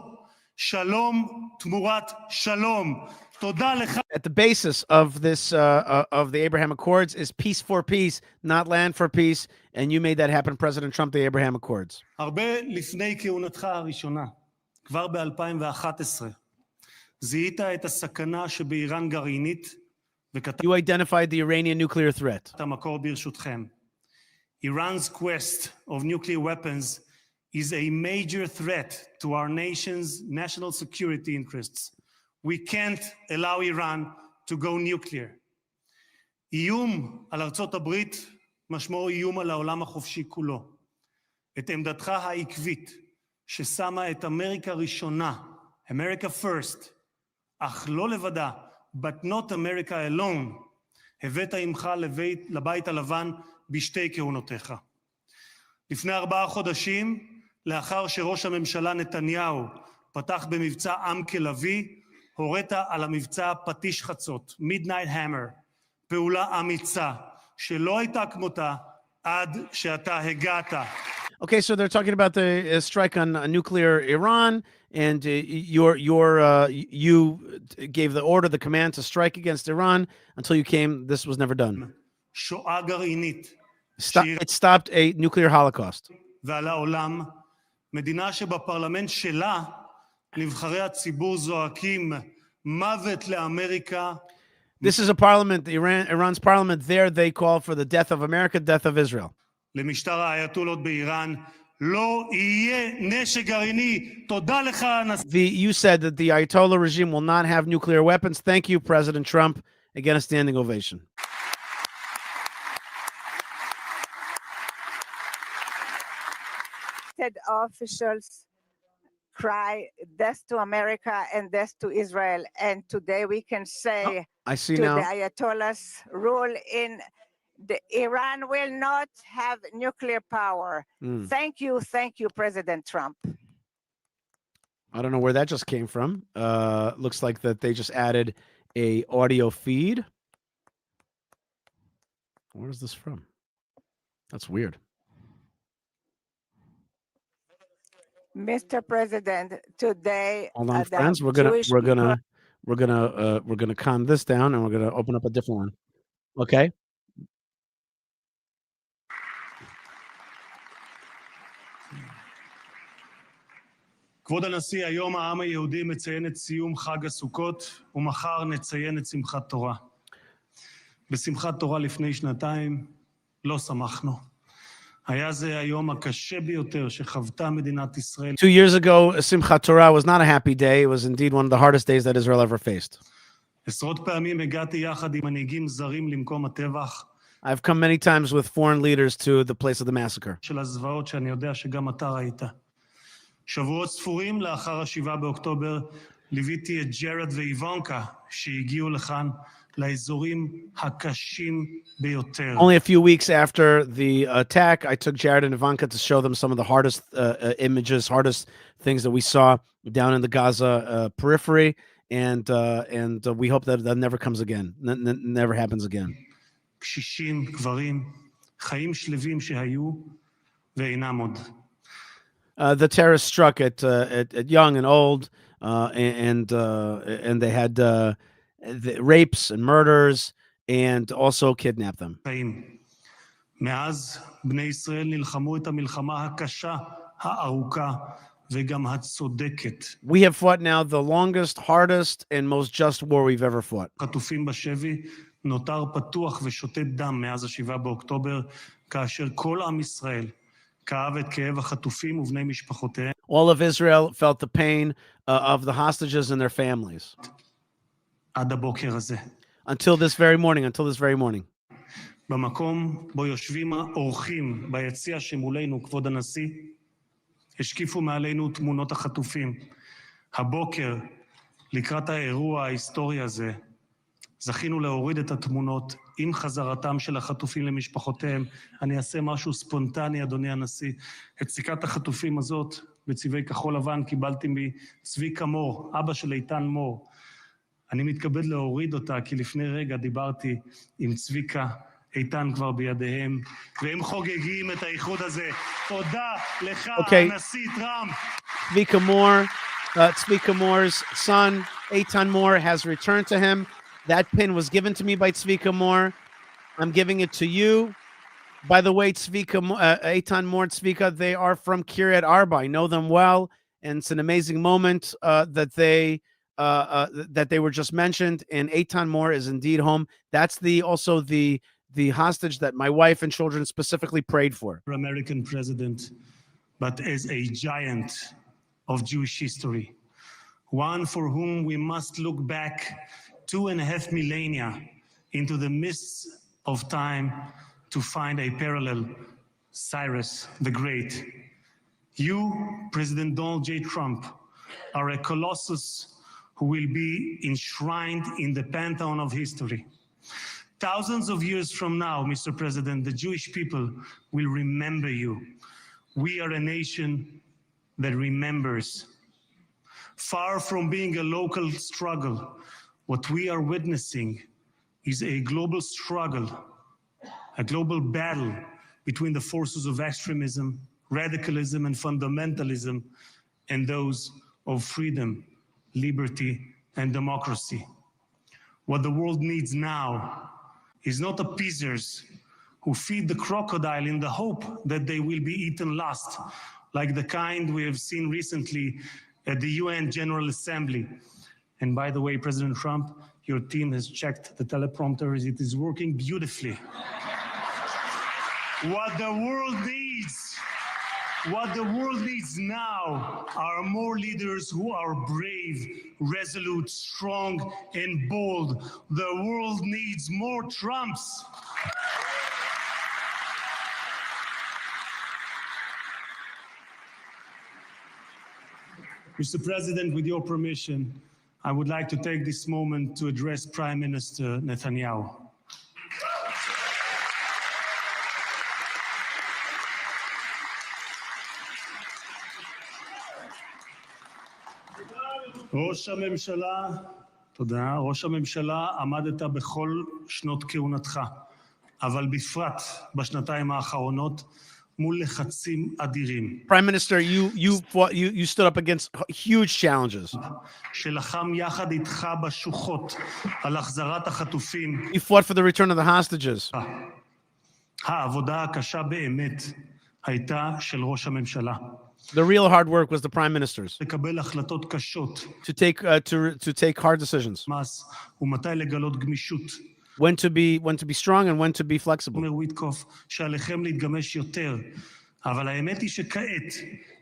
שלום תמורת שלום. תודה לך. At the basis of this of the Abraham Accords is peace for peace, not land for peace, and you made that happen, President Trump, the Abraham Accords. הרבה לפני כהונתך הראשונה, כבר ב-2011, זיהית את הסכנה שבאיראן גרעינית, וכתבת You identified the Iranian nuclear threat. את המקור ברשותכם. Iran's quest of nuclear weapons is a major threat to our nation's national security interests. We can't allow Iran to go nuclear. איום על ארצות הברית משמעו איום על העולם החופשי כולו. את עמדתך העקבית ששמה את אמריקה ראשונה, America first, אך לא לבדה, but not America alone, הבאת עמך לבית הלבן בשתי כהונותיך. לפני 4 חודשים, לאחר שראש הממשלה נתניהו פתח במבצע MK Ohad Tal, הורית על המבצע פטיש חצות, Midnight Hammer, פעולה אמיצה שלא הייתה כמותה עד שאתה הגעת. Okay, so they're talking about the strike on nuclear Iran, and you gave the order, the command to strike against Iran. Until you came, this was never done. שואה גרעינית. It stopped a nuclear holocaust. ועל העולם, מדינה שבפרלמנט שלה, נבחרי הציבור זועקים מוות לאמריקה. This is a parliament, Iran's parliament. There they call for the death of America, death of Israel. למשטר האייתולות באיראן, לא יהיה נשק גרעיני. תודה לך, You said that the Ayatollah regime will not have nuclear weapons. Thank you, President Trump. Again, a standing ovation. Officials cry death to America and death to Israel. And today we can say I see to now. the Ayatollahs rule in Iran will not have nuclear power. Thank you, President Trump. I don't know where that just came from. Looks like that they just added a audio feed. Where is this from? That's weird. Mr. President, today Hold on, friends. We're gonna calm this down, and we're gonna open up a different one. Okay. כבוד הנשיא, היום העם היהודי מציין את סיום חג הסוכות, ומחר נציין את שמחת תורה. בשמחת תורה לפני שנתיים לא שמחנו. היה זה היום הקשה ביותר שחוותה מדינת ישראל. 2 years ago, Simchat Torah was not a happy day. It was indeed one of the hardest days that Israel ever faced. עשרות פעמים הגעתי יחד עם מנהיגים זרים למקום הטבח. I've come many times with foreign leaders to the place of the massacre. של הזוועות שאני יודע שגם אתה ראית. שבועות ספורים לאחר ה-7 באוקטובר, ליוויתי את ג'רד ואיוונקה שהגיעו לכאן לאזורים הקשים ביותר. Only a few weeks after the attack, I took Jared and Ivanka to show them some of the hardest images, hardest things that we saw down in the Gaza periphery, and we hope that never comes again, never happens again. קשישים, גברים, חיים שלווים שהיו ואינם עוד. The terrorists struck at young and old, and they had the rapes and murders, and also kidnapped them. מאז בני ישראל נלחמו את המלחמה הקשה, הארוכה וגם הצודקת. We have fought now the longest, hardest, and most just war we've ever fought. חטופים בשבי נותר פתוח ושותת דם מאז ה-7 באוקטובר, כאשר כל עם ישראל כאב את כאב החטופים ובני משפחותיהם. All of Israel felt the pain of the hostages and their families. עד הבוקר הזה. Until this very morning. במקום בו יושבים האורחים ביציע שמולנו, כבוד הנשיא, השקיפו מעלינו תמונות החטופים. הבוקר, לקראת האירוע ההיסטורי הזה, זכינו להוריד את התמונות עם חזרתם של החטופים למשפחותיהם. אני אעשה משהו ספונטני, אדוני הנשיא. את סיכת החטופים הזאת, בצבעי כחול לבן, קיבלתי מצביקה מור, אבא של איתן מור. אני מתכבד להוריד אותה, כי לפני רגע דיברתי עם צביקה, איתן כבר בידיהם, והם חוגגים את האיחוד הזה. תודה לך, הנשיא טראמפ. Tzvika More's son, Eitan Moore, has returned to him. That pin was given to me by Tzvika Moore. I'm giving it to you. By the way, Eitan Moore and Tzvika, they are from Kiryat Arba. I know them well, and it's an amazing moment that they were just mentioned. And Eitan Moore is indeed home. That's also the hostage that my wife and children specifically prayed for. American president, but as a giant of Jewish history, one for whom we must look back 2.5 millennia into the mists of time to find a parallel, Cyrus the Great. You, President Donald J. Trump, are a colossus who will be enshrined in the pantheon of history. Thousands of years from now, Mr. President, the Jewish people will remember you. We are a nation that remembers. Far from being a local struggle, what we are witnessing is a global struggle, a global battle between the forces of extremism, radicalism, and fundamentalism, and those of freedom, liberty, and democracy. What the world needs now is not appeasers who feed the crocodile in the hope that they will be eaten last, like the kind we have seen recently at the UN General Assembly. And by the way, President Trump, your team has checked the teleprompters. It is working beautifully. What the world needs now are more leaders who are brave, resolute, strong, and bold. The world needs more Trumps. Mr. President, with your permission, I would like to take this moment to address Prime Minister Netanyahu. ראש הממשלה, תודה. ראש הממשלה, עמדת בכל שנות כהונתך, אבל בפרט בשנתיים האחרונות, מול לחצים אדירים. Prime Minister, you stood up against huge challenges. שלחם יחד איתך בשוחות על החזרת החטופים. You fought for the return of the hostages. העבודה הקשה באמת הייתה של ראש הממשלה. The real hard work was the prime minister's. לקבל החלטות קשות. To take hard decisions. ומתי לגלות גמישות. When to be strong and when to be flexible. אומר וויטקוף שעליכם להתגמש יותר, אבל האמת היא שכעת,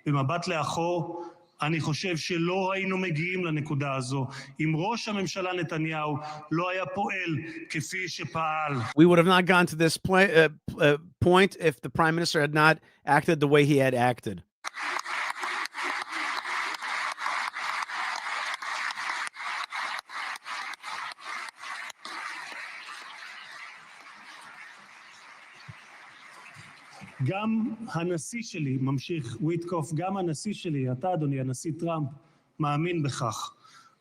במבט לאחור, אני חושב שלא היינו מגיעים לנקודה הזו אם ראש הממשלה נתניהו לא היה פועל כפי שפעל. We would have not gone to this point if the prime minister had not acted the way he had acted. גם הנשיא שלי, ממשיך וויטקוף, גם הנשיא שלי, אתה אדוני, הנשיא טראמפ, מאמין בכך.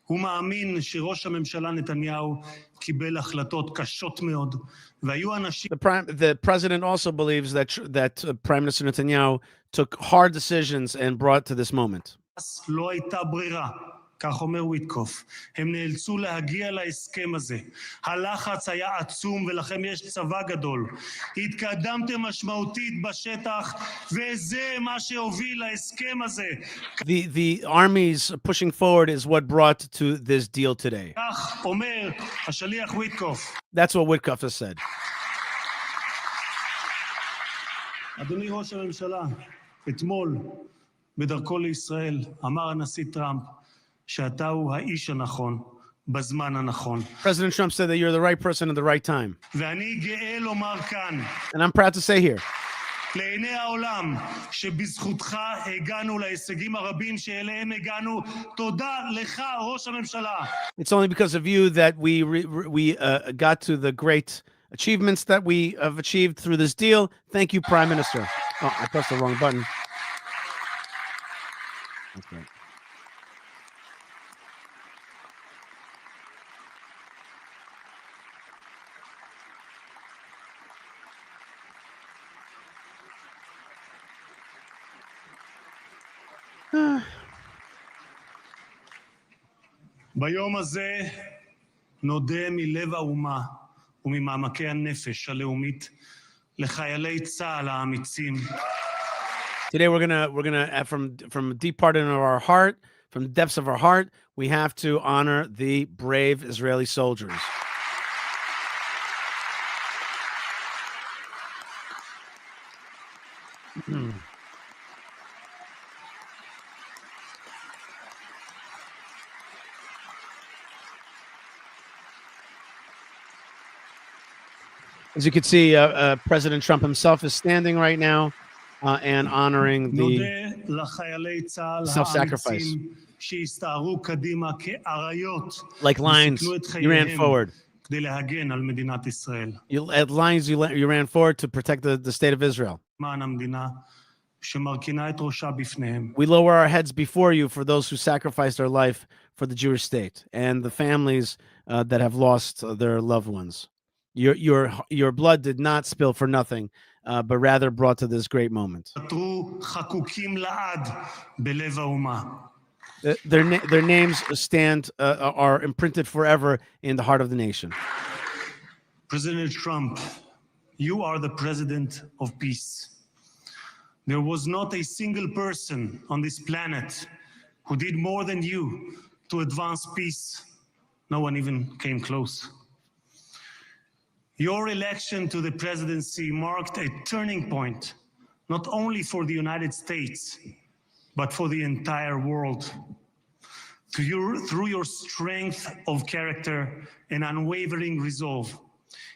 הוא מאמין שראש הממשלה נתניהו קיבל החלטות קשות מאוד, והיו אנשים... The president also believes that Prime Minister Netanyahu took hard decisions and brought to this moment. לא הייתה ברירה. כך אומר וויטקוף, הם נאלצו להגיע להסכם הזה. הלחץ היה עצום ולכם יש צבא גדול. התקדמתם משמעותית בשטח וזה מה שהוביל להסכם הזה. The armies pushing forward is what brought to this deal today. כך אומר השליח וויטקוף. That's what Witkoff has said. אדוני ראש הממשלה, אתמול בדרכו לישראל אמר הנשיא טראמפ שאתה הוא האיש הנכון בזמן הנכון. President Trump said that you're the right person at the right time. ואני גאה לומר כאן. And I'm proud to say here. לעיני העולם שבזכותך הגענו להישגים הרבים שאליהם הגענו. תודה לך ראש הממשלה. It's only because of you that we got to the great achievements that we have achieved through this deal. Thank you, Prime Minister. Oh, I pressed the wrong button. Okay. ביום הזה נודה מלב האומה וממעמקי הנפש הלאומית לחיילי צה"ל האמיצים. Today we're gonna from a deep part of our heart, from the depths of our heart, we have to honor the brave Israeli soldiers. As you can see, President Trump himself is standing right now and honoring the self-sacrifice. Like lions, you ran forward. At lions, you ran forward to protect the state of Israel. We lower our heads before you for those who sacrificed their life for the Jewish state and the families that have lost their loved ones. Your blood did not spill for nothing, but rather brought to this great moment. Their names are imprinted forever in the heart of the nation. President Trump, you are the president of peace. There was not a single person on this planet who did more than you to advance peace. No one even came close. Your election to the presidency marked a turning point, not only for the United States, but for the entire world. Through your strength of character and unwavering resolve,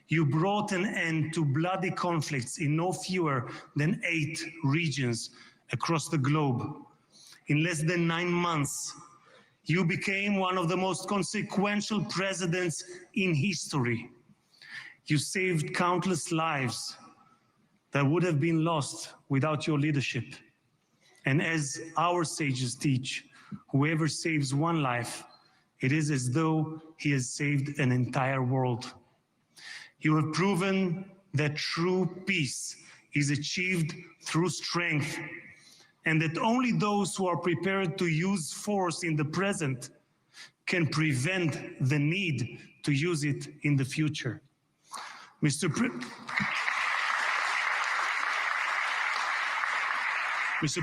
you brought an end to bloody conflicts in no fewer than 8 regions across the globe. In less than 9 months, you became one of the most consequential presidents in history. You saved countless lives that would have been lost without your leadership. And as our sages teach, whoever saves one life, it is as though he has saved an entire world. You have proven that true peace is achieved through strength, and that only those who are prepared to use force in the present can prevent the need to use it in the future. Mr.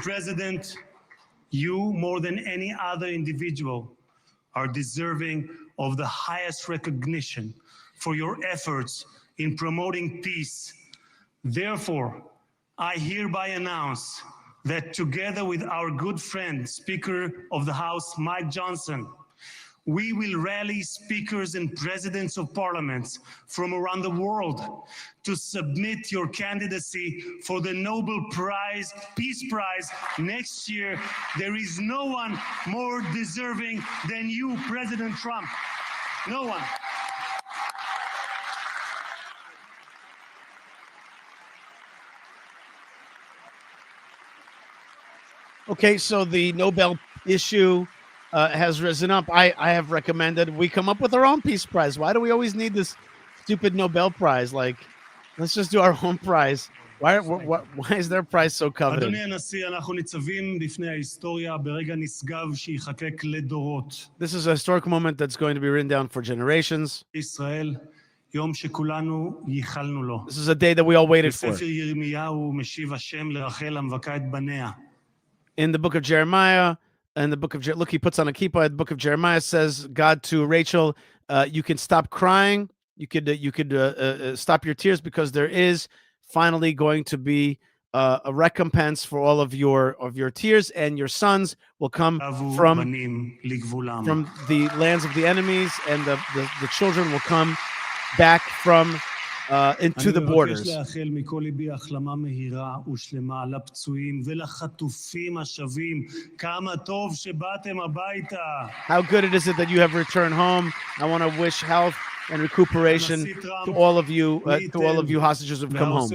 President, you, more than any other individual, are deserving of the highest recognition for your efforts in promoting peace. Therefore, I hereby announce that together with our good friend, Speaker of the House, Mike Johnson, we will rally speakers and presidents of parliaments from around the world to submit your candidacy for the Nobel Prize, Peace Prize next year. There is no one more deserving than you, President Trump. No one. Okay, so the Nobel issue has risen up. I have recommended we come up with our own Peace Prize. Why do we always need this stupid Nobel Prize? Like, let's just do our own prize. Why is their prize so coveted? אדוני הנשיא, אנחנו ניצבים בפני ההיסטוריה ברגע נשגב שיחקק לדורות. This is a historic moment that's going to be written down for generations. ישראל, יום שכולנו ייחלנו לו. This is a day that we all waited for. בספר ירמיהו משיב השם לרחל המבכה את בניה. In the book of Jeremiah, and the book of look, he puts on a kippah. The book of Jeremiah says, God to Rachel, you can stop crying. You could stop your tears, because there is finally going to be a recompense for all of your tears, and your sons will come from the lands of the enemies, and the children will come back from into the borders. How good it is that you have returned home. I want to wish health and recuperation to all of you hostages who have come home.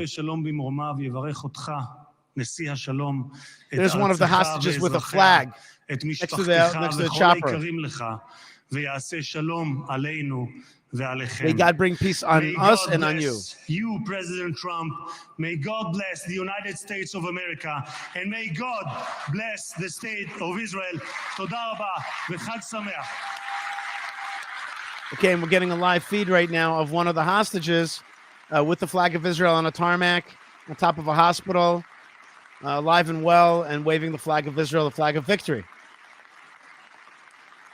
There's one of the hostages with a flag next to the chopper. May God bring peace on us and on you. You, President Trump, may God bless the United States of America, and may God bless the state of Israel. Toda rabba v'chag sameach. Okay, and we're getting a live feed right now of one of the hostages with the flag of Israel on a tarmac on top of a hospital, alive and well, and waving the flag of Israel, the flag of victory.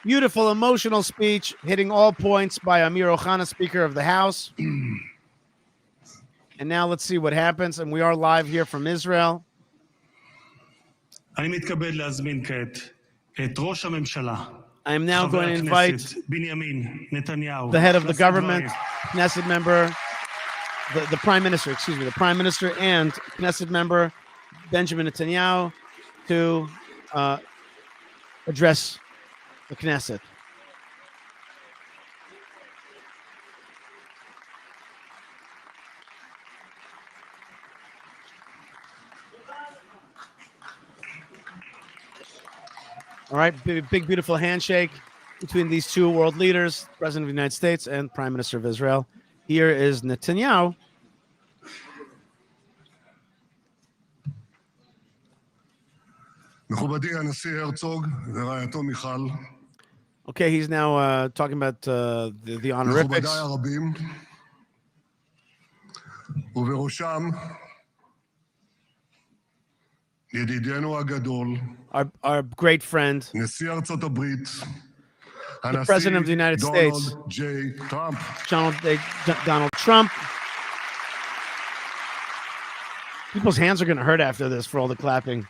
Beautiful, emotional speech, hitting all points by Amir Ohana, Speaker of the House. And now let's see what happens. And we are live here from Israel. I am now going to invite the head of the government, Knesset member, the Prime Minister, the Prime Minister and Knesset member, Benjamin Netanyahu, to address the Knesset. All right, big, beautiful handshake between these two world leaders, President of the United States and Prime Minister of Israel. Here is Netanyahu. Okay, he's now talking about the honorifics. Our great friend, the President of the United States, Donald Trump, People's hands are going to hurt after this for all the clapping.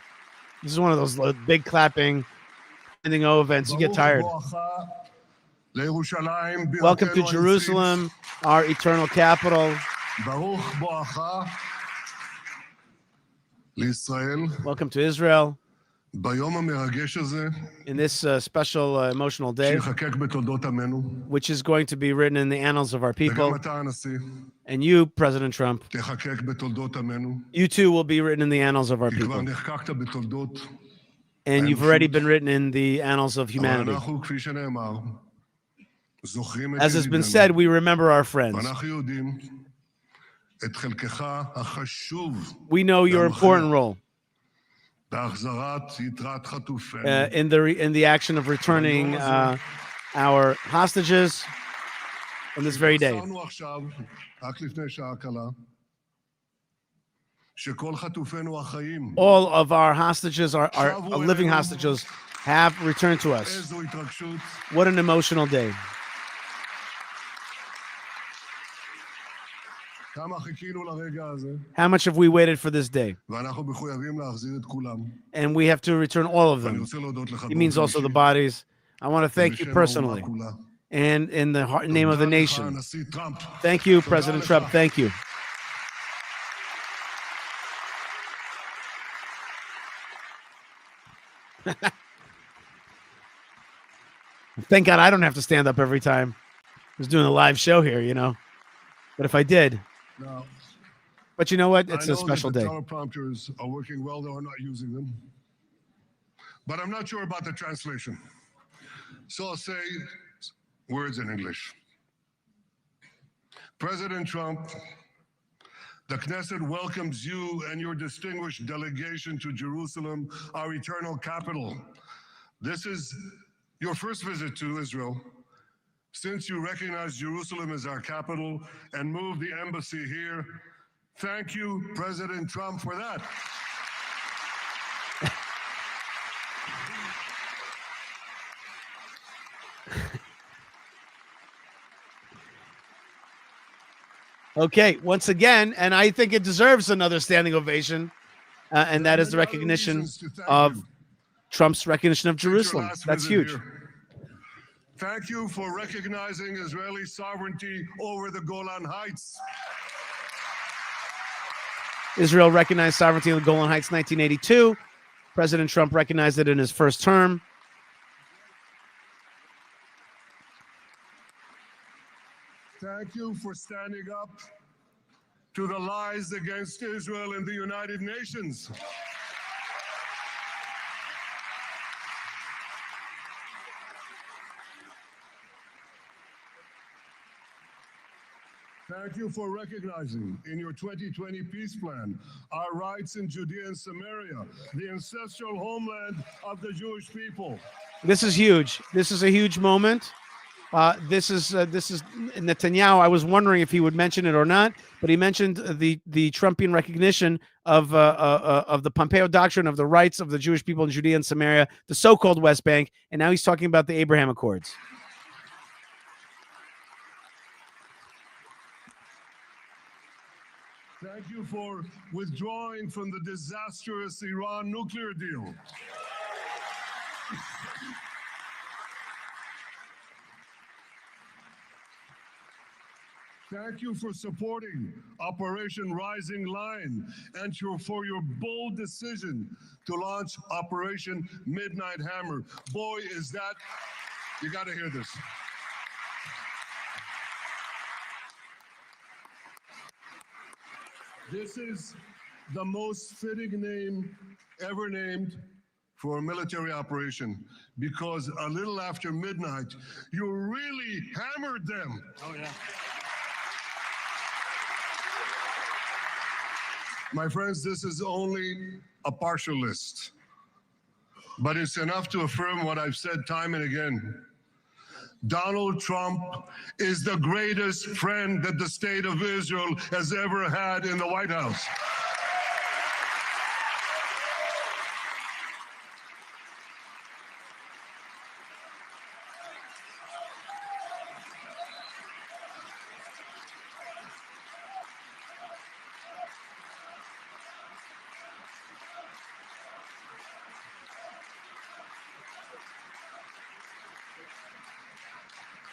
This is one of those big clapping, ending O events. You get tired. Welcome to Jerusalem, our eternal capital. Welcome to Israel. In this special emotional day, which is going to be written in the annals of our people. And you, President Trump, you too will be written in the annals of our people. And you've already been written in the annals of humanity. As has been said, we remember our friends. We know your important role in the action of returning our hostages on this very day. All of our hostages, our living hostages, have returned to us. What an emotional day. How much have we waited for this day? And we have to return all of them. It means also the bodies. I want to thank you personally and in the name of the nation. Thank you, President Trump. Thank you. Thank God I don't have to stand up every time. I was doing a live show here, you know. But if I did. No. But you know what? It's a special day. The teleprompters are working well, though I'm not using them. But I'm not sure about the translation. So I'll say words in English. President Trump, the Knesset welcomes you and your distinguished delegation to Jerusalem, our eternal capital. This is your first visit to Israel since you recognize Jerusalem as our capital and moved the embassy here. Thank you, President Trump, for that. Okay, once again, and I think it deserves another standing ovation, and that is the recognition of Trump's recognition of Jerusalem. That's huge. Thank you for recognizing Israeli sovereignty over the Golan Heights. Israel recognized sovereignty of the Golan Heights in 1982. President Trump recognized it in his first term. Thank you for standing up to the lies against Israel in the United Nations. Thank you for recognizing in your 2020 peace plan our rights in Judea and Samaria, the ancestral homeland of the Jewish people. This is huge. This is a huge moment. This is Netanyahu. I was wondering if he would mention it or not, but he mentioned the Trumpian recognition of the Pompeo doctrine of the rights of the Jewish people in Judea and Samaria, the so-called West Bank, and now he's talking about the Abraham Accords. Thank you for withdrawing from the disastrous Iran nuclear deal. Thank you for supporting Operation Rising Lion and for your bold decision to launch Operation Midnight Hammer. Boy, is that, you got to hear this. This is the most fitting name ever named for a military operation, because a little after midnight, you really hammered them. Oh, yeah. My friends, this is only a partial list, but it's enough to affirm what I've said time and again. Donald Trump is the greatest friend that the state of Israel has ever had in the White House.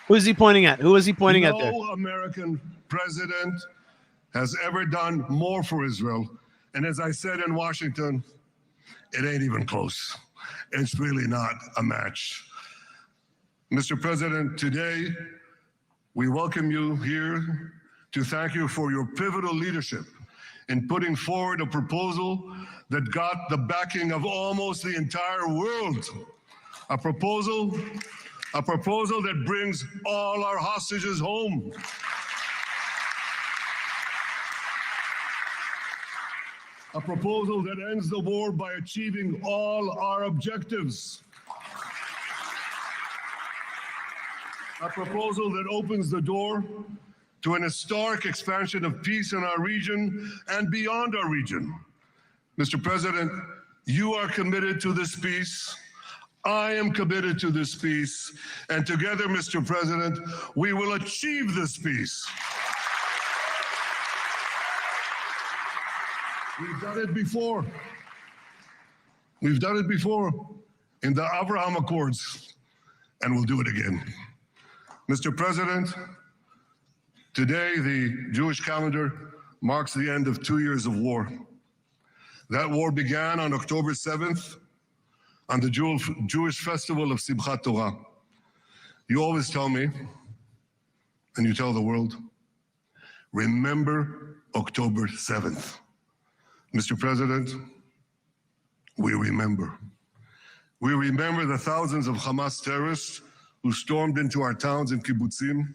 Who's he pointing at? Who is he pointing at there? No American president has ever done more for Israel. And as I said in Washington, it ain't even close. It's really not a match. Mr. President, today we welcome you here to thank you for your pivotal leadership in putting forward a proposal that got the backing of almost the entire world. A proposal that brings all our hostages home. A proposal that ends the war by achieving all our objectives. A proposal that opens the door to an historic expansion of peace in our region and beyond our region. Mr. President, you are committed to this peace. I am committed to this peace. And together, Mr. President, we will achieve this peace. We've done it before. We've done it before in the Abraham Accords, and we'll do it again. Mr. President, today the Jewish calendar marks the end of 2 years of war. That war began on October 7th on the Jewish festival of Simchat Torah. You always tell me, and you tell the world, remember October 7th. Mr. President, we remember. We remember the thousands of Hamas terrorists who stormed into our towns and kibbutzim.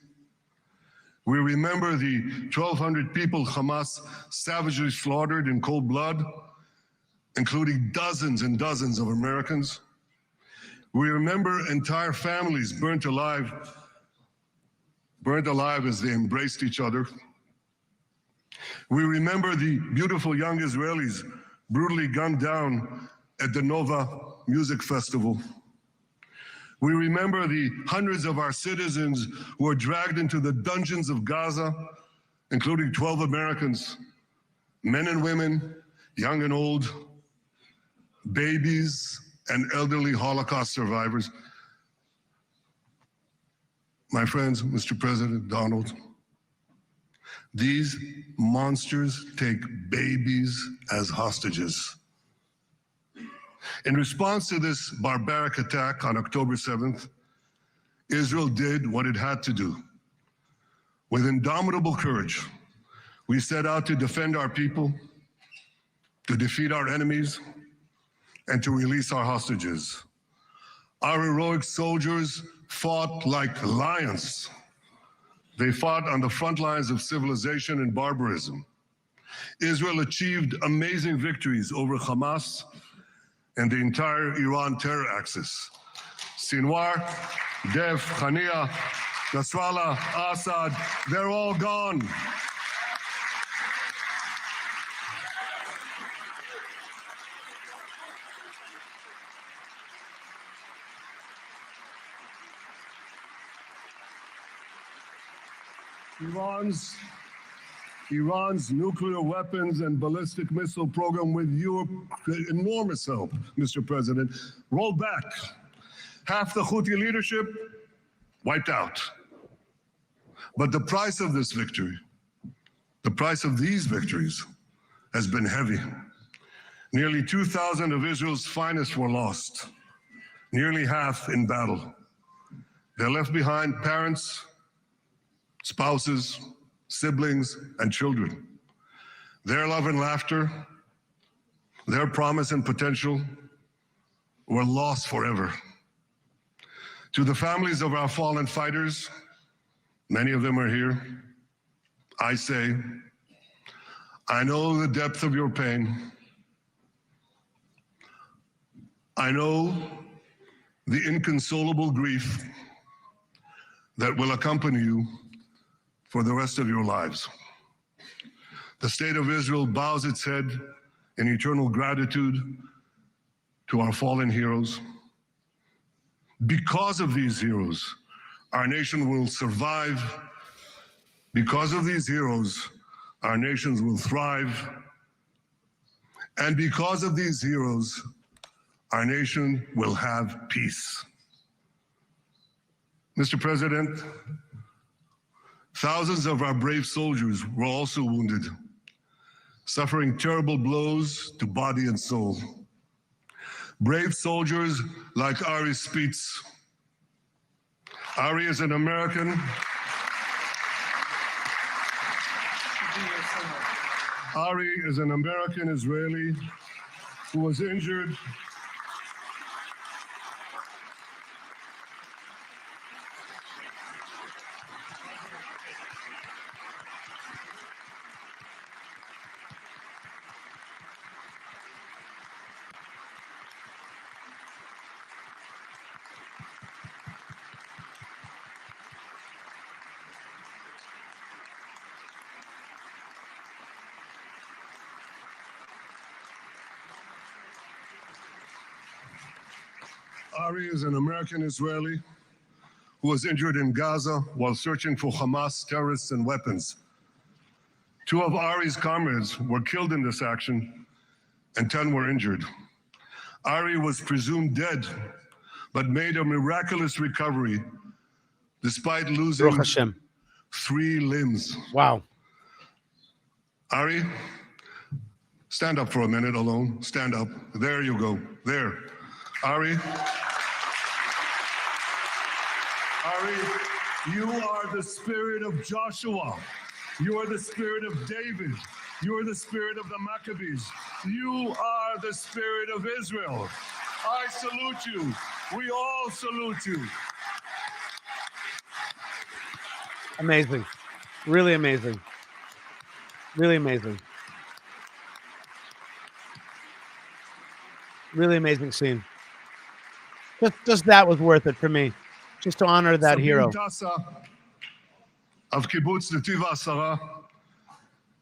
We remember the 1,200 people Hamas savagely slaughtered in cold blood, including dozens and dozens of Americans. We remember entire families burnt alive as they embraced each other. We remember the beautiful young Israelis brutally gunned down at the Nova Music Festival. We remember the hundreds of our citizens who were dragged into the dungeons of Gaza, including 12 Americans, men and women, young and old, babies and elderly Holocaust survivors. My friends, Mr. President Donald, these monsters take babies as hostages. In response to this barbaric attack on October 7th, Israel did what it had to do. With indomitable courage, we set out to defend our people, to defeat our enemies, and to release our hostages. Our heroic soldiers fought like lions. They fought on the front lines of civilization and barbarism. Israel achieved amazing victories over Hamas and the entire Iran terror axis. Sinwar, Dev, Khania, Nasrallah, Assad, they're all gone. Iran's nuclear weapons and ballistic missile program, with your enormous help, Mr. President, rolled back. Half the Houthi leadership wiped out. But the price of this victory, the price of these victories, has been heavy. Nearly 2,000 of Israel's finest were lost, nearly half in battle. They left behind parents, spouses, siblings, and children. Their love and laughter, their promise and potential were lost forever. To the families of our fallen fighters, many of them are here, I say, I know the depth of your pain. I know the inconsolable grief that will accompany you for the rest of your lives. The state of Israel bows its head in eternal gratitude to our fallen heroes. Because of these heroes, our nation will survive. Because of these heroes, our nations will thrive. And because of these heroes, our nation will have peace. Mr. President, thousands of our brave soldiers were also wounded, suffering terrible blows to body and soul. Brave soldiers like Ari Spitz. Ari is an American. Ari is an American Israeli who was injured Ari is an American Israeli who was injured in Gaza while searching for Hamas terrorists and weapons. 2 of Ari's comrades were killed in this action and 10 were injured. Ari was presumed dead, but made a miraculous recovery despite losing 3 limbs. Wow. Ari, stand up for a minute alone. Stand up. There you go. There. Ari, you are the spirit of Joshua. You are the spirit of David. You are the spirit of the Maccabees. You are the spirit of Israel. I salute you. We all salute you. Amazing. Really amazing. Really amazing. Really amazing scene. Just that was worth it for me. Just to honor that hero. Tassa of Kibbutz Netiv HaAsara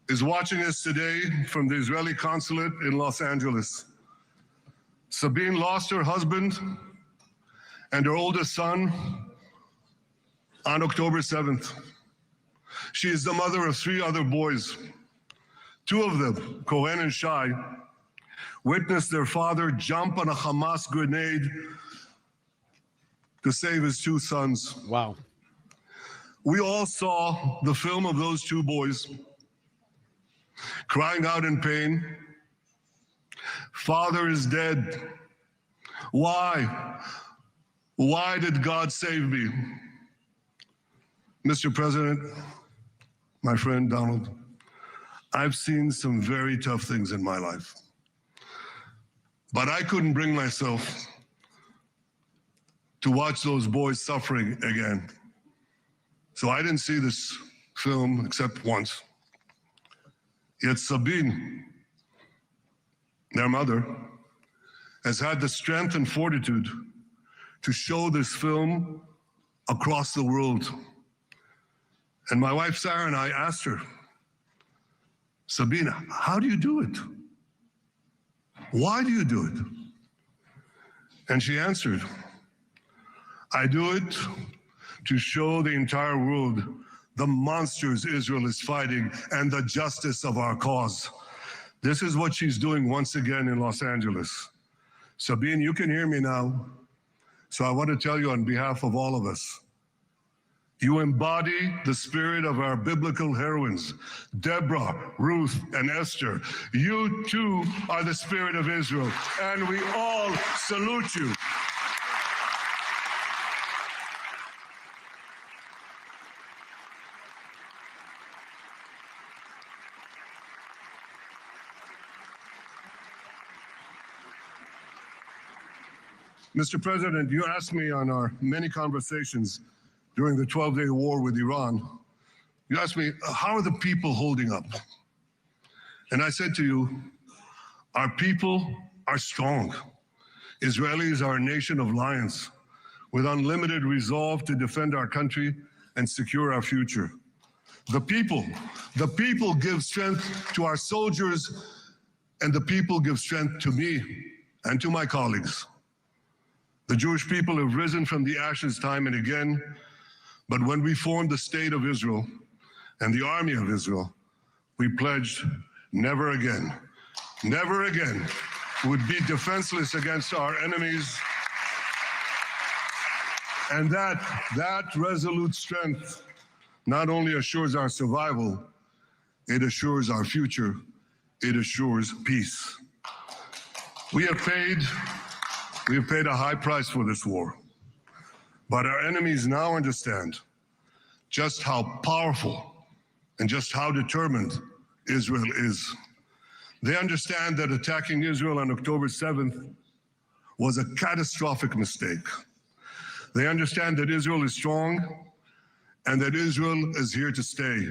is watching us today from the Israeli consulate in Los Angeles. Sabine lost her husband and her oldest son on October 7th. She is the mother of 3 other boys. 2 of them, Kohen and Shai, witnessed their father jump on a Hamas grenade to save his 2 sons. Wow. We all saw the film of those 2 boys crying out in pain. Father is dead. Why? Why did God save me? Mr. President, my friend Donald, I've seen some very tough things in my life, but I couldn't bring myself to watch those boys suffering again. So I didn't see this film except once. Yet Sabine, their mother, has had the strength and fortitude to show this film across the world. And my wife Sarah and I asked her, Sabina, how do you do it? Why do you do it? And she answered, I do it to show the entire world the monsters Israel is fighting and the justice of our cause. This is what she's doing once again in Los Angeles. Sabine, you can hear me now. So I want to tell you on behalf of all of us, you embody the spirit of our biblical heroines, Deborah, Ruth, and Esther. You too are the spirit of Israel, and we all salute you. Mr. President, you asked me on our many conversations during the 12-day war with Iran, you asked me, how are the people holding up? And I said to you, our people are strong. Israelis are a nation of lions with unlimited resolve to defend our country and secure our future. The people give strength to our soldiers, and the people give strength to me and to my colleagues. The Jewish people have risen from the ashes time and again, but when we formed the State of Israel and the Army of Israel, we pledged never again would be defenseless against our enemies. And that resolute strength not only assures our survival, it assures our future, it assures peace. We have paid a high price for this war, but our enemies now understand just how powerful and just how determined Israel is. They understand that attacking Israel on October 7th was a catastrophic mistake. They understand that Israel is strong and that Israel is here to stay.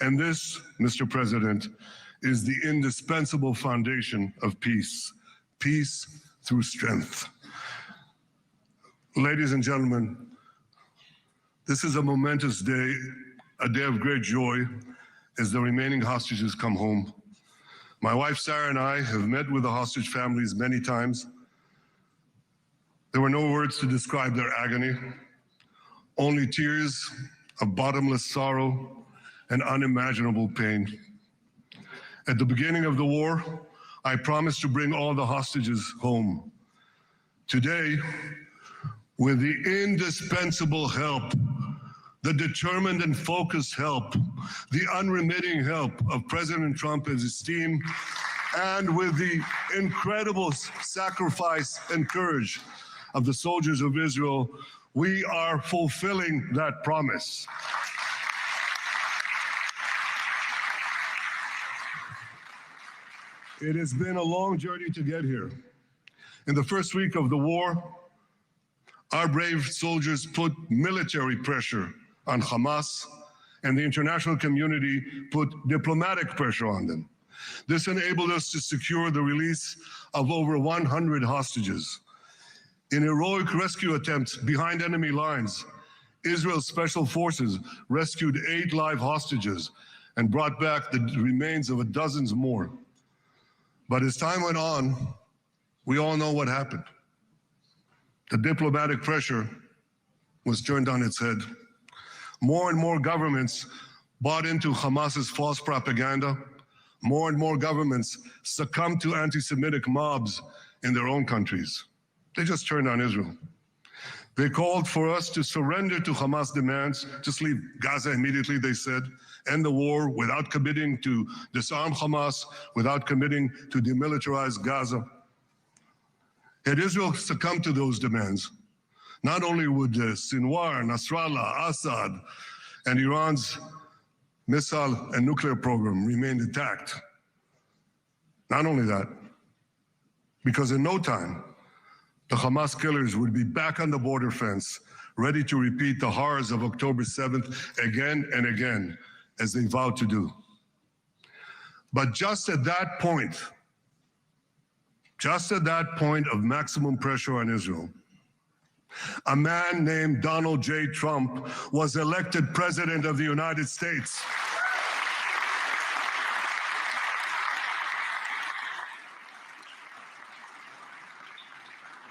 And this, Mr. President, is the indispensable foundation of peace. Peace through strength. Ladies and gentlemen, this is a momentous day, a day of great joy as the remaining hostages come home. My wife Sarah and I have met with the hostage families many times. There were no words to describe their agony, only tears of bottomless sorrow and unimaginable pain. At the beginning of the war, I promised to bring all the hostages home. Today, with the indispensable help, the determined and focused help, the unremitting help of President Trump and his team, and with the incredible sacrifice and courage of the soldiers of Israel, we are fulfilling that promise. It has been a long journey to get here. In the first week of the war, our brave soldiers put military pressure on Hamas, and the international community put diplomatic pressure on them. This enabled us to secure the release of over 100 hostages. In heroic rescue attempts behind enemy lines, Israel's special forces rescued 8 live hostages and brought back the remains of dozens more. But as time went on, we all know what happened. The diplomatic pressure was turned on its head. More and more governments bought into Hamas's false propaganda. More and more governments succumbed to anti-Semitic mobs in their own countries. They just turned on Israel. They called for us to surrender to Hamas demands, just leave Gaza immediately, they said, end the war without committing to disarm Hamas, without committing to demilitarize Gaza. Had Israel succumbed to those demands, not only would Sinwar, Nasrallah, Assad, and Iran's missile and nuclear program remain intact. Not only that, because in no time, the Hamas killers would be back on the border fence, ready to repeat the horrors of October 7th again and again, as they vowed to do. But just at that point of maximum pressure on Israel, a man named Donald J. Trump was elected President of the United States.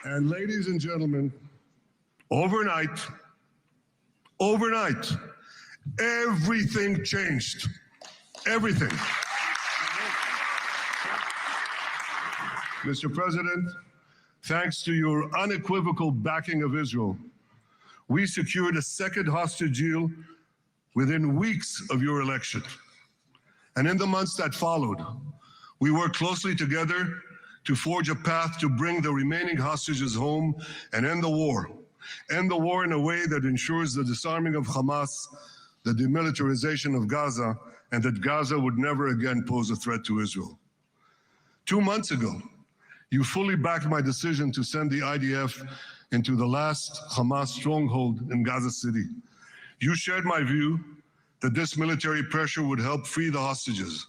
And ladies and gentlemen, overnight, everything changed. Everything. Mr. President, thanks to your unequivocal backing of Israel, we secured a second hostage deal within weeks of your election. And in the months that followed, we worked closely together to forge a path to bring the remaining hostages home and end the war. End the war in a way that ensures the disarming of Hamas, the demilitarization of Gaza, and that Gaza would never again pose a threat to Israel. 2 months ago, you fully backed my decision to send the IDF into the last Hamas stronghold in Gaza City. You shared my view that this military pressure would help free the hostages.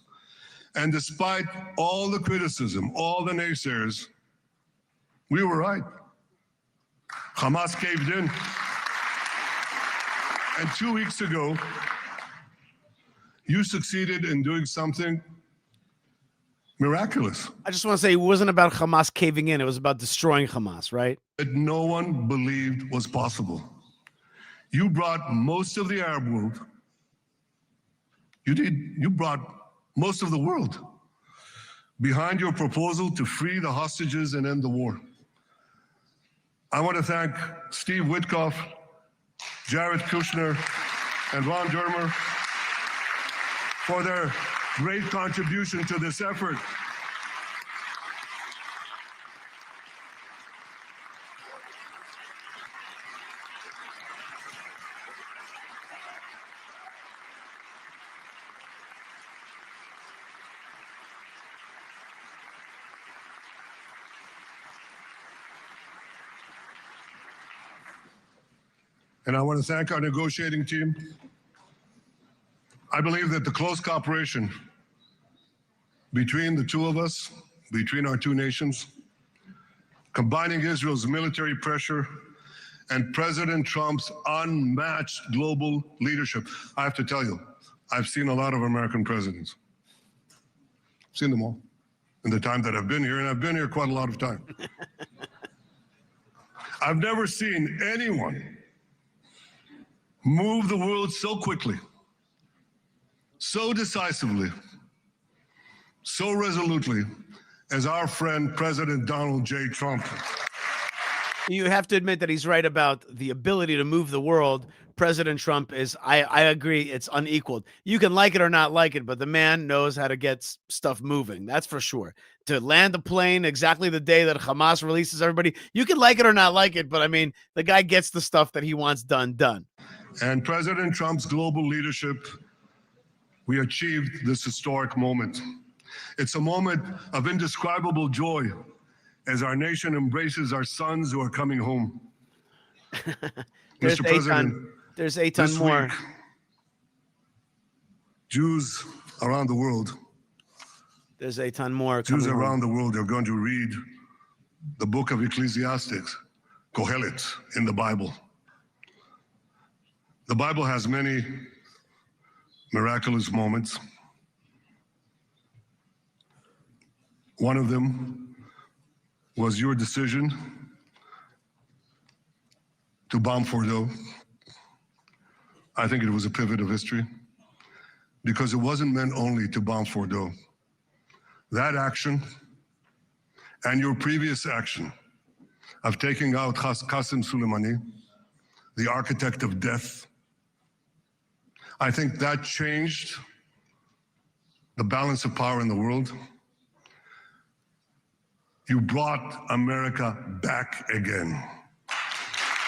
And despite all the criticism, all the naysayers, we were right. Hamas caved in. And 2 weeks ago, you succeeded in doing something miraculous. I just want to say it wasn't about Hamas caving in. It was about destroying Hamas, right? That no one believed was possible. You brought most of the Arab world. You brought most of the world behind your proposal to free the hostages and end the war. I want to thank Steve Witkoff Jared Kushner, and Ron Dermer for their great contribution to this effort. And I want to thank our negotiating team. I believe that the close cooperation between the two of us, between our two nations, combining Israel's military pressure and President Trump's unmatched global leadership. I have to tell you, I've seen a lot of American presidents. I've seen them all in the time that I've been here, and I've been here quite a lot of time. I've never seen anyone move the world so quickly, so decisively, so resolutely as our friend President Donald J. Trump. You have to admit that he's right about the ability to move the world. President Trump is, I agree, it's unequaled. You can like it or not like it, but the man knows how to get stuff moving. That's for sure. To land a plane exactly the day that Hamas releases everybody, you can like it or not like it, but I mean, the guy gets the stuff that he wants done. And President Trump's global leadership, we achieved this historic moment. It's a moment of indescribable joy as our nation embraces our sons who are coming home. Mr. President, there's a ton more. Week, Jews around the world. There's a ton more. Jews around the world are going to read the book of Ecclesiastes, Kohelet, in the Bible. The Bible has many miraculous moments. One of them was your decision to bomb Fordo. I think it was a pivot of history because it wasn't meant only to bomb Fordo. That action and your previous action of taking out Qasem Soleimani, the architect of death, I think that changed the balance of power in the world. You brought America back again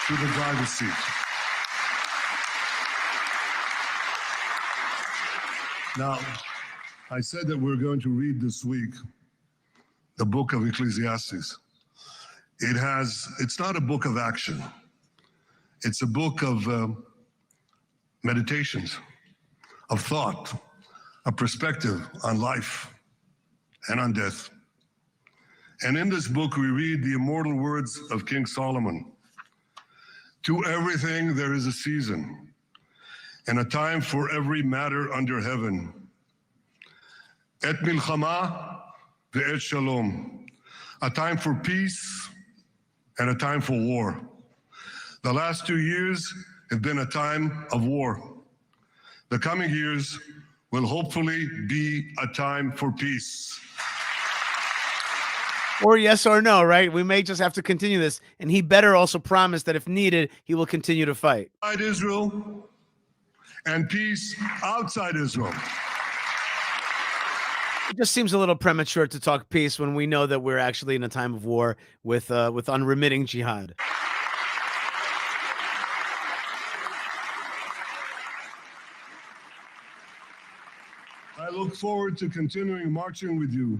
to the driver's seat. Now, I said that we're going to read this week the book of Ecclesiastes. It's not a book of action. It's a book of meditations, of thought, a perspective on life and on death. And in this book, we read the immortal words of King Solomon. To everything there is a season, and a time for every matter under heaven. Et milchama ve'et shalom. A time for peace and a time for war. The last 2 years have been a time of war. The coming years will hopefully be a time for peace. Or yes or no, right? We may just have to continue this. And he better also promise that if needed, he will continue to fight. Inside Israel and peace outside Israel. It just seems a little premature to talk peace when we know that we're actually in a time of war with unremitting jihad. I look forward to continuing marching with you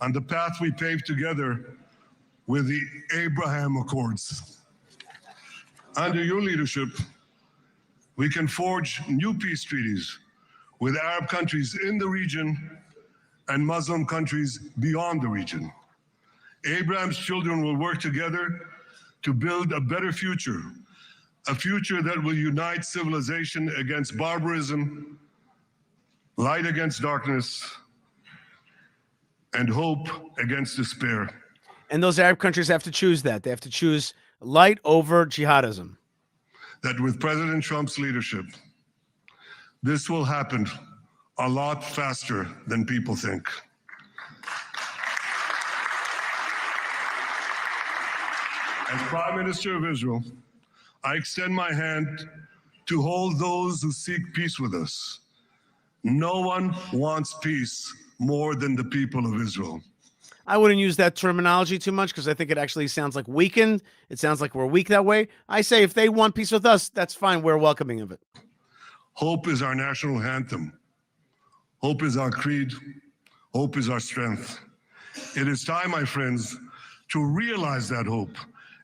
on the path we paved together with the Abraham Accords. Under your leadership, we can forge new peace treaties with Arab countries in the region and Muslim countries beyond the region. Abraham's children will work together to build a better future, a future that will unite civilization against barbarism, light against darkness, and hope against despair. And those Arab countries have to choose that. They have to choose light over jihadism. That with President Trump's leadership, this will happen a lot faster than people think. As Prime Minister of Israel, I extend my hand to hold those who seek peace with us. No one wants peace more than the people of Israel. I wouldn't use that terminology too much because I think it actually sounds like weakened. It sounds like we're weak that way. I say if they want peace with us, that's fine. We're welcoming of it. Hope is our national anthem. Hope is our creed. Hope is our strength. It is time, my friends, to realize that hope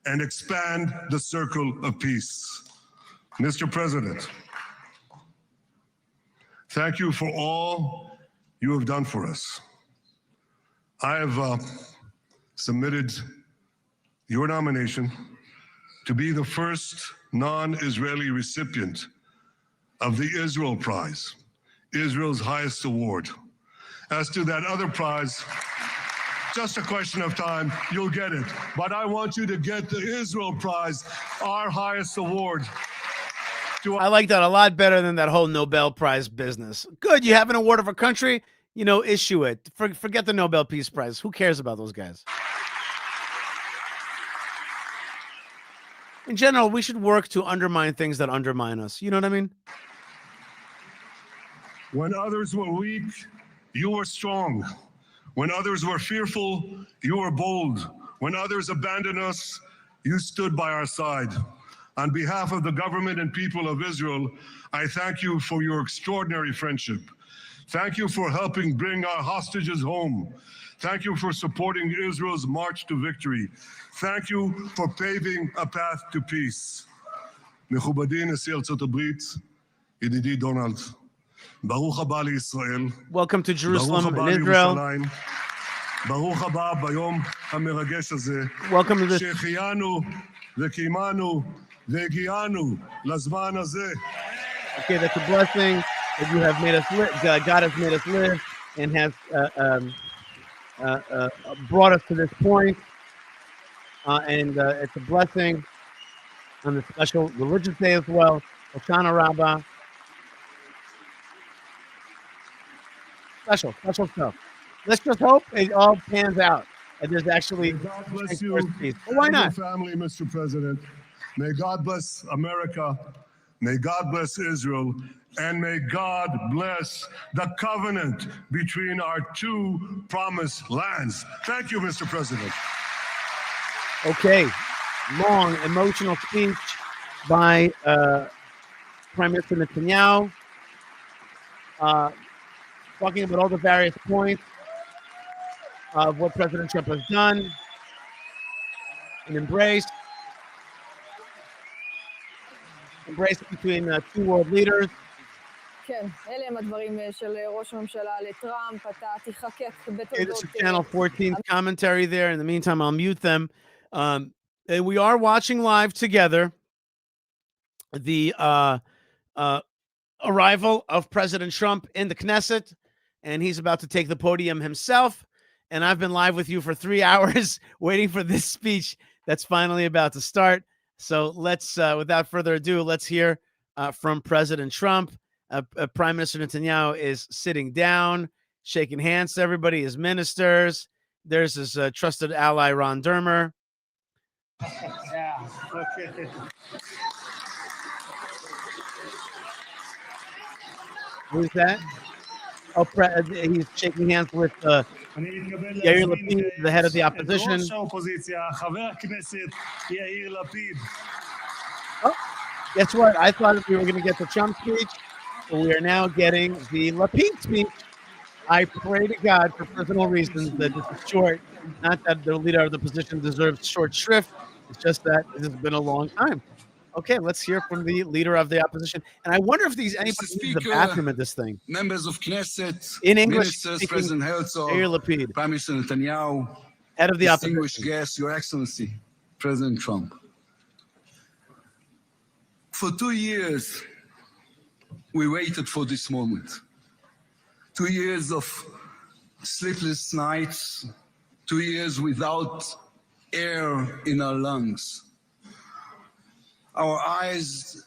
and expand the circle of peace. Mr. President, thank you for all you have done for us. I have submitted your nomination to be the first non-Israeli recipient of the Israel Prize, Israel's highest award. As to that other prize, just a question of time, you'll get it. But I want you to get the Israel Prize, our highest award. I like that a lot better than that whole Nobel Prize business. Good, you have an award of a country, you know, issue it. Forget the Nobel Peace Prize. Who cares about those guys? In general, we should work to undermine things that undermine us. You know what I mean? When others were weak, you were strong. When others were fearful, you were bold. When others abandoned us, you stood by our side. On behalf of the government and people of Israel, I thank you for your extraordinary friendship. Thank you for helping bring our hostages home. Thank you for supporting Israel's march to victory. Thank you for paving a path to peace. מכובדי נשיא ארצות הברית, ידידי דונלד, ברוך הבא לישראל. Welcome to Jerusalem ברוך הבא and Israel. לירושלים. ברוך הבא ביום המרגש הזה. Welcome to this. שהחיינו וקיימנו והגיענו לזמן הזה. Okay, that's a blessing that you have made us live. God has made us live and has brought us to this point. And it's a blessing on the special religious day as well. Hoshana Rabbah. Special stuff. Let's just hope it all pans out. And there's actually God bless you. peace. Well, why and not? your family, Mr. President. May God bless America. May God bless Israel. And may God bless the covenant between our two promised lands. Thank you, Mr. President. Okay. Long, emotional speech by Prime Minister Netanyahu. Talking about all the various points of what President Trump has done and embraced between two world leaders. כן, אלה הם הדברים של ראש הממשלה לטראמפ, אתה תחקק בתולדות... Okay, this is Channel 14 commentary there. In the meantime, I'll mute them. And we are watching live together the arrival of President Trump in the Knesset, and he's about to take the podium himself. And I've been live with you for 3 hours waiting for this speech that's finally about to start. So let's, without further ado, let's hear from President Trump. Prime Minister Netanyahu is sitting down, shaking hands to everybody, his ministers. There's his trusted ally, Ron Dermer. Yeah, okay. Who's that? Oh, he's shaking hands with Yair Lapid, the head of the opposition. Oh, guess what? I thought we were going to get the Trump speech, but we are now getting the Lapid speech. I pray to God for personal reasons that this is short. Not that the leader of the opposition deserves short shrift. It's just that it has been a long time. Okay, let's hear from the leader of the opposition. And I wonder if anybody uses the bathroom at this thing. Members of Knesset, In English, Ministers, President Herzog, Yair Lapid, Prime Minister Netanyahu, head of the distinguished opposition. guests, Your Excellency, President Trump. For 2 years, we waited for this moment. 2 years of sleepless nights, 2 years without air in our lungs. Our eyes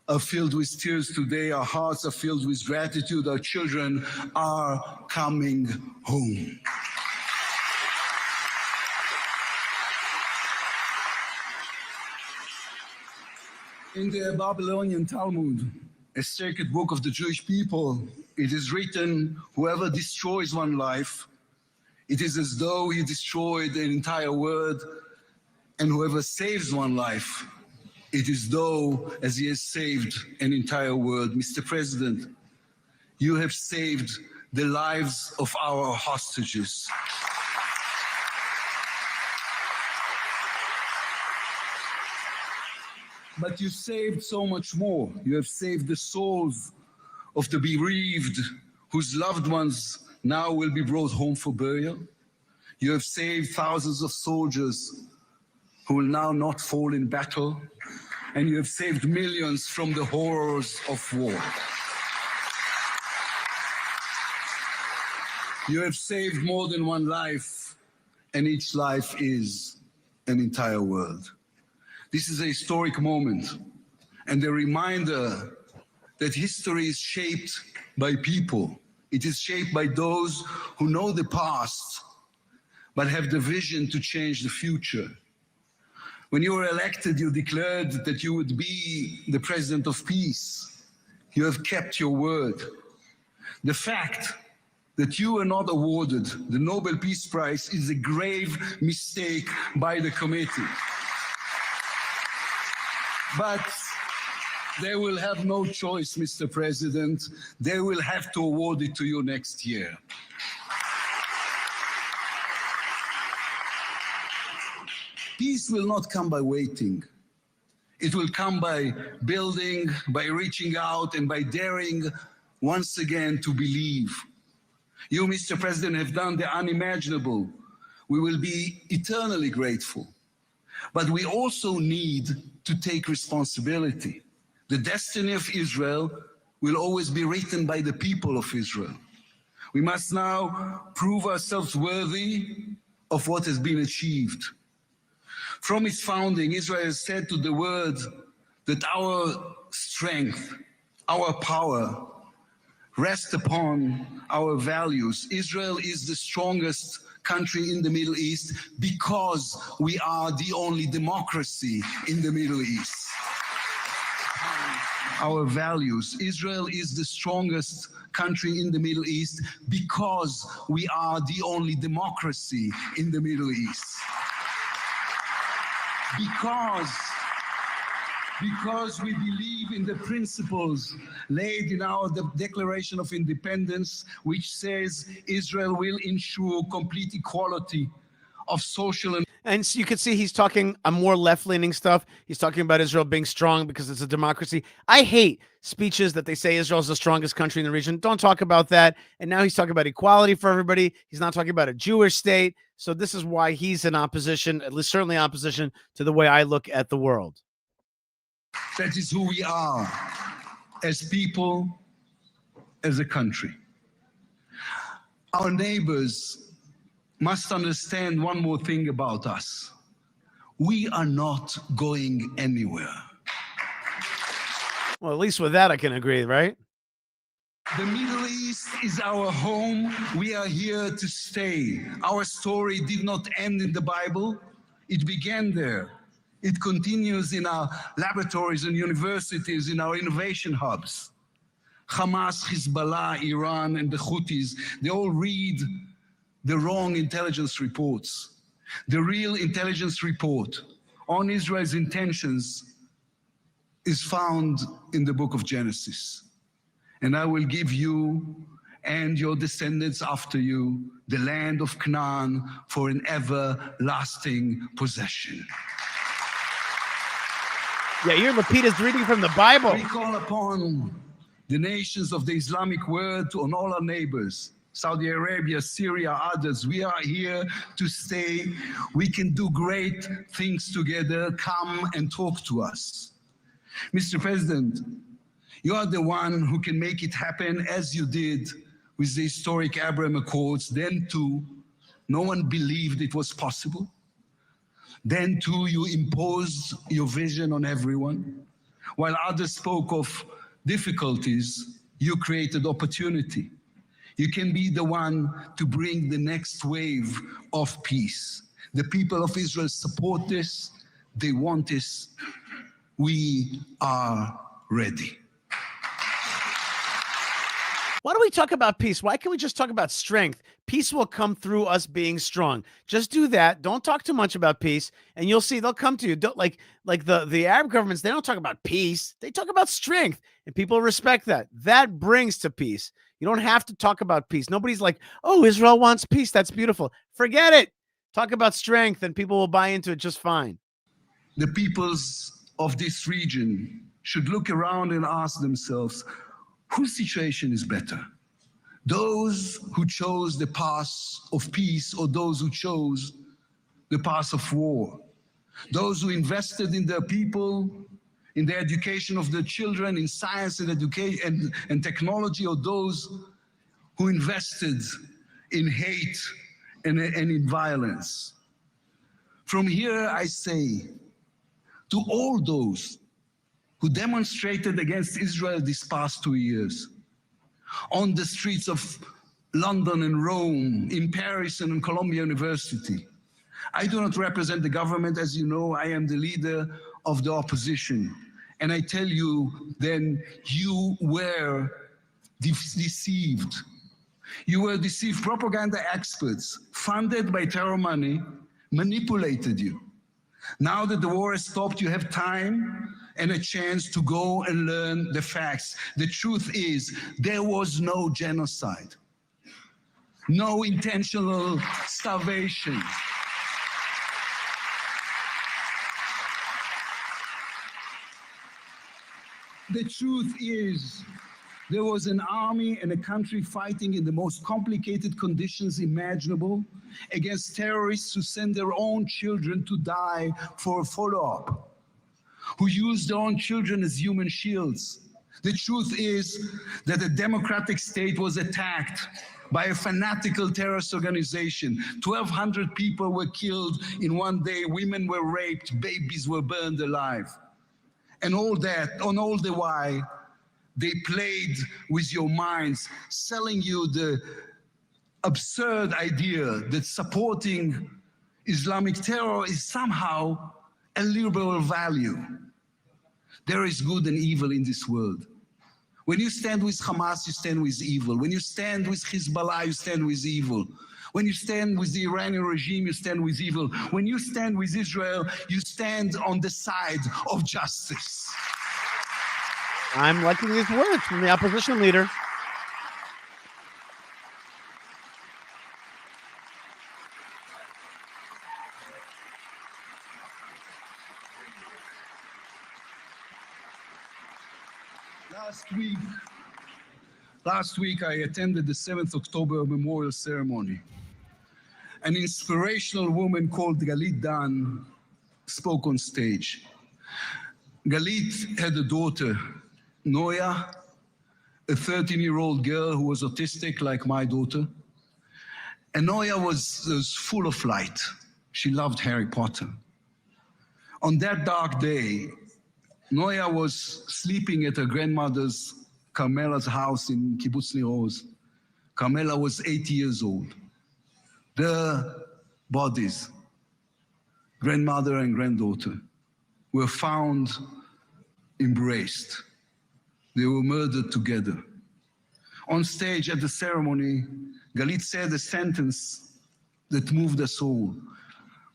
are filled with tears today. Our hearts are filled with gratitude. Our children are coming home. In the Babylonian Talmud, a sacred book of the Jewish people, it is written, whoever destroys one life, it is as though he destroyed an entire world, and whoever saves one life, it is though as he has saved an entire world. Mr. President, you have saved the lives of our hostages. But you saved so much more. You have saved the souls of the bereaved whose loved ones now will be brought home for burial. You have saved thousands of soldiers who will now not fall in battle. And you have saved millions from the horrors of war. You have saved more than one life, and each life is an entire world. This is a historic moment, and a reminder that history is shaped by people. It is shaped by those who know the past, but have the vision to change the future. When you were elected, you declared that you would be the president of peace. You have kept your word. The fact that you were not awarded the Nobel Peace Prize is a grave mistake by the committee. But they will have no choice, Mr. President. They will have to award it to you next year. Peace will not come by waiting. It will come by building, by reaching out, and by daring once again to believe. You, Mr. President, have done the unimaginable. We will be eternally grateful. But we also need to take responsibility. The destiny of Israel will always be written by the people of Israel. We must now prove ourselves worthy of what has been achieved. From its founding, Israel has said to the world that our strength, our power, rest upon our values. Israel is the strongest country in the Middle East because we are the only democracy in the Middle East. Our values. Israel is the strongest country in the Middle East because we are the only democracy in the Middle East. Because we believe in the principles laid in our Declaration of Independence, which says Israel will ensure complete equality of social and so you can see he's talking a more left-leaning stuff. He's talking about Israel being strong because it's a democracy. I hate speeches that they say Israel's the strongest country in the region. Don't talk about that. And now he's talking about equality for everybody. He's not talking about a Jewish state. So this is why he's in opposition, at least certainly opposition to the way I look at the world. That is who we are as people, as a country. Our neighbors must understand one more thing about us. We are not going anywhere. Well, at least with that I can agree, right? The Middle East is our home. We are here to stay. Our story did not end in the Bible. It began there. It continues in our laboratories and universities, in our innovation hubs. Hamas, Hezbollah, Iran, and the Houthis, they all read the wrong intelligence reports. The real intelligence report on Israel's intentions is found in the book of Genesis. And I will give you and your descendants after you the land of Canaan for an everlasting possession. Yeah, your Lapid is reading from the Bible. We call upon the nations of the Islamic world, on all our neighbors, Saudi Arabia, Syria, others. We are here to stay. We can do great things together. Come and talk to us. Mr. President, you are the one who can make it happen as you did with the historic Abraham Accords. Then too, no one believed it was possible. Then too, you imposed your vision on everyone. While others spoke of difficulties, you created opportunity. You can be the one to bring the next wave of peace. The people of Israel support this. They want this. We are ready. Why do we talk about peace? Why can't we just talk about strength? Peace will come through us being strong. Just do that. Don't talk too much about peace, and you'll see they'll come to you. Don't like the Arab governments. They don't talk about peace. They talk about strength, and people respect that. That brings to peace. You don't have to talk about peace. Nobody's like, oh, Israel wants peace. That's beautiful. Forget it. Talk about strength, and people will buy into it just fine. The peoples of this region should look around and ask themselves, whose situation is better? Those who chose the path of peace or those who chose the path of war? Those who invested in their people, in the education of their children, in science and education and technology, or those who invested in hate and in violence? From here I say to all those who demonstrated against Israel these past 2 years, on the streets of London and Rome, in Paris and in Columbia University. I do not represent the government, as you know. I am the leader of the opposition. And I tell you, then, you were deceived. You were deceived. Propaganda experts, funded by terror money, manipulated you. Now that the war has stopped, you have time and a chance to go and learn the facts. The truth is, there was no genocide, no intentional starvation. The truth is, there was an army and a country fighting in the most complicated conditions imaginable against terrorists who send their own children to die for a follow-up, who use their own children as human shields. The truth is that a democratic state was attacked by a fanatical terrorist organization. 1,200 people were killed in one day, women were raped, babies were burned alive. And all that, on all the while, they played with your minds, selling you the absurd idea that supporting Islamic terror is somehow a liberal value. There is good and evil in this world. When you stand with Hamas, you stand with evil. When you stand with Hezbollah, you stand with evil. When you stand with the Iranian regime, you stand with evil. When you stand with Israel, you stand on the side of justice. I'm liking these words from the opposition leader. Last week, I attended the 7th October memorial ceremony. An inspirational woman called Galit Dan spoke on stage. Galit had a daughter, Noya, a 13-year-old girl who was autistic like my daughter. And Noya was full of light. She loved Harry Potter. On that dark day, Noya was sleeping at her grandmother's, Carmela's house in Kibbutz Nir Oz. Carmela was 80 years old. Their bodies, grandmother and granddaughter, were found embraced. They were murdered together. On stage at the ceremony, Galit said a sentence that moved us all.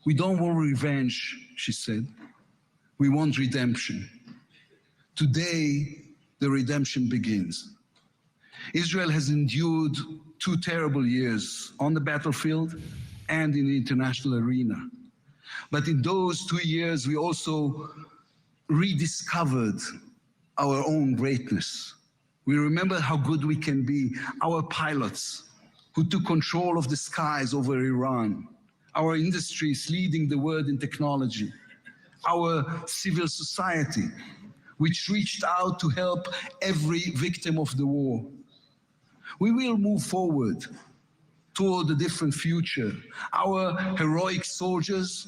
We don't want revenge, she said. We want redemption. Today, the redemption begins. Israel has endured 2 terrible years on the battlefield and in the international arena. But in those 2 years, we also rediscovered our own greatness. We remember how good we can be. Our pilots who took control of the skies over Iran. Our industries leading the world in technology. Our civil society, which reached out to help every victim of the war. We will move forward toward a different future. Our heroic soldiers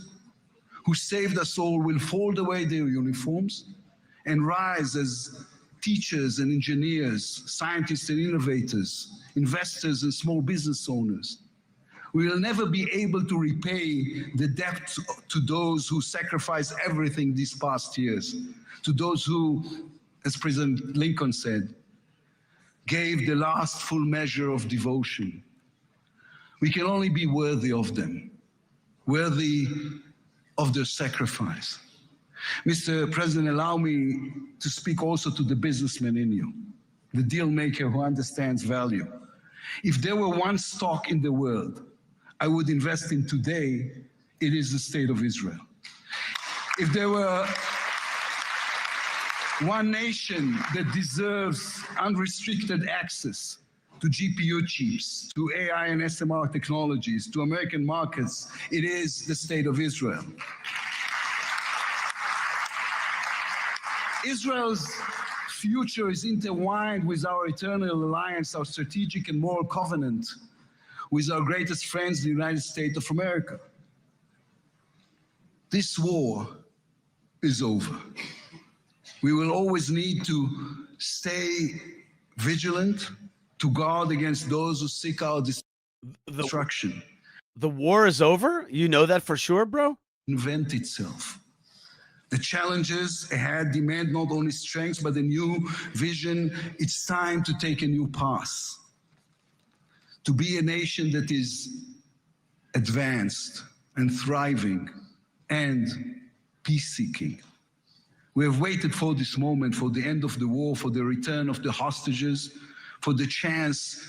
who saved us all will fold away their uniforms and rise as teachers and engineers, scientists and innovators, investors and small business owners. We will never be able to repay the debt to those who sacrificed everything these past years, to those who, as President Lincoln said, gave the last full measure of devotion. We can only be worthy of them, worthy of their sacrifice. Mr. President, allow me to speak also to the businessman in you, the deal maker who understands value. If there were one stock in the world I would invest in today, it is the state of Israel. If there were one nation that deserves unrestricted access to GPU chips, to AI and SMR technologies, to American markets, it is the state of Israel. Israel's future is intertwined with our eternal alliance, our strategic and moral covenant with our greatest friends, the United States of America. This war is over. We will always need to stay vigilant, to guard against those who seek our destruction. The war is over? You know that for sure, bro? Invent itself. The challenges ahead demand not only strength, but a new vision. It's time to take a new path. To be a nation that is advanced and thriving and peace-seeking. We have waited for this moment, for the end of the war, for the return of the hostages, for the chance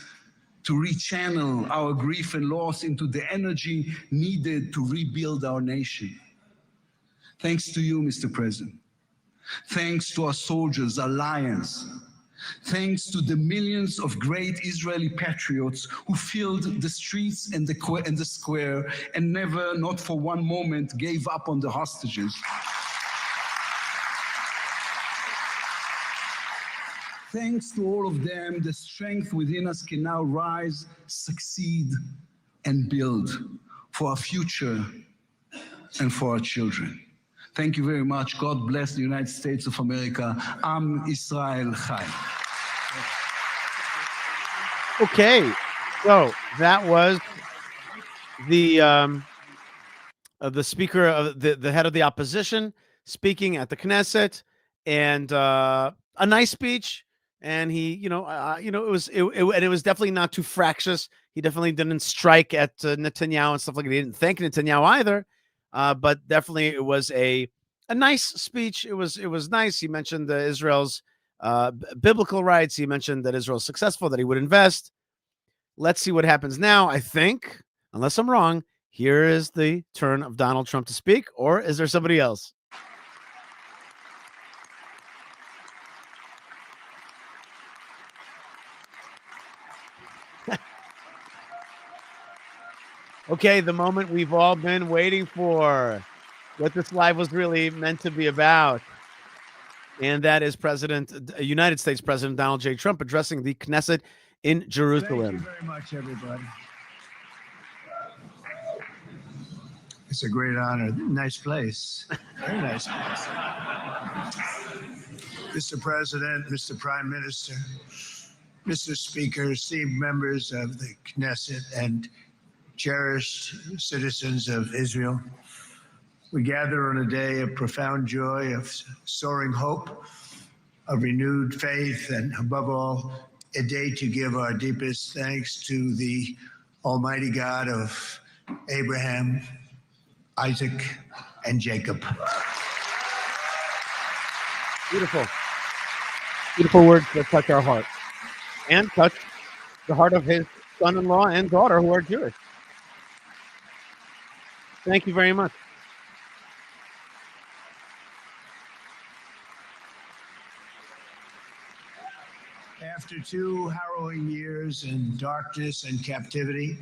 to rechannel our grief and loss into the energy needed to rebuild our nation. Thanks to you, Mr. President. Thanks to our soldiers, our lions. Thanks to the millions of great Israeli patriots who filled the streets and the square and never, not for one moment, gave up on the hostages. Thanks to all of them, the strength within us can now rise, succeed, and build for our future and for our children. Thank you very much. God bless the United States of America. Am Israel Chai. Okay, so that was the speaker of the head of the opposition speaking at the Knesset, and a nice speech. And he, it was definitely not too fractious. He definitely didn't strike at Netanyahu and stuff like that. He didn't thank Netanyahu either. But definitely it was a nice speech. It was nice. He mentioned Israel's biblical rights. He mentioned that Israel's successful, that he would invest. Let's see what happens now. I think, unless I'm wrong, here is the turn of Donald Trump to speak, or is there somebody else? Okay, the moment we've all been waiting for, what this live was really meant to be about. And that is United States President Donald J. Trump addressing the Knesset in Jerusalem. Thank you very much, everybody. It's a great honor. Nice place. Very nice place. Mr. President, Mr. Prime Minister, Mr. Speaker, esteemed members of the Knesset, and cherished citizens of Israel, we gather on a day of profound joy, of soaring hope, of renewed faith, and above all, a day to give our deepest thanks to the Almighty God of Abraham, Isaac, and Jacob. Beautiful. Beautiful words that touch our heart and touch the heart of his son-in-law and daughter who are Jewish. Thank you very much. After 2 harrowing years in darkness and captivity,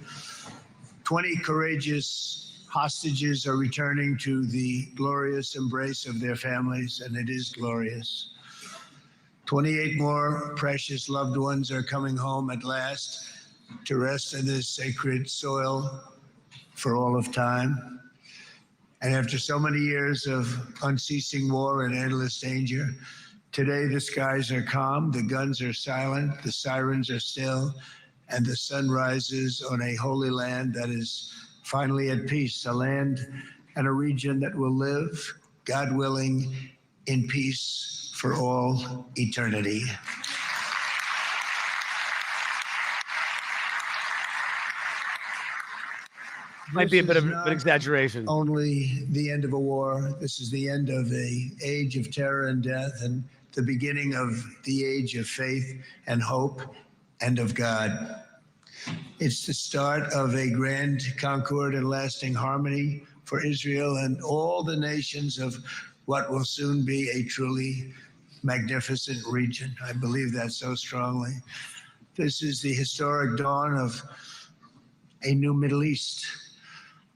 20 courageous hostages are returning to the glorious embrace of their families, and it is glorious. 28 more precious loved ones are coming home at last to rest in this sacred soil for all of time. And after so many years of unceasing war and endless danger, today the skies are calm, the guns are silent, the sirens are still, and the sun rises on a holy land that is finally at peace, a land and a region that will live, God willing, in peace for all eternity. Might be a bit of an exaggeration. Only the end of a war. This is the end of an age of terror and death and the beginning of the age of faith and hope and of God. It's the start of a grand concord and lasting harmony for Israel and all the nations of what will soon be a truly magnificent region. I believe that so strongly. This is the historic dawn of a new Middle East.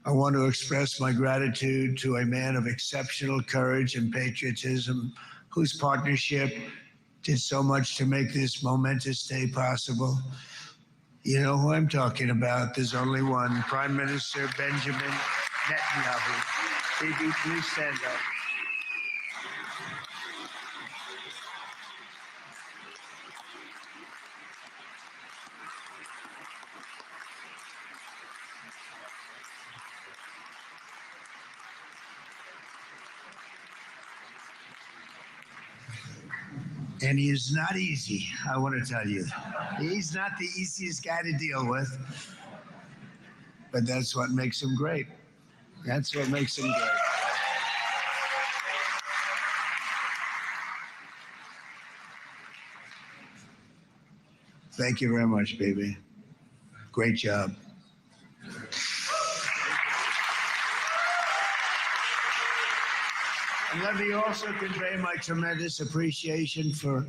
I want to express my gratitude to a man of exceptional courage and patriotism whose partnership did so much to make this momentous day possible. You know who I'm talking about. There's only one, Prime Minister Benjamin Netanyahu. Bibi, please stand up. And he is not easy, I want to tell you. He's not the easiest guy to deal with, but that's what makes him great. That's what makes him great. Thank you very much, baby. Great job. And let me also convey my tremendous appreciation for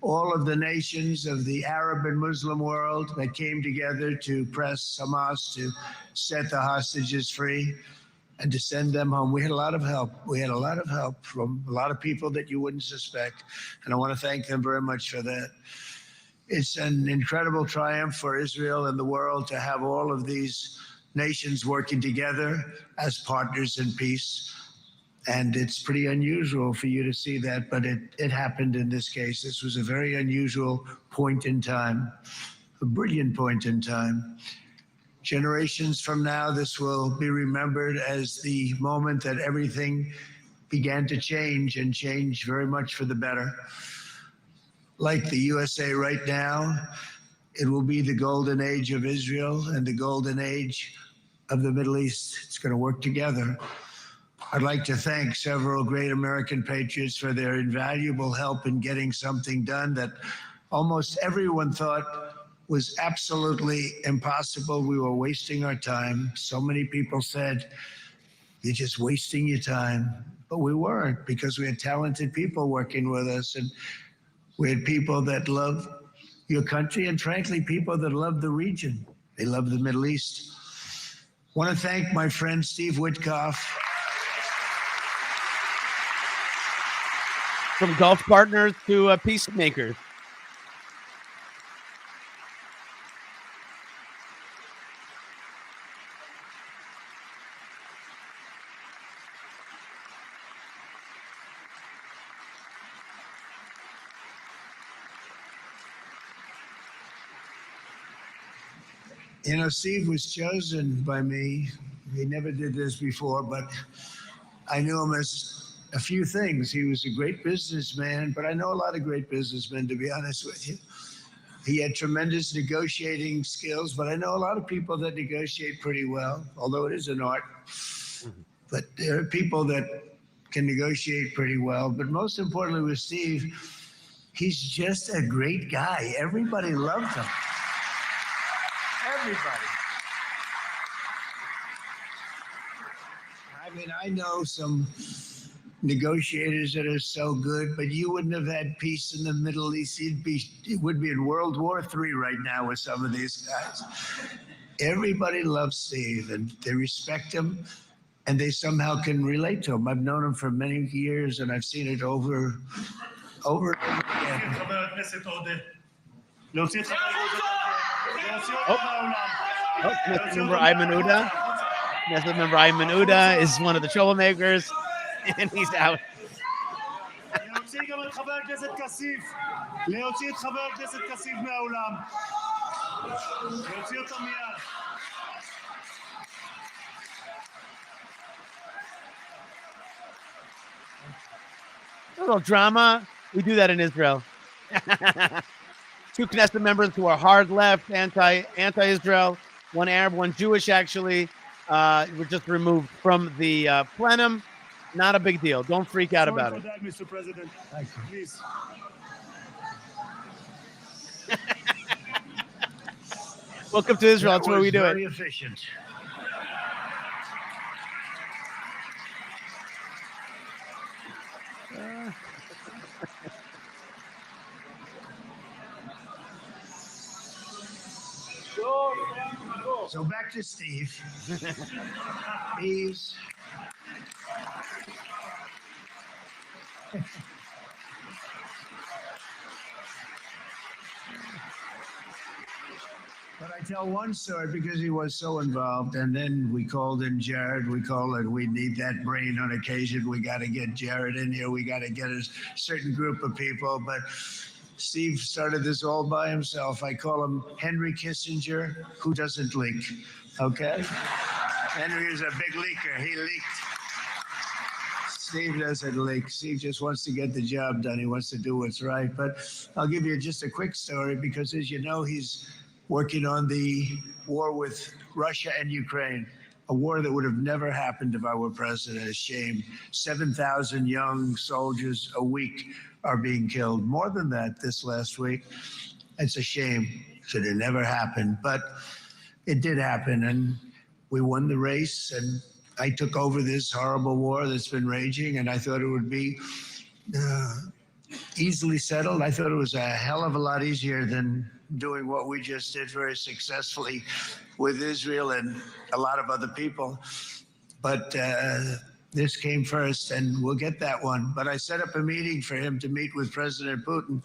all of the nations of the Arab and Muslim world that came together to press Hamas to set the hostages free and to send them home. We had a lot of help. We had a lot of help from a lot of people that you wouldn't suspect. And I want to thank them very much for that. It's an incredible triumph for Israel and the world to have all of these nations working together as partners in peace. And it's pretty unusual for you to see that, but it happened in this case. This was a very unusual point in time, a brilliant point in time. Generations from now, this will be remembered as the moment that everything began to change and change very much for the better. Like the USA right now, it will be the golden age of Israel and the golden age of the Middle East. It's going to work together. I'd like to thank several great American patriots for their invaluable help in getting something done that almost everyone thought was absolutely impossible. We were wasting our time. So many people said, you're just wasting your time. But we weren't, because we had talented people working with us, and we had people that love your country, and frankly, people that love the region. They love the Middle East. I want to thank my friend Steve Witkoff. From golf partners to peacemakers. You know, Steve was chosen by me. He never did this before, but I knew him as a few things. He was a great businessman, but I know a lot of great businessmen, to be honest with you. He had tremendous negotiating skills, but I know a lot of people that negotiate pretty well, although it is an art. But there are people that can negotiate pretty well. But most importantly with Steve, he's just a great guy. Everybody loved him. Everybody. I mean, I know some negotiators that are so good, but you wouldn't have had peace in the Middle East. It would be in World War III right now with some of these guys. Everybody loves Steve, and they respect him, and they somehow can relate to him. I've known him for many years, and I've seen it over and over again. Knesset member Ayman Uda. Knesset member Ayman Uda is one of the troublemakers, and he's out. להוציא גם את חבר הכנסת כסיף מהאולם. להוציא אותו מיד. A little drama. We do that in Israel. Two Knesset members who are hard left, anti-Israel, one Arab, one Jewish, actually, were just removed from the plenum. Not a big deal. Don't freak out about it. Sorry for that, Mr. President. Thank you. Please. Welcome to Israel. That's where we do it. Very efficient. So back to Steve. Please. But I tell one story because he was so involved, and then we called in Jared. We need that brain on occasion. We got to get Jared in here. We got to get a certain group of people. But Steve started this all by himself. I call him Henry Kissinger, who doesn't leak. Okay? Henry is a big leaker. He leaked. Steve doesn't leak. Steve just wants to get the job done. He wants to do what's right. But I'll give you just a quick story because, as you know, he's working on the war with Russia and Ukraine, a war that would have never happened if I were president. A shame. 7,000 young soldiers a week are being killed. More than that this last week. It's a shame. Should have never happened. But it did happen, and we won the race, and I took over this horrible war that's been raging, and I thought it would be easily settled. I thought it was a hell of a lot easier than doing what we just did very successfully with Israel and a lot of other people. But this came first, and we'll get that one. But I set up a meeting for him to meet with President Putin,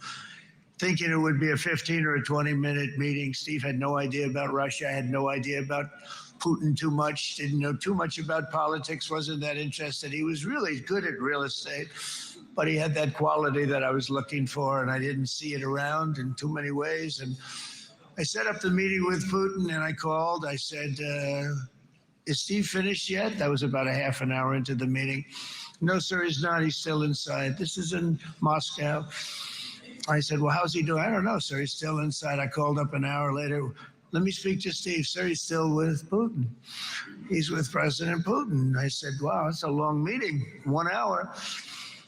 thinking it would be a 15 or a 20-minute meeting. Steve had no idea about Russia, had no idea about Putin too much, didn't know too much about politics, wasn't that interested. He was really good at real estate, but he had that quality that I was looking for, and I didn't see it around in too many ways. And I set up the meeting with Putin, and I called. I said, is Steve finished yet? That was about a half an hour into the meeting. No, sir, he's not. He's still inside. This is in Moscow. I said, well, how's he doing? I don't know, sir. He's still inside. I called up an hour later. Let me speak to Steve. Sir, he's still with Putin. He's with President Putin. I said, wow, that's a long meeting, 1 hour.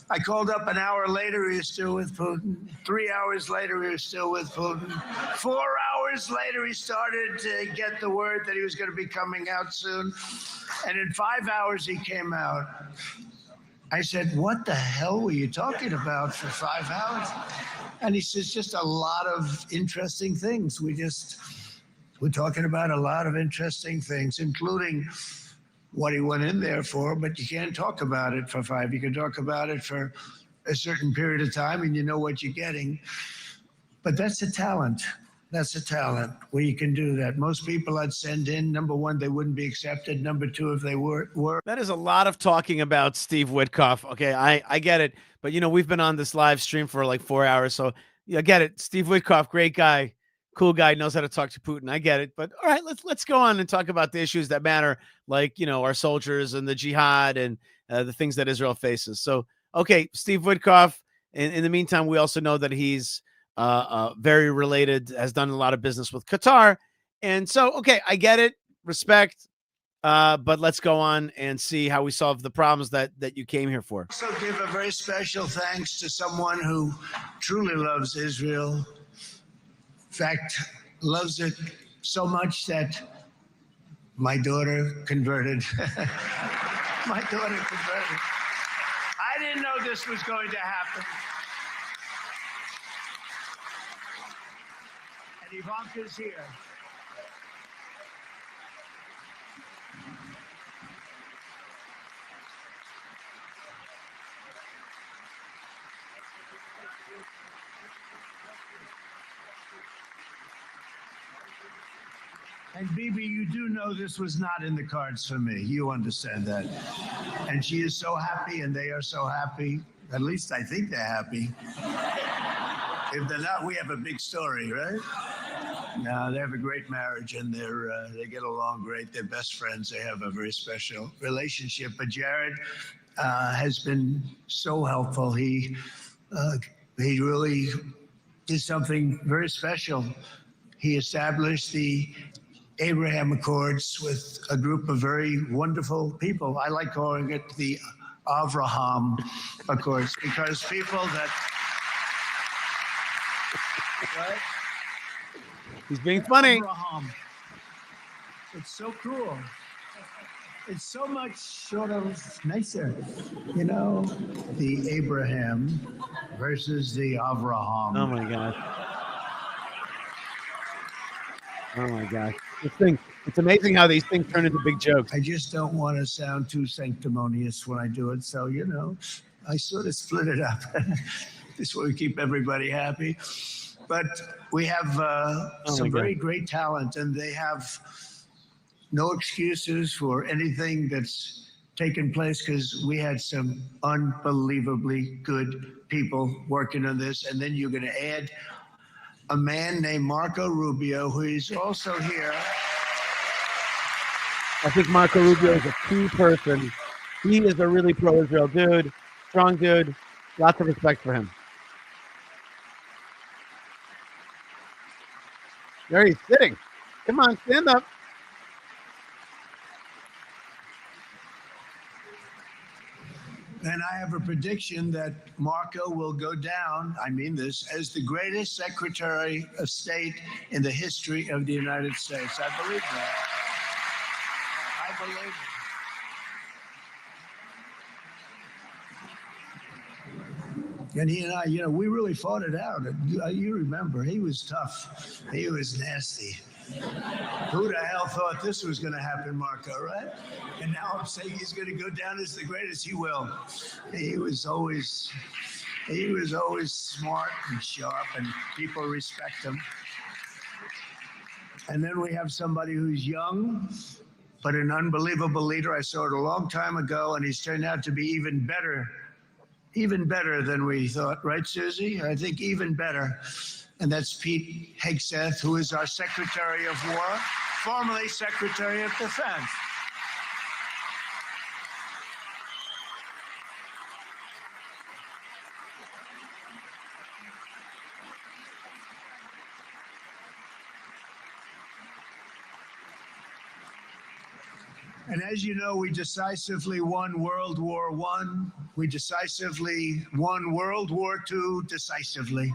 I called up an hour later, he was still with Putin. 3 hours later, he was still with Putin. 4 hours later, he started to get the word that he was going to be coming out soon. And in 5 hours, he came out. I said, what the hell were you talking about for 5 hours? And he says, just a lot of interesting things. We're talking about a lot of interesting things, including what he went in there for, but you can't talk about it for 5. You can talk about it for a certain period of time and you know what you're getting. But that's a talent. That's a talent where you can do that. Most people I'd send in, number one, they wouldn't be accepted. Number two, if they were. That is a lot of talking about Steve Witkoff. Okay, I get it. But, you know, we've been on this live stream for like 4 hours. So, yeah, I get it. Steve Witkoff, great guy. Cool guy, knows how to talk to Putin. I get it. But all right, let's go on and talk about the issues that matter, like, you know, our soldiers and the jihad and the things that Israel faces. So, okay, Steve Witkoff. In the meantime, we also know that he's very related, has done a lot of business with Qatar. And so, okay, I get it. Respect. But let's go on and see how we solve the problems that you came here for. Also give a very special thanks to someone who truly loves Israel. In fact, loves it so much that my daughter converted. My daughter converted. I didn't know this was going to happen. And Ivanka's here. And Bibi, you do know this was not in the cards for me. You understand that. And she is so happy, and they are so happy. At least I think they're happy. If they're not, we have a big story, right? No, they have a great marriage, and they get along great. They're best friends. They have a very special relationship. But Jared has been so helpful. He really did something very special. He established the Abraham Accords with a group of very wonderful people. I like calling it the Avraham Accords because people that. Right? He's being funny. Abraham. It's so cool. It's so much sort of nicer, you know, the Abraham versus the Avraham. Oh my gosh. Oh my gosh. This thing, it's amazing how these things turn into big jokes. I just don't want to sound too sanctimonious when I do it. So, you know, I sort of split it up. This way we keep everybody happy. But we have some very great talent, and they have no excuses for anything that's taken place because we had some unbelievably good people working on this. And then you're going to add a man named Marco Rubio, who is also here. I think Marco Rubio is a key person. He is a really pro-Israel dude, strong dude, lots of respect for him. There he's sitting. Come on, stand up. And I have a prediction that Marco will go down, I mean this, as the greatest Secretary of State in the history of the United States. I believe that. I believe it. And he and I, you know, we really fought it out. You remember, he was tough. He was nasty. Who the hell thought this was going to happen, Marco, right? And now I'm saying he's going to go down as the greatest. He will. He was always smart and sharp, and people respect him. And then we have somebody who's young, but an unbelievable leader. I saw it a long time ago, and he's turned out to be even better than we thought. Right, Susie? I think even better. And that's Pete Hegseth, who is our Secretary of War, formerly Secretary of Defense. And as you know, we decisively won World War I. We decisively won World War II decisively.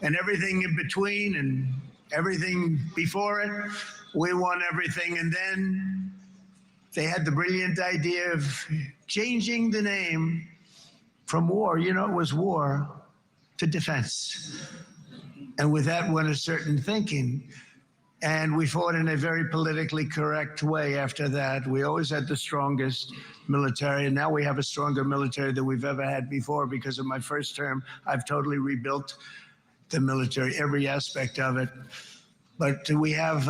And everything in between and everything before it, we won everything. And then they had the brilliant idea of changing the name from war, you know, it was war, to defense. And with that went a certain thinking. And we fought in a very politically correct way after that. We always had the strongest military, and now we have a stronger military than we've ever had before. Because of my first term, I've totally rebuilt the military, every aspect of it. But we have,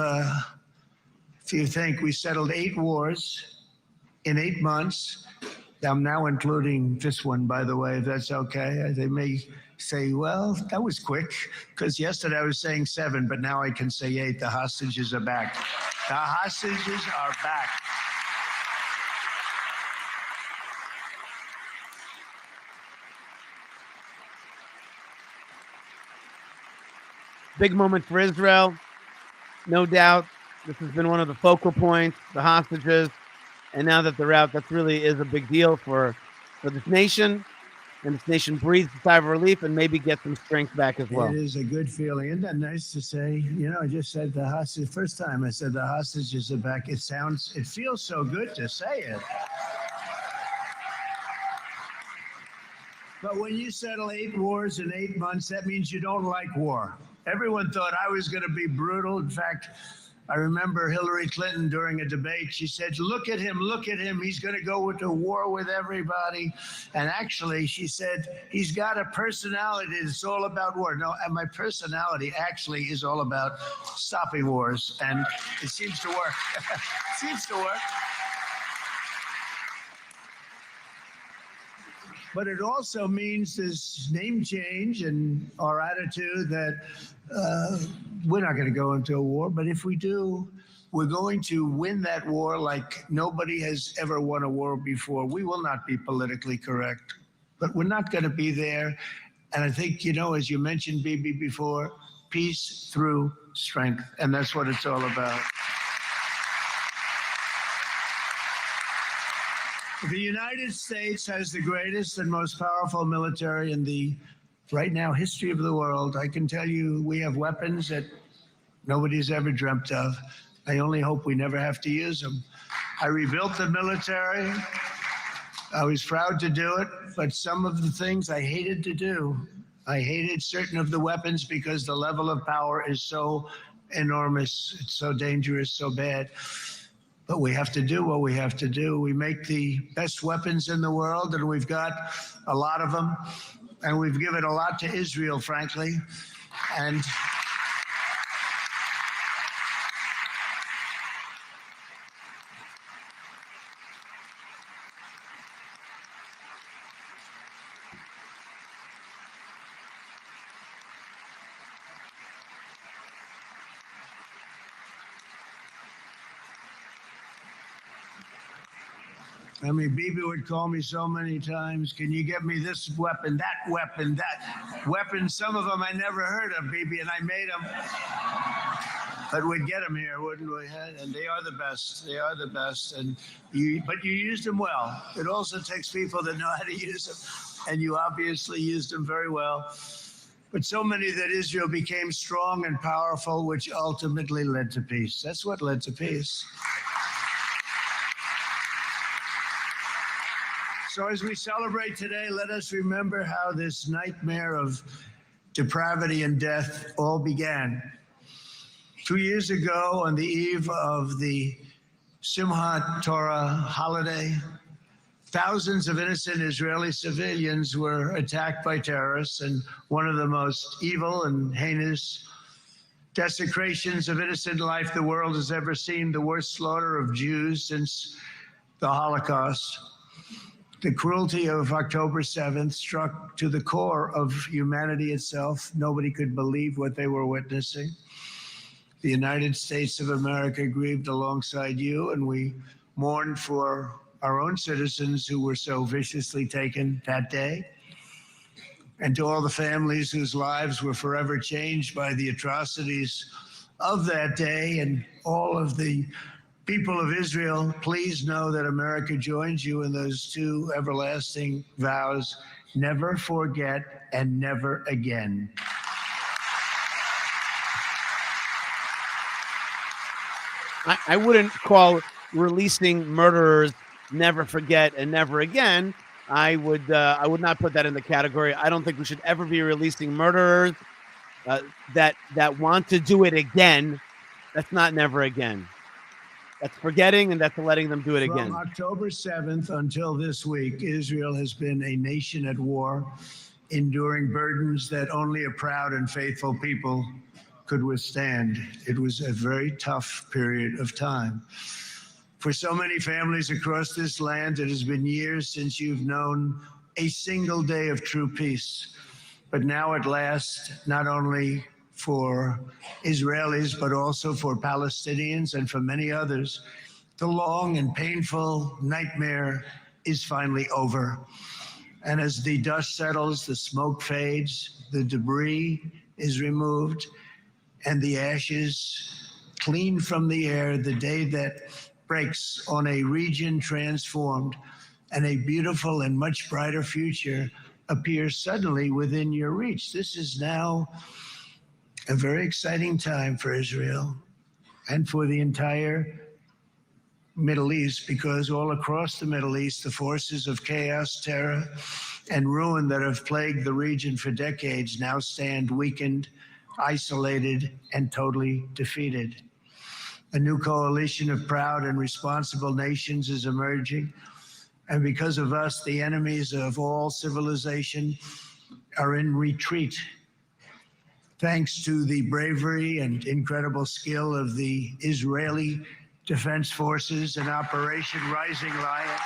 if you think, we settled 8 wars in 8 months. I'm now including this one, by the way, if that's okay. They may say, well, that was quick, because yesterday I was saying 7, but now I can say 8. The hostages are back. The hostages are back. Big moment for Israel, no doubt. This has been one of the focal points, the hostages. And now that they're out, that really is a big deal for this nation. And this nation breathes a sigh of relief and maybe get some strength back as well. It is a good feeling. Isn't that nice to say? You know, I just said the hostage, first time I said the hostages are back. It feels so good to say it. But when you settle 8 wars in 8 months, that means you don't like war. Everyone thought I was going to be brutal. In fact, I remember Hillary Clinton during a debate, she said, look at him, he's going to go into war with everybody. And actually, she said, he's got a personality that's all about war. No, and my personality actually is all about stopping wars. And it seems to work. It seems to work. But it also means this name change and our attitude that we're not going to go into a war, but if we do, we're going to win that war like nobody has ever won a war before. We will not be politically correct, but we're not going to be there. And I think, as you mentioned, Bibi, before, peace through strength. And that's what it's all about. The United States has the greatest and most powerful military in the, right now, history of the world. I can tell you we have weapons that nobody's ever dreamt of. I only hope we never have to use them. I rebuilt the military. I was proud to do it, but some of the things I hated to do. I hated certain of the weapons because the level of power is so enormous. It's so dangerous, so bad. But we have to do what we have to do. We make the best weapons in the world, and we've got a lot of them. And we've given a lot to Israel, frankly. And I mean, Bibi would call me so many times, can you get me this weapon, that weapon? Some of them I never heard of, Bibi, and I made them. But we'd get them here, wouldn't we? And they are the best. They are the best. But you used them well. It also takes people that know how to use them. And you obviously used them very well. But so many that Israel became strong and powerful, which ultimately led to peace. That's what led to peace. So as we celebrate today, let us remember how this nightmare of depravity and death all began. 2 years ago, on the eve of the Simchat Torah holiday, thousands of innocent Israeli civilians were attacked by terrorists, and one of the most evil and heinous desecrations of innocent life the world has ever seen, the worst slaughter of Jews since the Holocaust. The cruelty of October 7th struck to the core of humanity itself. Nobody could believe what they were witnessing. The United States of America grieved alongside you, and we mourned for our own citizens who were so viciously taken that day. And to all the families whose lives were forever changed by the atrocities of that day, and all of the people of Israel, please know that America joins you in those two everlasting vows: never forget and never again. I wouldn't call releasing murderers never forget and never again. I would not put that in the category. I don't think we should ever be releasing murderers that want to do it again. That's not never again. That's forgetting, and that's letting them do it again. From October 7th until this week, Israel has been a nation at war, enduring burdens that only a proud and faithful people could withstand. It was a very tough period of time. For so many families across this land, it has been years since you've known a single day of true peace. But now at last, not only for Israelis, but also for Palestinians and for many others, the long and painful nightmare is finally over. And as the dust settles, the smoke fades, the debris is removed, and the ashes clean from the air, the day that breaks on a region transformed, and a beautiful and much brighter future appears suddenly within your reach. This is now a very exciting time for Israel and for the entire Middle East, because all across the Middle East, the forces of chaos, terror, and ruin that have plagued the region for decades now stand weakened, isolated, and totally defeated. A new coalition of proud and responsible nations is emerging, and because of us, the enemies of all civilization are in retreat. Thanks to the bravery and incredible skill of the Israeli Defense Forces and Operation Rising Lion,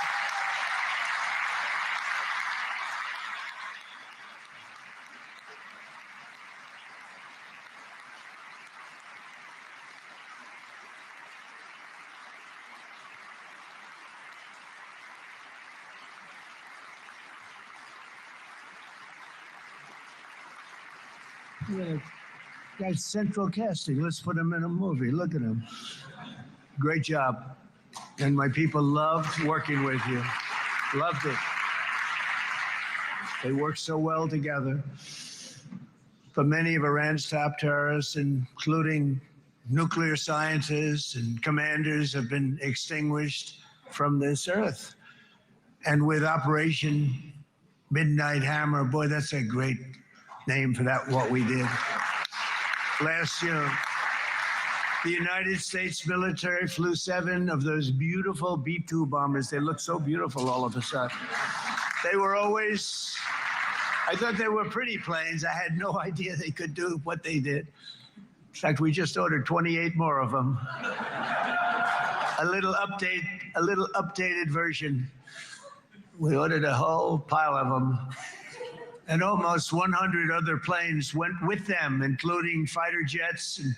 Yeah, guy's central casting. Let's put him in a movie. Look at him. Great job. And my people loved working with you. Loved it. They worked so well together. But many of Iran's top terrorists, including nuclear scientists and commanders, have been extinguished from this earth. And with Operation Midnight Hammer, boy, that's a great name for that, what we did last June. The United States military flew 7 of those beautiful B-2 bombers. They look so beautiful all of a sudden. They were always, I thought they were pretty planes. I had no idea they could do what they did. In fact, we just ordered 28 more of them. A little updated version. We ordered a whole pile of them. And almost 100 other planes went with them, including fighter jets. And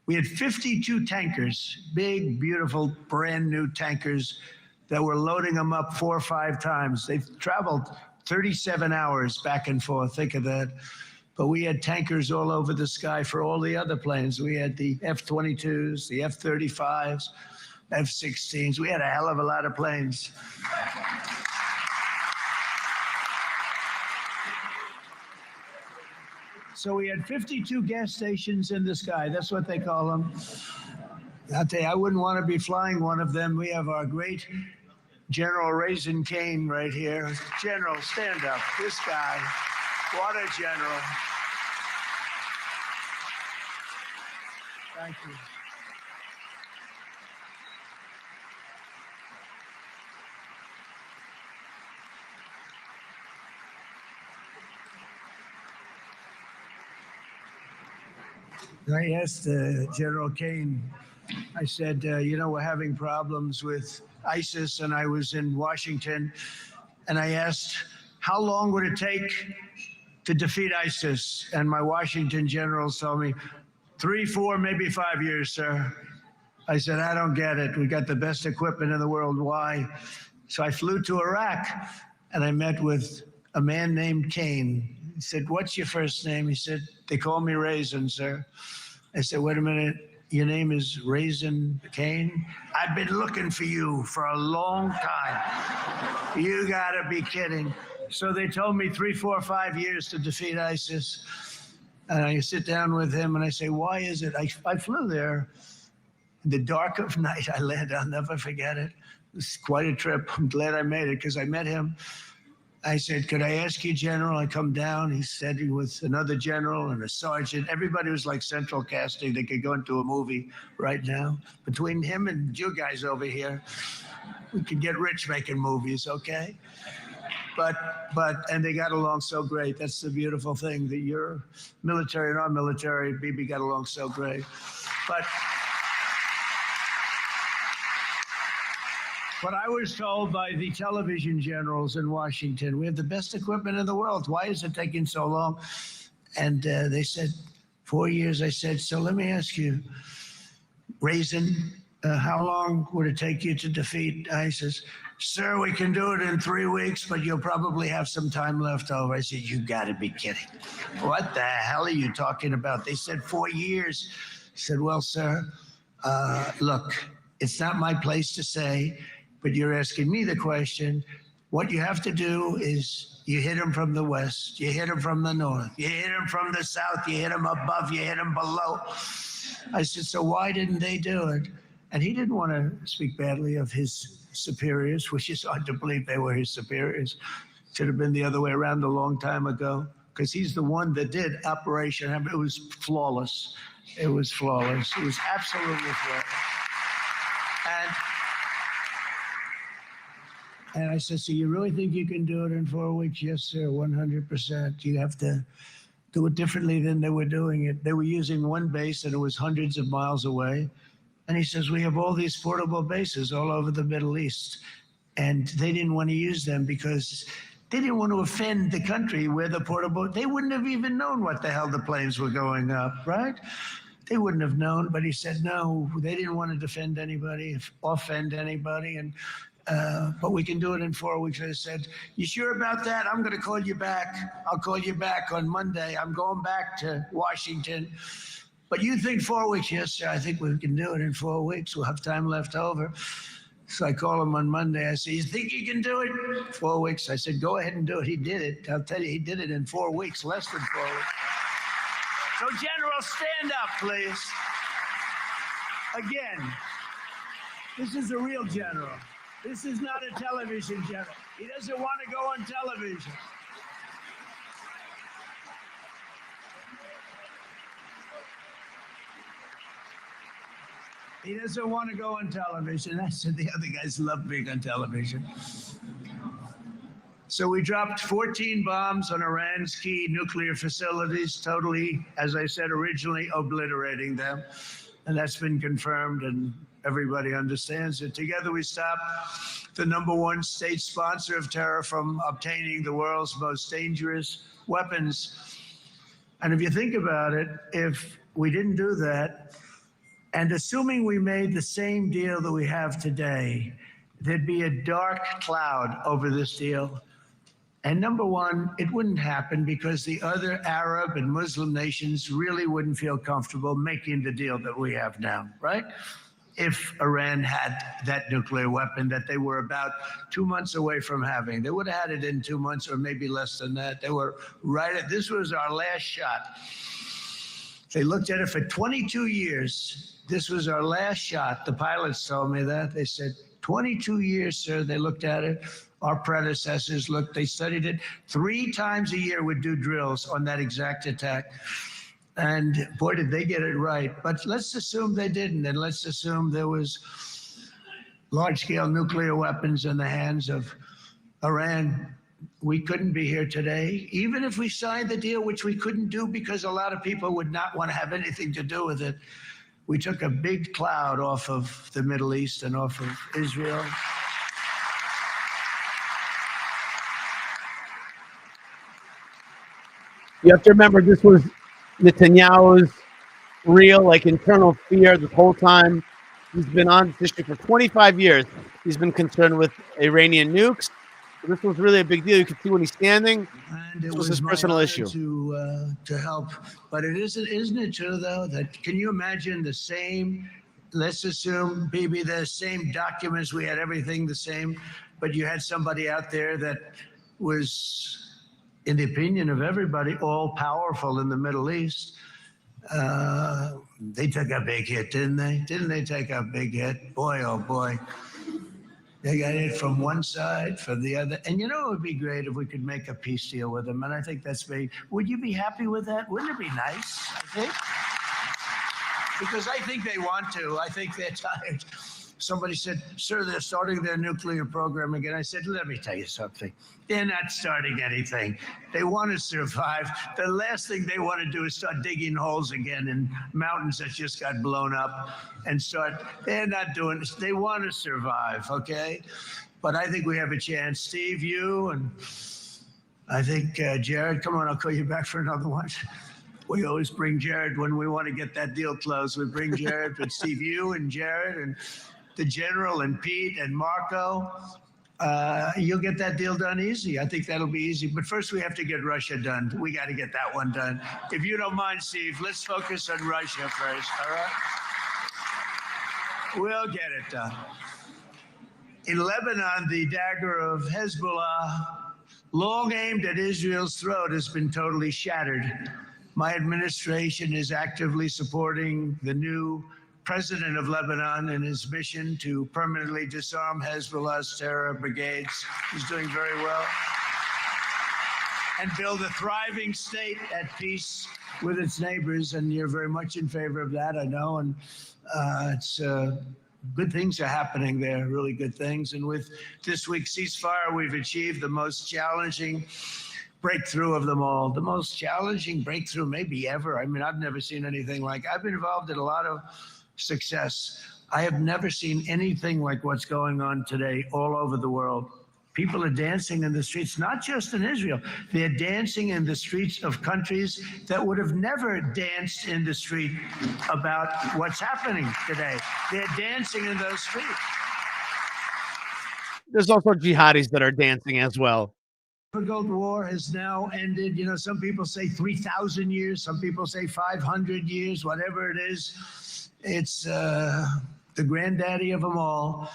we had 52 tankers, big, beautiful, brand new tankers that were loading them up 4 or 5 times. They've traveled 37 hours back and forth. Think of that. But we had tankers all over the sky for all the other planes. We had the F-22s, the F-35s, F-16s. We had a hell of a lot of planes. So we had 52 gas stations in the sky. That's what they call them. I'll tell you, I wouldn't want to be flying one of them. We have our great General Raisin Cain right here. General, stand up. This guy, what a general. Thank you. I asked General Cain, I said, we're having problems with ISIS, and I was in Washington, and I asked, how long would it take to defeat ISIS? And my Washington generals told me, 3, 4, maybe 5 years, sir. I said, I don't get it. We got the best equipment in the world. Why? So I flew to Iraq, and I met with a man named Cain. He said, what's your first name? He said, they call me Raisin, sir. I said, wait a minute, your name is Raisin Cain? I've been looking for you for a long time. You gotta be kidding. So they told me 3, 4, 5 years to defeat ISIS. And I sit down with him and I say, why is it? I flew there in the dark of night. I landed, I'll never forget it. It was quite a trip. I'm glad I made it because I met him. I said, could I ask you, General? I come down. He said he was another general and a sergeant. Everybody was like central casting. They could go into a movie right now. Between him and you guys over here, we could get rich making movies, okay? And they got along so great. That's the beautiful thing, that your military and our military, Bibi, got along so great. But I was told by the television generals in Washington, we have the best equipment in the world. Why is it taking so long? And they said, 4 years. I said, so let me ask you, Raisin, how long would it take you to defeat ISIS? Sir, we can do it in 3 weeks, but you'll probably have some time left over. I said, you gotta be kidding. What the hell are you talking about? They said 4 years. I said, well, sir, look, it's not my place to say, but you're asking me the question. What you have to do is you hit them from the west, you hit them from the north, you hit them from the south, you hit them above, you hit them below. I said, so why didn't they do it? And he didn't want to speak badly of his superiors, which is hard to believe they were his superiors. Should have been the other way around a long time ago, because he's the one that did Operation Hammer. It was flawless. It was flawless. It was absolutely flawless. And I said, so you really think you can do it in 4 weeks? Yes, sir, 100%. You have to do it differently than they were doing it. They were using one base and it was hundreds of miles away. And he says, we have all these portable bases all over the Middle East. And they didn't want to use them because they didn't want to offend the country where the portable, they wouldn't have even known what the hell the planes were going up, right? They wouldn't have known, but he said, no, they didn't want to defend anybody, offend anybody. And but we can do it in 4 weeks. I said, you sure about that? I'm going to call you back. I'll call you back on Monday. I'm going back to Washington. But you think 4 weeks? Yes, sir. I think we can do it in 4 weeks. We'll have time left over. So I call him on Monday. I said, you think you can do it? 4 weeks. I said, go ahead and do it. He did it. I'll tell you, he did it in 4 weeks, less than 4 weeks. So, General, stand up, please. Again, this is a real general. This is not a television general. He doesn't want to go on television. He doesn't want to go on television. I said the other guys love being on television. So we dropped 14 bombs on Iran's key nuclear facilities, totally, as I said originally, obliterating them. And that's been confirmed, and everybody understands it. Together we stopped the #1 state sponsor of terror from obtaining the world's most dangerous weapons. And if you think about it, if we didn't do that, and assuming we made the same deal that we have today, there'd be a dark cloud over this deal. And #1, it wouldn't happen because the other Arab and Muslim nations really wouldn't feel comfortable making the deal that we have now, right? If Iran had that nuclear weapon that they were about 2 months away from having. They would have had it in 2 months or maybe less than that. They were right at, this was our last shot. They looked at it for 22 years. This was our last shot. The pilots told me that. They said, 22 years, sir. They looked at it. Our predecessors looked, they studied it. 3 times a year would do drills on that exact attack. And boy, did they get it right. But let's assume they didn't. And let's assume there was large-scale nuclear weapons in the hands of Iran. We couldn't be here today, even if we signed the deal, which we couldn't do because a lot of people would not want to have anything to do with it. We took a big cloud off of the Middle East and off of Israel. You have to remember, this was Netanyahu's real, internal fear the whole time. He's been on this issue for 25 years. He's been concerned with Iranian nukes. So this was really a big deal. You can see when he's standing. And it This was his personal issue. To help. But isn't it true, though, that can you imagine the same, let's assume, maybe the same documents, we had everything the same, but you had somebody out there that was, in the opinion of everybody, all powerful in the Middle East. They took a big hit, didn't they? Didn't they take a big hit? Boy, oh boy. They got it from one side, from the other. And it would be great if we could make a peace deal with them. And I think that's big. Would you be happy with that? Wouldn't it be nice, I think? Because I think they want to. I think they're tired. Somebody said, sir, they're starting their nuclear program again. I said, let me tell you something. They're not starting anything. They want to survive. The last thing they want to do is start digging holes again in mountains that just got blown up and start. They're not doing this. They want to survive, okay? But I think we have a chance. Steve, you, and I think Jared, come on, I'll call you back for another one. We always bring Jared when we want to get that deal closed. We bring Jared, but Steve, you and Jared and the General and Pete and Marco, you'll get that deal done easy. I think that'll be easy. But first we have to get Russia done. We got to get that one done. If you don't mind, Steve, let's focus on Russia first, all right? We'll get it done. In Lebanon, the dagger of Hezbollah, long aimed at Israel's throat, has been totally shattered. My administration is actively supporting the new president of Lebanon in his mission to permanently disarm Hezbollah's terror brigades. He's doing very well. And build a thriving state at peace with its neighbors. And you're very much in favor of that, I know. And it's good things are happening there, really good things. And with this week's ceasefire, we've achieved the most challenging breakthrough of them all. The most challenging breakthrough maybe ever. I mean, I've never seen anything like it. I've been involved in a lot of success. I have never seen anything like what's going on today all over the world. People are dancing in the streets, not just in Israel. They're dancing in the streets of countries that would have never danced in the street about what's happening today. They're dancing in those streets. There's also jihadis that are dancing as well. difficult war has now ended. You know, some people say 3,000 years, some people say 500 years, whatever it is. It's the granddaddy of them all.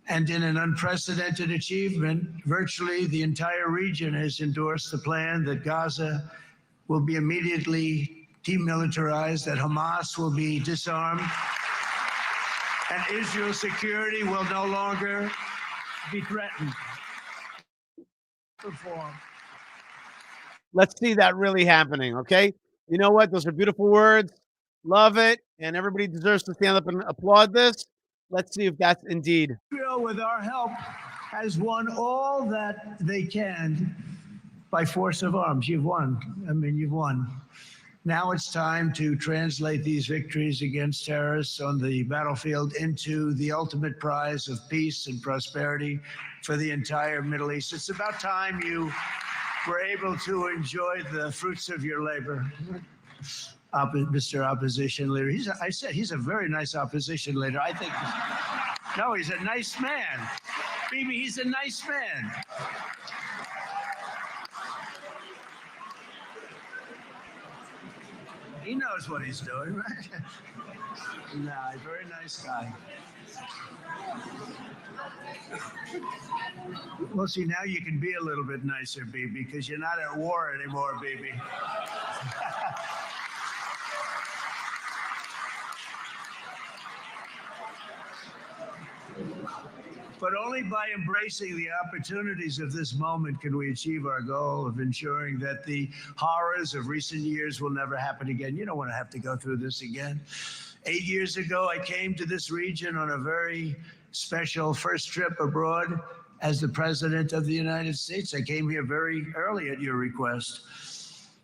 And in an unprecedented achievement, virtually the entire region has endorsed the plan that Gaza will be immediately demilitarized, that Hamas will be disarmed, and Israel's security will no longer be threatened. Perform. Let's see that really happening, okay? You know what? Those are beautiful words. Love it. And everybody deserves to stand up and applaud this. Let's see if that's indeed. Israel, with our help, has won all that they can by force of arms. You've won. I mean, you've won. Now it's time to translate these victories against terrorists on the battlefield into the ultimate prize of peace and prosperity for the entire Middle East. It's about time you were able to enjoy the fruits of your labor. Mr. Opposition Leader. I said he's a very nice opposition leader. I think, no, he's a nice man. Bibi, he's a nice man. He knows what he's doing, right? Nah, very nice guy. Well, see, now you can be a little bit nicer, Bibi, because you're not at war anymore, Bibi. But only by embracing the opportunities of this moment can we achieve our goal of ensuring that the horrors of recent years will never happen again. You don't want to have to go through this again. 8 years ago, I came to this region on a very special first trip abroad as the President of the United States. I came here very early at your request.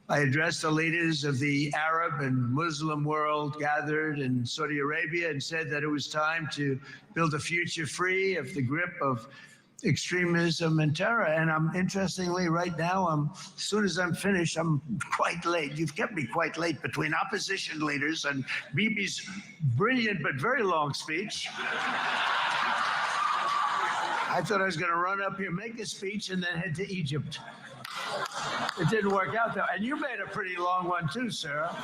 I addressed the leaders of the Arab and Muslim world gathered in Saudi Arabia and said that it was time to build a future free of the grip of extremism and terror. And interestingly, right now, as soon as I'm finished, I'm quite late. You've kept me quite late between opposition leaders and Bibi's brilliant but very long speech. I thought I was going to run up here, make a speech, and then head to Egypt. It didn't work out though. And you made a pretty long one too, Sarah.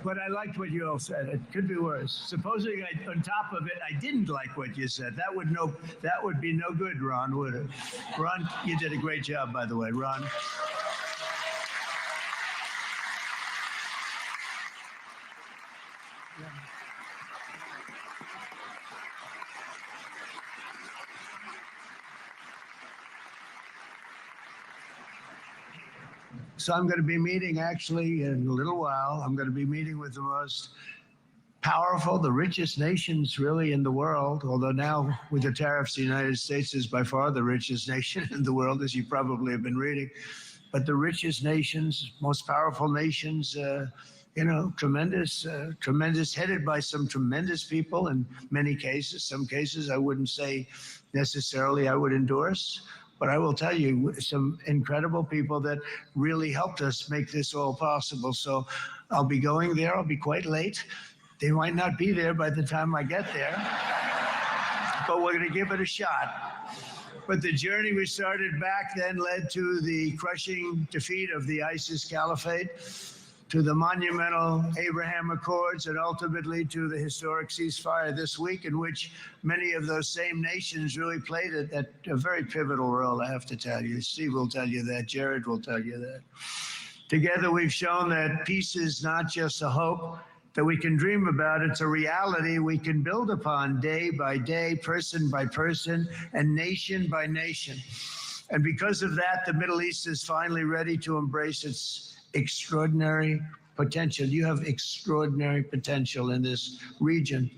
But I liked what you all said. It could be worse. Supposing on top of it, I didn't like what you said. That would be no good, Ron, would it? Ron, you did a great job, by the way, Ron. So I'm going to be meeting, actually, in a little while, I'm going to be meeting with the most powerful, the richest nations really in the world, although now with the tariffs, the United States is by far the richest nation in the world, as you probably have been reading. But the richest nations, most powerful nations, tremendous, headed by some tremendous people in many cases. Some cases I wouldn't say necessarily I would endorse. But I will tell you, some incredible people that really helped us make this all possible. So I'll be going there. I'll be quite late. They might not be there by the time I get there. But we're going to give it a shot. But the journey we started back then led to the crushing defeat of the ISIS caliphate, to the monumental Abraham Accords, and ultimately to the historic ceasefire this week, in which many of those same nations really played a very pivotal role, I have to tell you. Steve will tell you that. Jared will tell you that. Together, we've shown that peace is not just a hope that we can dream about. It's a reality we can build upon day by day, person by person, and nation by nation. And because of that, the Middle East is finally ready to embrace its extraordinary potential. You have extraordinary potential in this region.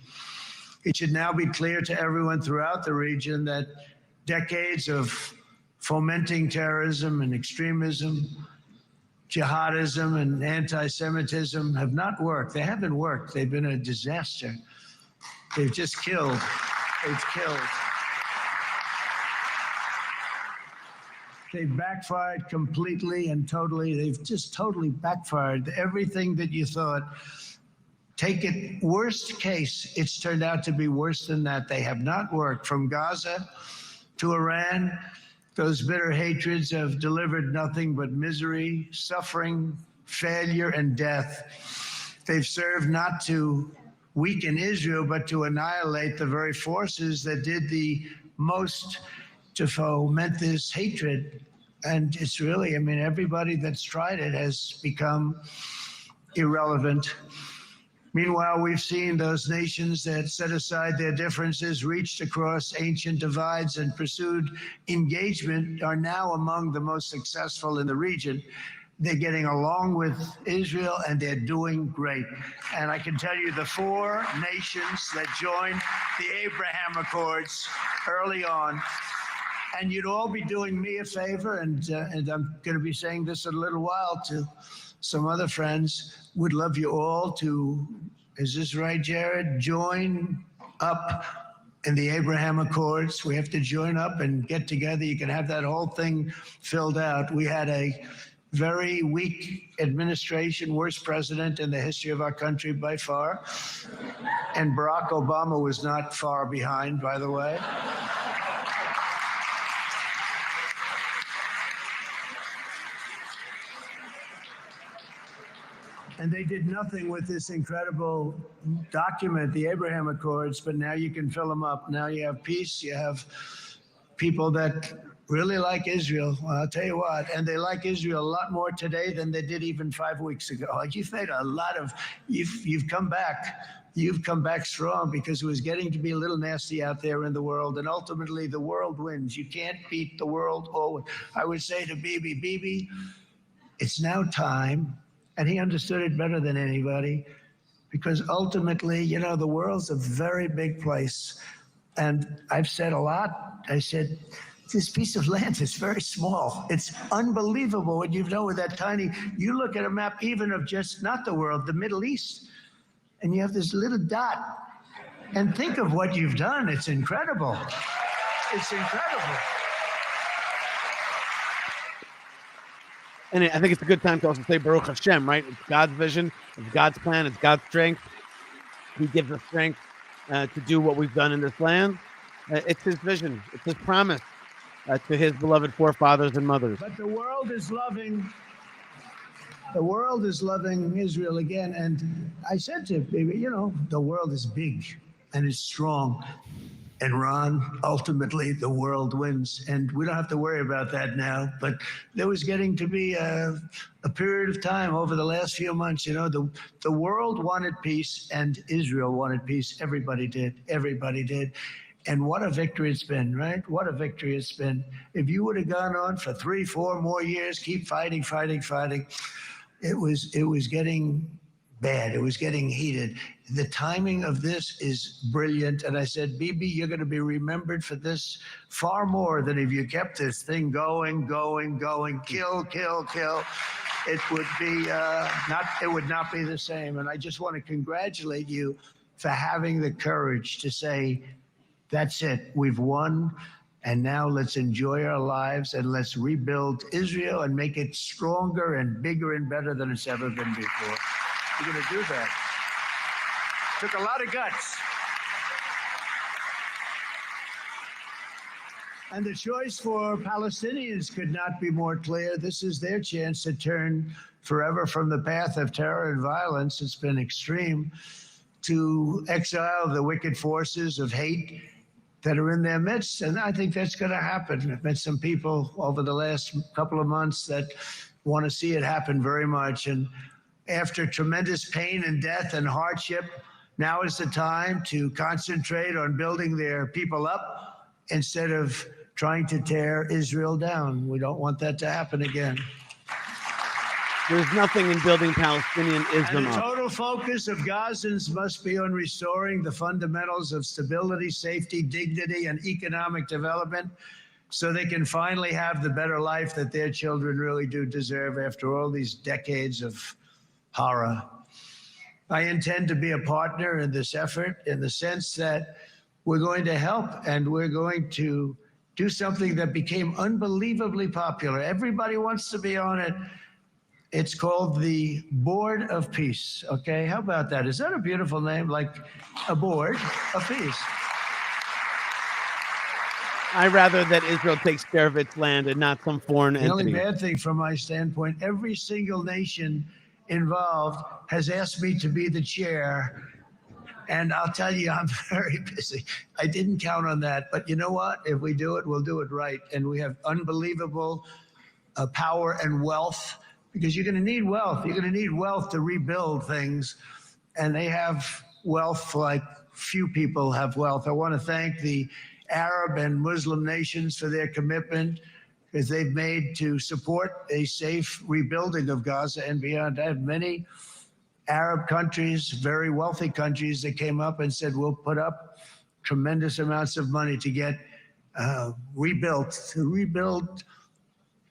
It should now be clear to everyone throughout the region that decades of fomenting terrorism and extremism, jihadism and anti-Semitism have not worked. They haven't worked. They've been a disaster. They've just killed. They've killed. They've backfired completely and totally. They've just totally backfired. Everything that you thought, take it worst case, it's turned out to be worse than that. They have not worked. From Gaza to Iran, those bitter hatreds have delivered nothing but misery, suffering, failure, and death. They've served not to weaken Israel, but to annihilate the very forces that did the most to foment this hatred. And it's really, I mean, everybody that's tried it has become irrelevant. Meanwhile, we've seen those nations that set aside their differences, reached across ancient divides, and pursued engagement are now among the most successful in the region. They're getting along with Israel, and they're doing great. And I can tell you the 4 nations that joined the Abraham Accords early on, and you'd all be doing me a favor, and I'm going to be saying this in a little while to some other friends, would love you all to, is this right, Jared? Join up in the Abraham Accords. We have to join up and get together. You can have that whole thing filled out. We had a very weak administration, worst president in the history of our country by far. And Barack Obama was not far behind, by the way. And they did nothing with this incredible document, the Abraham Accords, but now you can fill them up. Now you have peace, you have people that really like Israel. Well, I'll tell you what, and they like Israel a lot more today than they did even 5 weeks ago. Like, you've made a lot of, you've come back. You've come back strong, because it was getting to be a little nasty out there in the world, and ultimately the world wins. You can't beat the world. Oh, I would say to Bibi, it's now time. And he understood it better than anybody, because ultimately, you know, the world's a very big place. And I've said a lot. I said, this piece of land is very small. It's unbelievable what you've done with that tiny, you look at a map even of just not the world, the Middle East, and you have this little dot. And think of what you've done. It's incredible. It's incredible. And I think it's a good time to also say Baruch Hashem, right? It's God's vision, it's God's plan, it's God's strength. He gives us strength to do what we've done in this land. It's His vision, it's His promise to His beloved forefathers and mothers. But the world is loving Israel again. And I said to Bibi, you know, the world is big and it's strong. And Ron, ultimately, the world wins. And we don't have to worry about that now. But there was getting to be a period of time over the last few months, you know, the world wanted peace and Israel wanted peace. Everybody did. Everybody did. And what a victory it's been, right? What a victory it's been. If you would have gone on for 3-4 more years, keep fighting, it was getting bad. It was getting heated. The timing of this is brilliant. And I said, Bibi, you're going to be remembered for this far more than if you kept this thing going, kill. It would be it would not be the same. And I just want to congratulate you for having the courage to say, that's it, we've won. And now let's enjoy our lives and let's rebuild Israel and make it stronger and bigger and better than it's ever been before. We're going to do that. Took a lot of guts. And the choice for Palestinians could not be more clear. This is their chance to turn forever from the path of terror and violence. It's been extreme, to exile the wicked forces of hate that are in their midst. And I think that's going to happen. I've met some people over the last couple of months that want to see it happen very much. And after tremendous pain and death and hardship, now is the time to concentrate on building their people up instead of trying to tear Israel down. We don't want that to happen again. There's nothing in building Palestinianism And the up. total focus of Gazans must be on restoring the fundamentals of stability, safety, dignity, and economic development so they can finally have the better life that their children really do deserve after all these decades of horror. I intend to be a partner in this effort in the sense that we're going to help and we're going to do something that became unbelievably popular. Everybody wants to be on it. It's called the Board of Peace. Okay, how about that? Is that a beautiful name? Like a board of peace. I rather that Israel takes care of its land and not some foreign The only entity. bad thing from my standpoint, every single nation involved has asked me to be the chair. And I'll tell you, I'm very busy. I didn't count on that. But you know what? If we do it, we'll do it right. And we have unbelievable power and wealth, because you're going to need wealth. You're going to need wealth to rebuild things. And they have wealth like few people have wealth. I want to thank the Arab and Muslim nations for their commitment, because they've made to support a safe rebuilding of Gaza and beyond. I have many Arab countries, very wealthy countries, that came up and said, we'll put up tremendous amounts of money to get to rebuild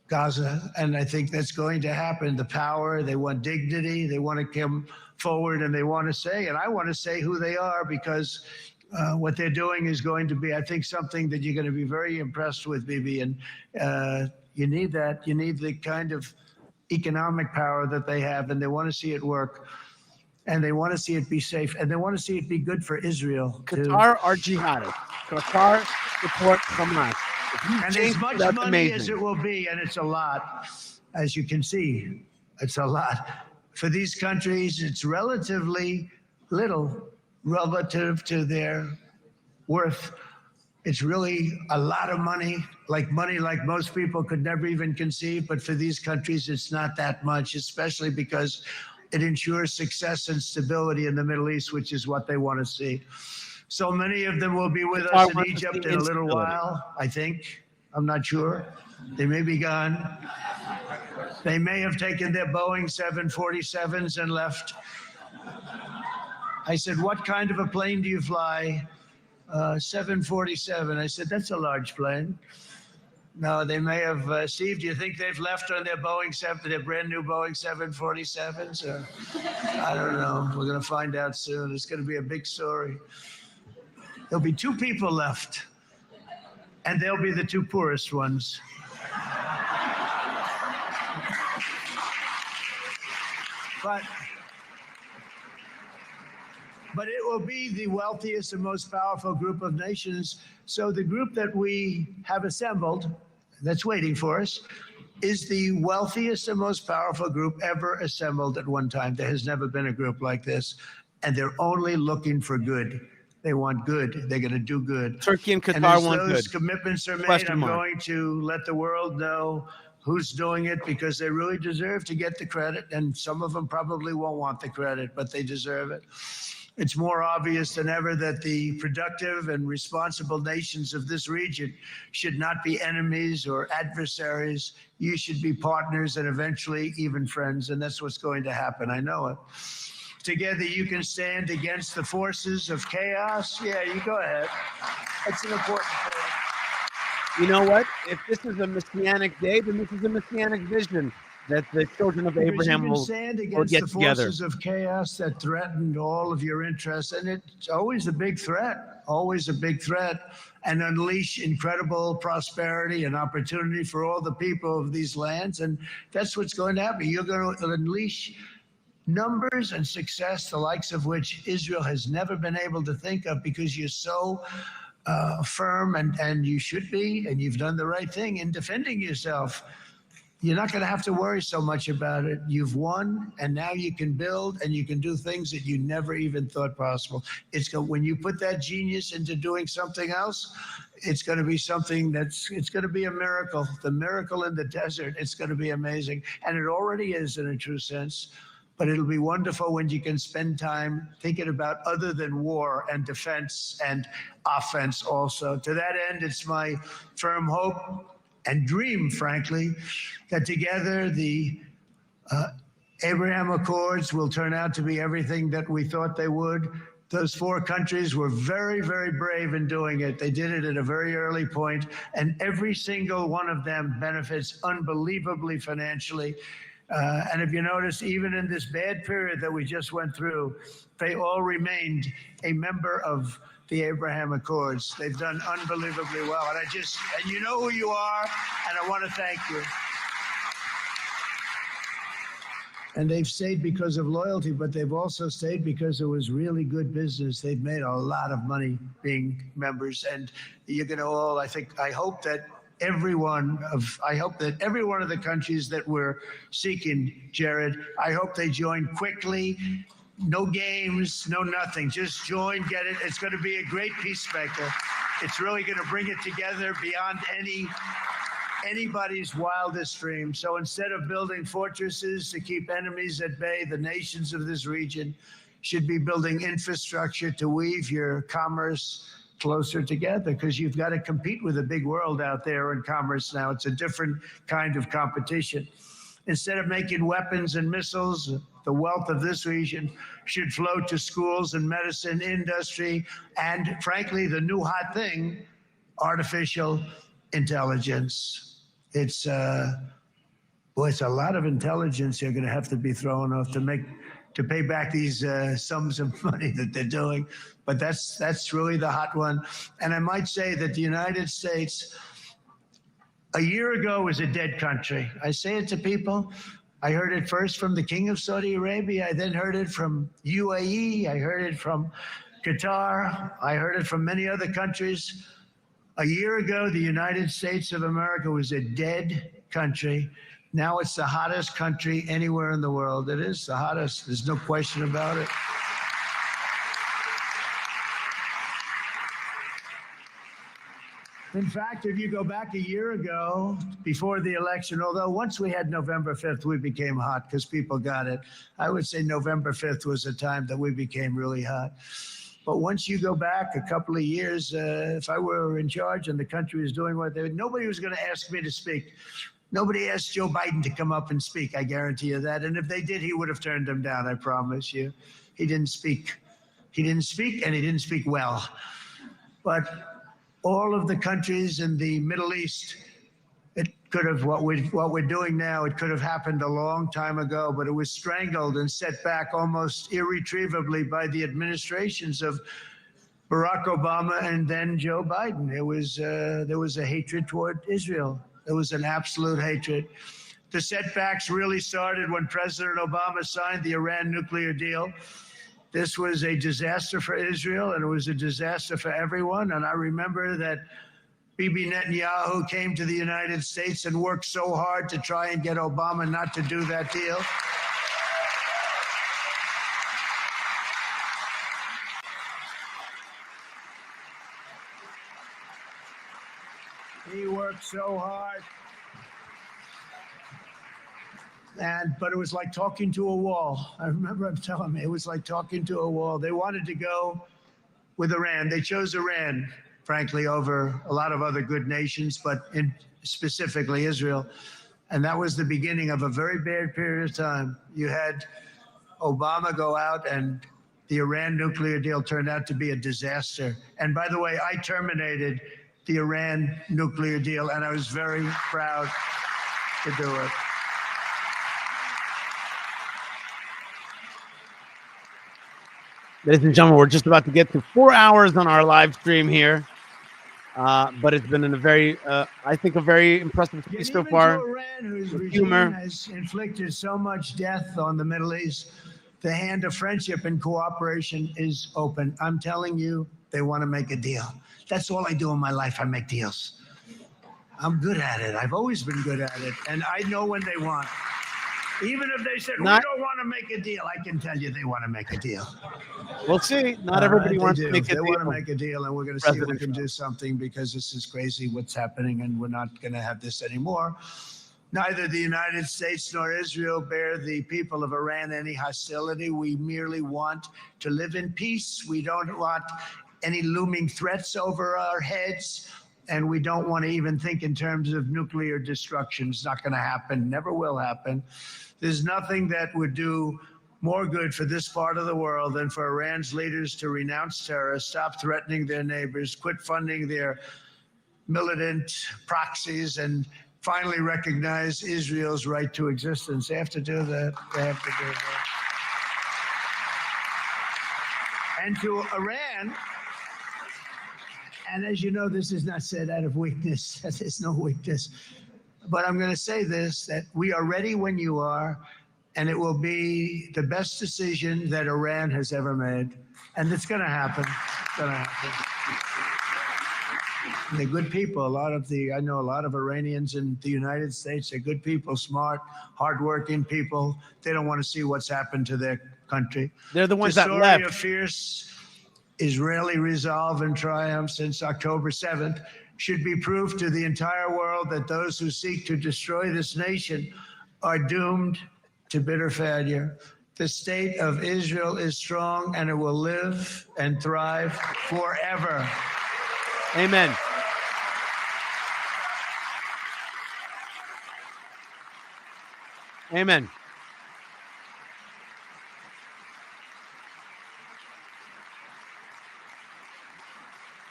Gaza. And I think that's going to happen. The power, they want dignity, they want to come forward, and they want to say, and I want to say who they are, because what they're doing is going to be, I think, something that you're going to be very impressed with, Bibi. And you need that. You need the kind of economic power that they have, and they want to see it work, and they want to see it be safe, and they want to see it be good for Israel. Qatar are jihadists. Qatar support Hamas. And as much money as it will be, and it's a lot, as you can see, it's a lot. For these countries, it's relatively little relative to their worth. It's really a lot of money like most people could never even conceive. But for these countries, it's not that much, especially because it ensures success and stability in the Middle East, which is what they want to see. So many of them will be with us in Egypt in a little while, I think. I'm not sure. They may be gone. They may have taken their Boeing 747s and left. I said, what kind of a plane do you fly? 747. I said, that's a large plane. No, they may have, Steve, do you think they've left on their their brand new Boeing 747s? Or, I don't know. We're going to find out soon. It's going to be a big story. There'll be 2 people left, and they'll be the 2 poorest ones. But it will be the wealthiest and most powerful group of nations. So the group that we have assembled, that's waiting for us, is the wealthiest and most powerful group ever assembled at one time. There has never been a group like this. And they're only looking for good. They want good. They're going to do good. Turkey and Qatar and want those good. Commitments are made. Question I'm mark. going to let the world know who's doing it, because they really deserve to get the credit. And some of them probably won't want the credit, but they deserve it. It's more obvious than ever that the productive and responsible nations of this region should not be enemies or adversaries. You should be partners and eventually even friends. And that's what's going to happen. I know it. Together you can stand against the forces of chaos. Yeah, you go ahead. That's an important thing. You know what? If this is a messianic day, then this is a messianic vision that the children of Abraham will stand will against get the together. forces of chaos that threatened all of your interests, and it's always a big threat, and unleash incredible prosperity and opportunity for all the people of these lands. And that's what's going to happen. You're going to unleash numbers and success, the likes of which Israel has never been able to think of, because you're so firm, and you should be, and you've done the right thing in defending yourself. You're not going to have to worry so much about it. You've won, and now you can build, and you can do things that you never even thought possible. When you put that genius into doing something else, it's going to be something it's going to be a miracle. The miracle in the desert, it's going to be amazing. And it already is in a true sense. But it'll be wonderful when you can spend time thinking about other than war and defense and offense also. To that end, it's my firm hope and dream, frankly, that together the Abraham Accords will turn out to be everything that we thought they would. Those 4 countries were very, very brave in doing it. They did it at a very early point, and every single one of them benefits unbelievably financially. And if you notice, even in this bad period that we just went through, they all remained a member of the Abraham Accords. They've done unbelievably well. And you know who you are, and I want to thank you. And they've stayed because of loyalty, but they've also stayed because it was really good business. They've made a lot of money being members, and you're going to all, I hope that every one of the countries that we're seeking, Jared, I hope they join quickly. No games, no nothing. Just join, get it. It's going to be a great peacemaker. It's really going to bring it together beyond anybody's wildest dream. So instead of building fortresses to keep enemies at bay, the nations of this region should be building infrastructure to weave your commerce closer together, because you've got to compete with the big world out there in commerce now. It's a different kind of competition. Instead of making weapons and missiles, the wealth of this region should flow to schools and medicine, industry, and frankly, the new hot thing, artificial intelligence. It's a lot of intelligence you're going to have to be throwing off to pay back these sums of money that they're doing. But that's really the hot one. And I might say that the United States a year ago was a dead country. I say it to people. I heard it first from the King of Saudi Arabia. I then heard it from UAE. I heard it from Qatar. I heard it from many other countries. A year ago, the United States of America was a dead country. Now it's the hottest country anywhere in the world. It is the hottest. There's no question about it. In fact, if you go back a year ago, before the election, although once we had November 5th, we became hot because people got it. I would say November 5th was a time that we became really hot. But once you go back a couple of years, if I were in charge and the country was doing what they were, nobody was going to ask me to speak. Nobody asked Joe Biden to come up and speak, I guarantee you that. And if they did, he would have turned them down, I promise you. He didn't speak. He didn't speak, and he didn't speak well. But all of the countries in the Middle East, it could have, what we're doing now, it could have happened a long time ago, but it was strangled and set back almost irretrievably by the administrations of Barack Obama and then Joe Biden. There was a hatred toward Israel. There was an absolute hatred. The setbacks really started when President Obama signed the Iran nuclear deal. This was a disaster for Israel, and it was a disaster for everyone. And I remember that Bibi Netanyahu came to the United States and worked so hard to try and get Obama not to do that deal. He worked so hard. But it was like talking to a wall. I remember him telling me it was like talking to a wall. They wanted to go with Iran. They chose Iran, frankly, over a lot of other good nations, but specifically Israel. And that was the beginning of a very bad period of time. You had Obama go out, and the Iran nuclear deal turned out to be a disaster. And by the way, I terminated the Iran nuclear deal, and I was very proud to do it. Ladies and gentlemen, we're just about to get to 4 hours on our live stream here. But it's been I think, a very impressive piece so far. Iran, whose regime has inflicted so much death on the Middle East, the hand of friendship and cooperation is open. I'm telling you, they want to make a deal. That's all I do in my life. I make deals. I'm good at it. I've always been good at it. And I know when they want. Even if they said, we don't want to make a deal, I can tell you they want to make a deal. We'll see. Not everybody wants to make a deal. They want to make a deal, and we're going to see if we can do something, because this is crazy what's happening, and we're not going to have this anymore. Neither the United States nor Israel bear the people of Iran any hostility. We merely want to live in peace. We don't want any looming threats over our heads. And we don't want to even think in terms of nuclear destruction. It's not going to happen, never will happen. There's nothing that would do more good for this part of the world than for Iran's leaders to renounce terror, stop threatening their neighbors, quit funding their militant proxies, and finally recognize Israel's right to existence. They have to do that. They have to do that. And to Iran, And as you know, this is not said out of weakness. There's no weakness. But I'm going to say this, that we are ready when you are, and it will be the best decision that Iran has ever made. And it's going to happen. It's going to happen. They're good people. I know a lot of Iranians in the United States. They're good people, smart, hardworking people. They don't want to see what's happened to their country. They're the ones the that story left. of fierce Israeli resolve and triumph since October 7th should be proof to the entire world that those who seek to destroy this nation are doomed to bitter failure. The state of Israel is strong and it will live and thrive forever. Amen. Amen.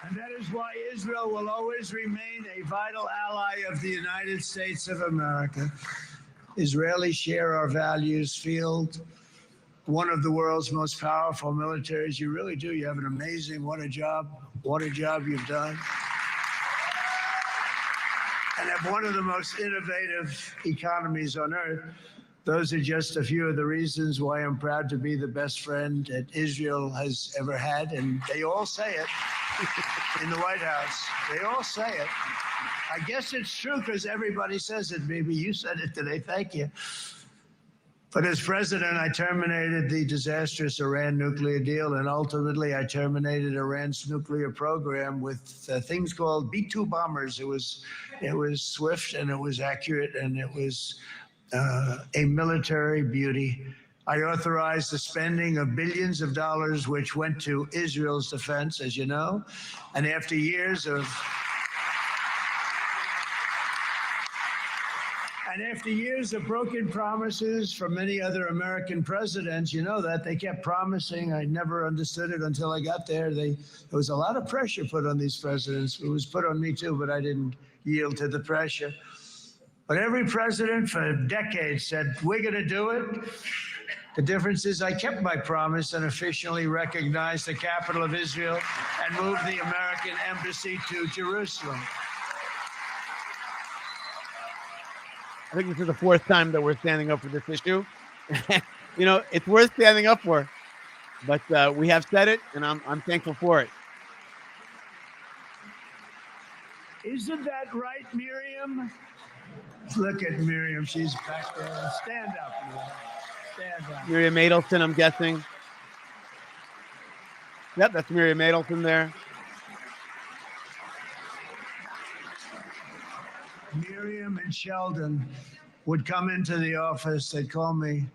And that is why Israel will always remain a vital ally of the United States of America. Israelis share our values, field one of the world's most powerful militaries. You really do. You have an amazing, what a job you've done. And have one of the most innovative economies on earth. Those are just a few of the reasons why I'm proud to be the best friend that Israel has ever had. And they all say it in the White House. They all say it. I guess it's true because everybody says it. Maybe you said it today. Thank you. But as president, I terminated the disastrous Iran nuclear deal, and ultimately I terminated Iran's nuclear program with things called B-2 bombers. It was swift and it was accurate and it was a military beauty. I authorized the spending of billions of dollars, which went to Israel's defense, as you know, and after years of broken promises from many other American presidents, you know that, they kept promising. I never understood it until I got there. There was a lot of pressure put on these presidents. It was put on me too, but I didn't yield to the pressure. But every president for decades said, we're going to do it. The difference is I kept my promise and officially recognized the capital of Israel and moved the American embassy to Jerusalem. I think this is the fourth time that we're standing up for this issue. You know, it's worth standing up for, but we have said it, and I'm thankful for it. Isn't that right, Miriam? Look at Miriam. She's back there. Stand up, Miriam. Stand up. Miriam Adelson, I'm guessing. Yep, that's Miriam Adelson there. Miriam and Sheldon would come into the office. They'd call me.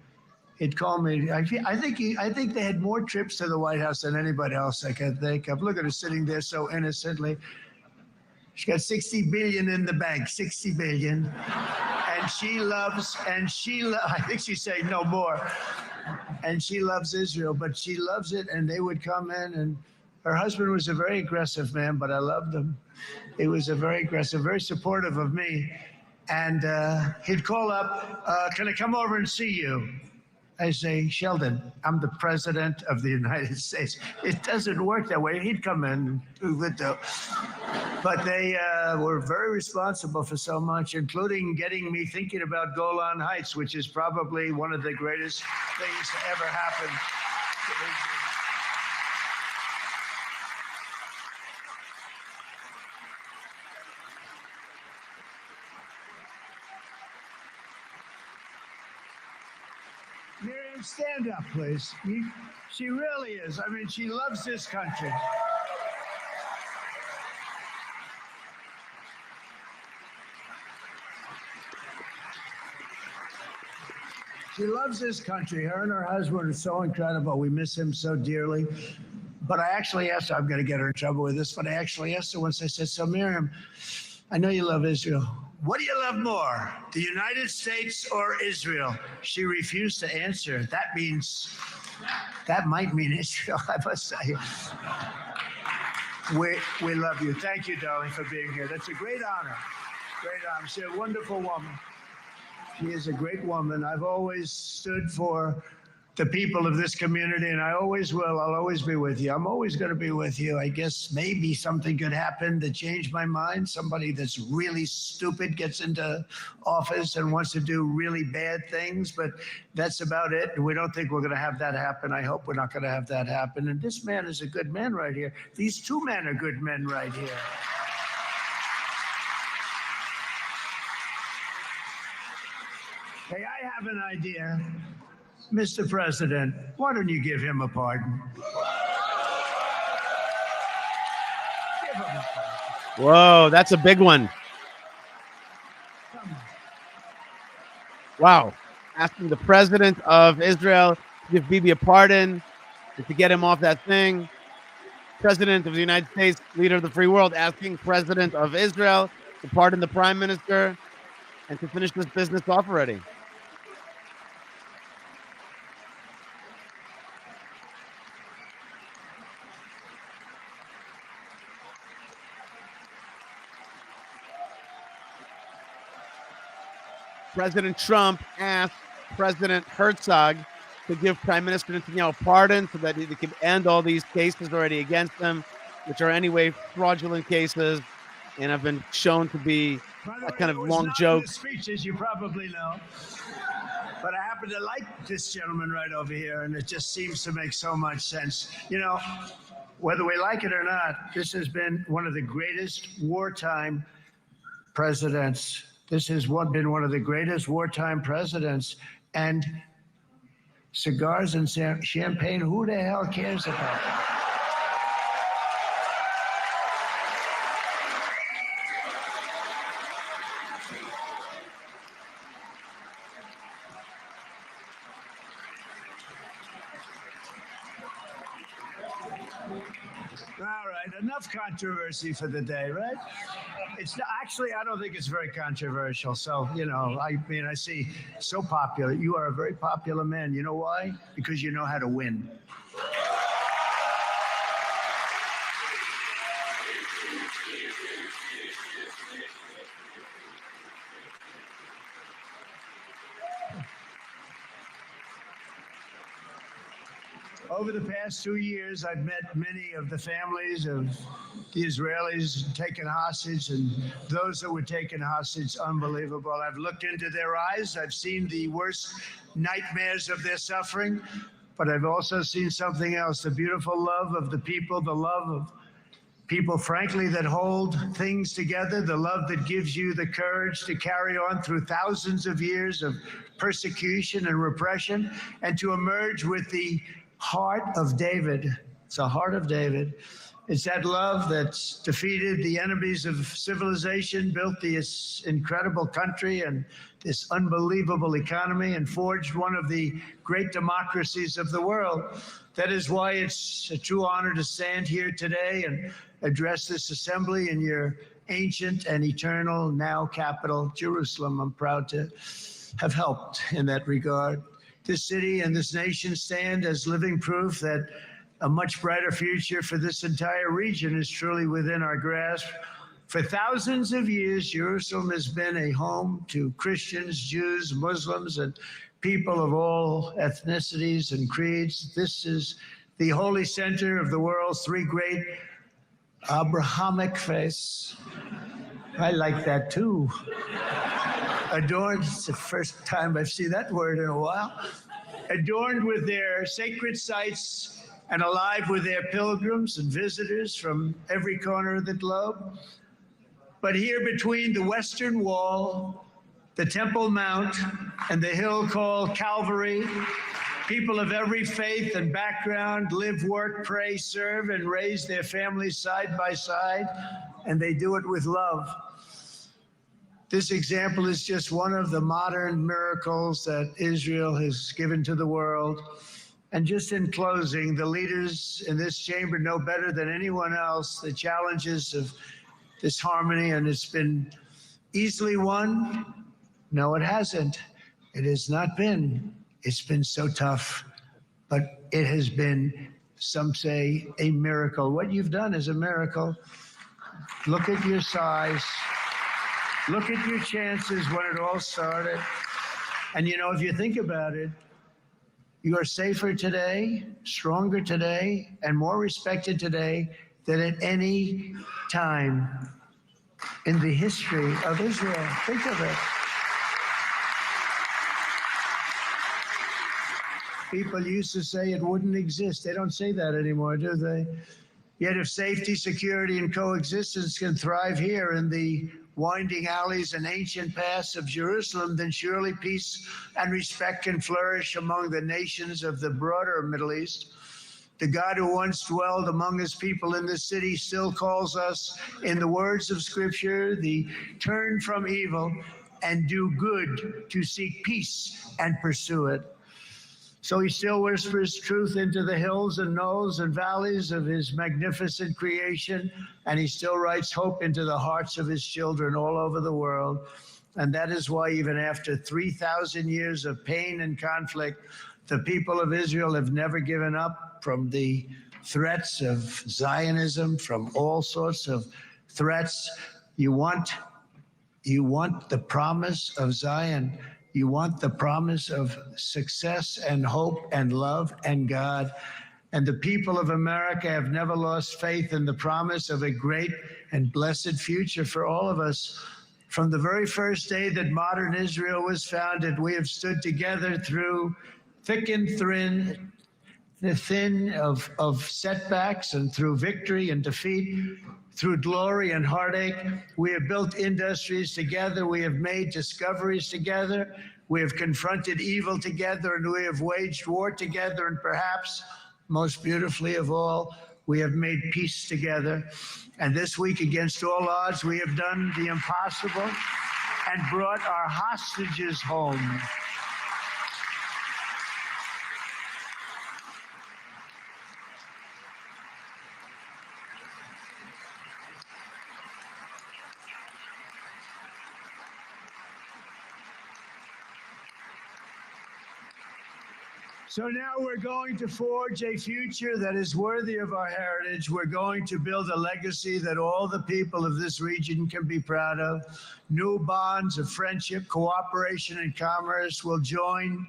He'd call me. I think they had more trips to the White House than anybody else I can think of. Look at her sitting there so innocently. She got 60 billion in the bank, 60 billion. And I think she's saying no more. And she loves Israel, but she loves it. And they would come in, and her husband was a very aggressive man, but I loved him. He was a very aggressive, very supportive of me. And he'd call up, can I come over and see you? I say, Sheldon, I'm the president of the United States. It doesn't work that way. He'd come in, but they were very responsible for so much, including getting me thinking about Golan Heights, which is probably one of the greatest things to ever happen to Israel. Miriam, stand up, please. She really is. I mean, she loves this country. She loves this country. Her and her husband are so incredible. We miss him so dearly. But I actually asked her, I'm going to get her in trouble with this, but I actually asked her once, I said, so Miriam, I know you love Israel. What do you love more, the United States or Israel? She refused to answer. That might mean Israel, I must say. We love you. Thank you, darling, for being here. That's a great honor. Great honor. She's a wonderful woman. She is a great woman. I've always stood for the people of this community, and I always will. I'll always be with you. I'm always going to be with you. I guess maybe something could happen to change my mind. Somebody that's really stupid gets into office and wants to do really bad things, but that's about it. And we don't think we're going to have that happen. I hope we're not going to have that happen. And this man is a good man right here. These two men are good men right here. Hey, I have an idea. Mr. President, why don't you give him a pardon? Give him a pardon. Whoa, that's a big one. Wow. Asking the president of Israel to give Bibi a pardon and to get him off that thing. President of the United States, leader of the free world, asking president of Israel to pardon the prime minister and to finish this business off already. President Trump asked President Herzog to give Prime Minister Netanyahu a pardon so that he could end all these cases already against him, which are anyway fraudulent cases and have been shown to be a kind of long joke. Speech, as you probably know, but I happen to like this gentleman right over here, and it just seems to make so much sense. You know, whether we like it or not, this has been one of the greatest wartime presidents. This has been one of the greatest wartime presidents. And cigars and champagne, who the hell cares about that? All right, enough controversy for the day, right? It's not, actually, I don't think it's very controversial. So, you know, I mean, I see so popular. You are a very popular man. You know why? Because you know how to win. Over the past 2 years, I've met many of the families of the Israelis taken hostage and those that were taken hostage. Unbelievable. I've looked into their eyes. I've seen the worst nightmares of their suffering, but I've also seen something else, the beautiful love of the people, the love of people, frankly, that hold things together, the love that gives you the courage to carry on through thousands of years of persecution and repression and to emerge with the heart of David. It's the heart of David. It's that love that's defeated the enemies of civilization, built this incredible country and this unbelievable economy, and forged one of the great democracies of the world. That is why it's a true honor to stand here today and address this assembly in your ancient and eternal now capital, Jerusalem. I'm proud to have helped in that regard. This city and this nation stand as living proof that a much brighter future for this entire region is truly within our grasp. For thousands of years, Jerusalem has been a home to Christians, Jews, Muslims, and people of all ethnicities and creeds. This is the holy center of the world's three great Abrahamic faiths. I like that too. Adorned, it's the first time I've seen that word in a while. Adorned with their sacred sites and alive with their pilgrims and visitors from every corner of the globe. But here between the Western Wall, the Temple Mount, and the hill called Calvary, people of every faith and background live, work, pray, serve, and raise their families side by side, and they do it with love. This example is just one of the modern miracles that Israel has given to the world. And just in closing, the leaders in this chamber know better than anyone else the challenges of this harmony, and it's been easily won. No, it hasn't. It has not been. It's been so tough, but it has been, some say, a miracle. What you've done is a miracle. Look at your size. Look at your chances when it all started. And you know, if you think about it, You are safer today, stronger today, and more respected today than at any time in the history of Israel. Think of it. People used to say it wouldn't exist. They don't say that anymore, do they? Yet if safety, security, and coexistence can thrive here in the winding alleys and ancient paths of Jerusalem, then surely peace and respect can flourish among the nations of the broader Middle East. The God who once dwelled among his people in this city still calls us, in the words of Scripture, the turn from evil and do good, to seek peace and pursue it. So he still whispers truth into the hills and knolls and valleys of his magnificent creation, and he still writes hope into the hearts of his children all over the world. And that is why even after 3,000 years of pain and conflict, the people of Israel have never given up from the threats of Zionism, from all sorts of threats. You want the promise of Zion. You want the promise of success and hope and love and God. And the people of America have never lost faith in the promise of a great and blessed future for all of us. From the very first day that modern Israel was founded, we have stood together through thick and thin, the thin of setbacks, and through victory and defeat, through glory and heartache. We have built industries together. We have made discoveries together. We have confronted evil together, and we have waged war together. And perhaps most beautifully of all, we have made peace together. And this week, against all odds, we have done the impossible and brought our hostages home. So now we're going to forge a future that is worthy of our heritage. We're going to build a legacy that all the people of this region can be proud of. New bonds of friendship, cooperation, and commerce will join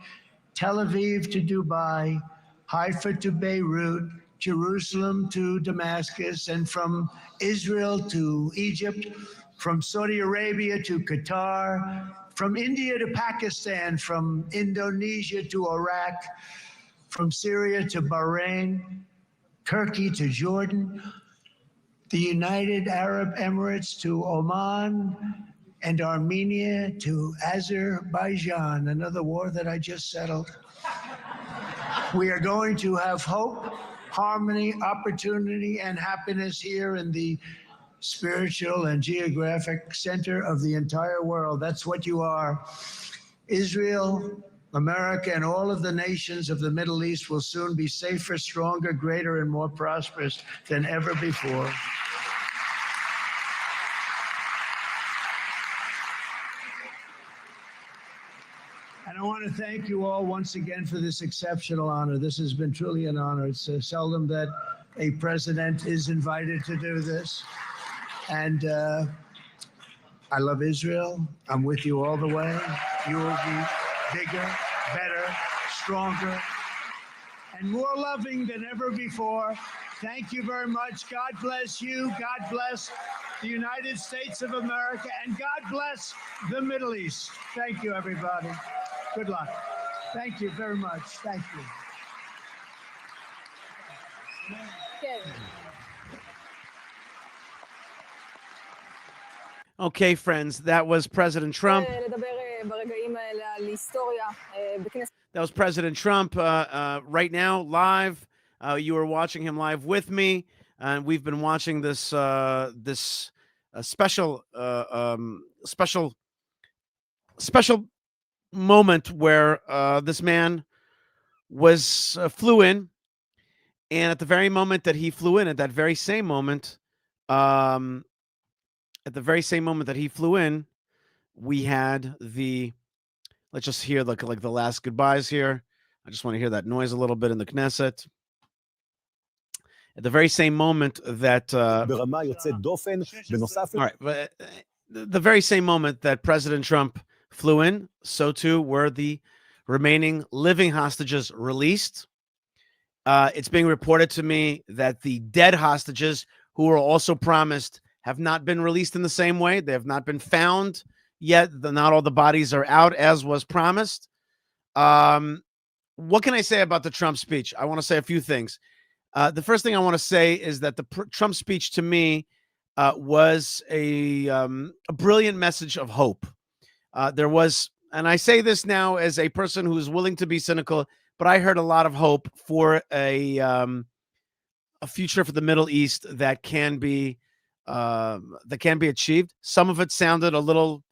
Tel Aviv to Dubai, Haifa to Beirut, Jerusalem to Damascus, and from Israel to Egypt, from Saudi Arabia to Qatar, from India to Pakistan, from Indonesia to Iraq, from Syria to Bahrain, Turkey to Jordan, the United Arab Emirates to Oman, and Armenia to Azerbaijan, another war that I just settled. We are going to have hope, harmony, opportunity, and happiness here in the spiritual and geographic center of the entire world. That's what you are. Israel, America, and all of the nations of the Middle East will soon be safer, stronger, greater, and more prosperous than ever before. And I want to thank you all once again for this exceptional honor. This has been truly an honor. It's seldom that a president is invited to do this. And I love Israel. I'm with you all the way. You will be bigger, better, stronger, and more loving than ever before. Thank you very much. God bless you. God bless the United States of America. And God bless the Middle East. Thank you, everybody. Good luck. Thank you very much. Thank you. Okay, friends, that was President Trump. That was President Trump right now, live. You are watching him live with me, and we've been watching this special moment where this man was flew in, and at the very moment that he flew in, at that very same moment, we had the, let's just hear like the last goodbyes here. I just want to hear that noise a little bit in the Knesset. At the very same moment that all right, but the very same moment that President Trump flew in, so too were the remaining living hostages released. It's being reported to me that the dead hostages who were also promised have not been released in the same way. They have not been found yet. Not all the bodies are out as was promised. What can I say about the Trump speech? I want to say a few things. The first thing I want to say is that the Trump speech to me was a brilliant message of hope. There was, and I say this now as a person who is willing to be cynical, but I heard a lot of hope for a future for the Middle East that can be achieved. Some of it sounded a little,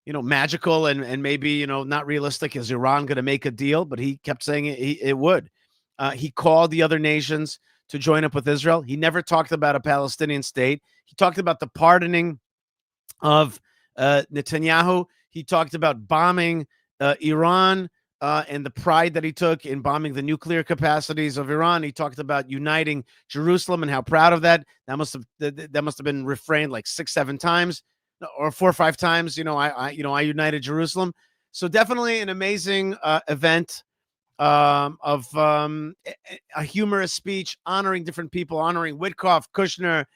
magical and maybe, not realistic. Is Iran going to make a deal? But he kept saying it would. He called the other nations to join up with Israel. He never talked about a Palestinian state. He talked about the pardoning of Netanyahu. He talked about bombing Iran and the pride that he took in bombing the nuclear capacities of Iran. He talked about uniting Jerusalem and how proud of that. That must have been refrained like 6-7 times or 4 or 5 times. I united Jerusalem. So definitely an amazing event of a humorous speech honoring different people, honoring Witkoff, Kushner,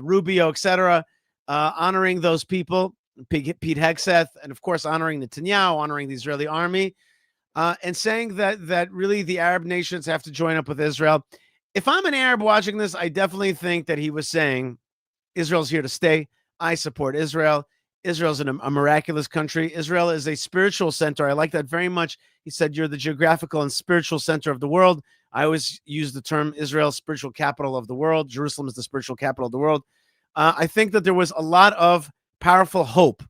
Rubio, etc., honoring those people, Pete Hegseth, and of course honoring Netanyahu, honoring the Israeli army, and saying that really the Arab nations have to join up with Israel. If I'm an Arab watching this, I definitely think that he was saying Israel's here to stay. I support Israel. Israel's a miraculous country. Israel is a spiritual center. I like that very much. He said, you're the geographical and spiritual center of the world. I always use the term Israel, spiritual capital of the world. Jerusalem is the spiritual capital of the world. I think that there was a lot of powerful hope,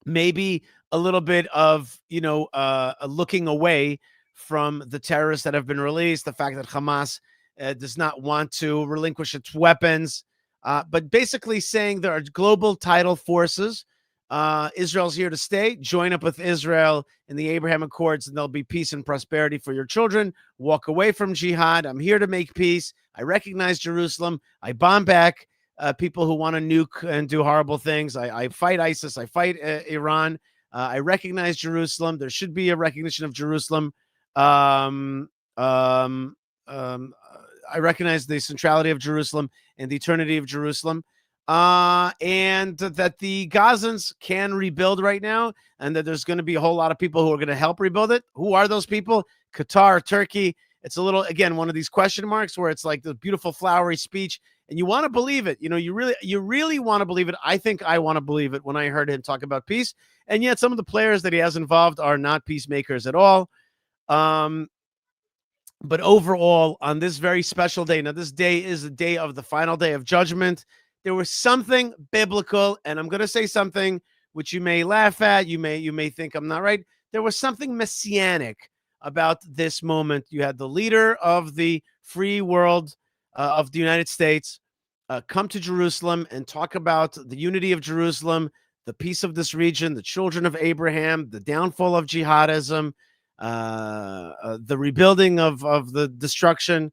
maybe a little bit of, looking away from the terrorists that have been released, the fact that Hamas does not want to relinquish its weapons, but basically saying there are global tidal forces. Israel's here to stay. Join up with Israel in the Abraham Accords, and there'll be peace and prosperity for your children. Walk away from jihad. I'm here to make peace. I recognize Jerusalem. I bomb back people who want to nuke and do horrible things. I fight ISIS. I fight Iran. I recognize Jerusalem. There should be a recognition of Jerusalem. I recognize the centrality of Jerusalem and the eternity of Jerusalem. And that the Gazans can rebuild right now, and that there's going to be a whole lot of people who are going to help rebuild it. Who are those people? Qatar, Turkey. It's a little, again, one of these question marks where it's like the beautiful flowery speech, and you want to believe it. You really want to believe it. I think I want to believe it when I heard him talk about peace, and yet some of the players that he has involved are not peacemakers at all. But overall, on this very special day, now this day is the day of the final day of judgment. There was something biblical, and I'm going to say something which you may laugh at. You may think I'm not right. There was something messianic about this moment. You had the leader of the free world of the United States come to Jerusalem and talk about the unity of Jerusalem, the peace of this region, the children of Abraham, the downfall of jihadism, the rebuilding of the destruction,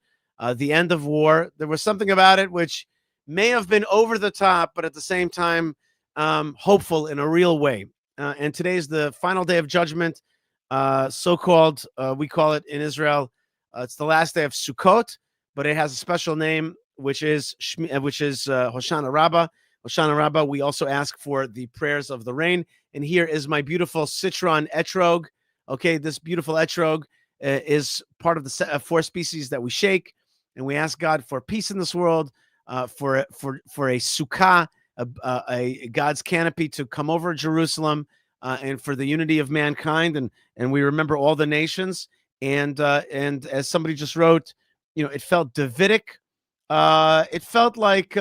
the end of war. There was something about it which may have been over the top, but at the same time, hopeful in a real way. And today is the final day of judgment, so-called, we call it in Israel, it's the last day of Sukkot, but it has a special name, which is Hoshana Rabbah. Hoshana Rabbah, we also ask for the prayers of the rain. And here is my beautiful citron etrog. Okay, this beautiful etrog is part of the 4 species that we shake, and we ask God for peace in this world, for a sukkah, a God's canopy to come over Jerusalem, and for the unity of mankind, and we remember all the nations. And as somebody just wrote, it felt Davidic. It felt like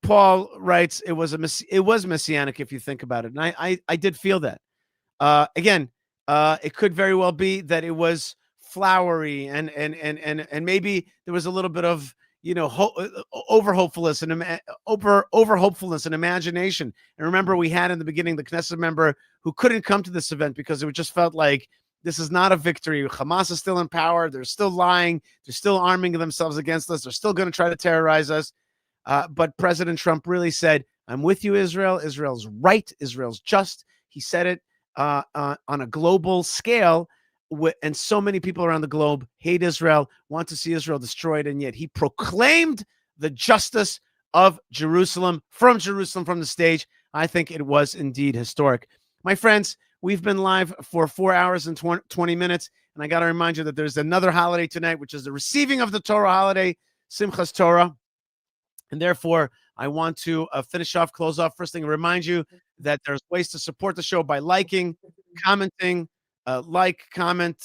Paul writes it was messianic if you think about it, and I did feel that. Again, it could very well be that it was flowery and maybe there was a little bit of over hopefulness and imagination. And remember, we had in the beginning the Knesset member who couldn't come to this event because it just felt like this is not a victory. Hamas is still in power. They're still lying. They're still arming themselves against us. They're still going to try to terrorize us. But President Trump really said, "I'm with you, Israel. Israel's right. Israel's just." He said it on a global scale, and so many people around the globe hate Israel, want to see Israel destroyed, and yet he proclaimed the justice of Jerusalem, from the stage. I think it was indeed historic. My friends, we've been live for 4 hours and 20 minutes, and I got to remind you that there's another holiday tonight, which is the receiving of the Torah holiday, Simchas Torah. And therefore, I want to close off. First thing, remind you that there's ways to support the show by liking, commenting, comment,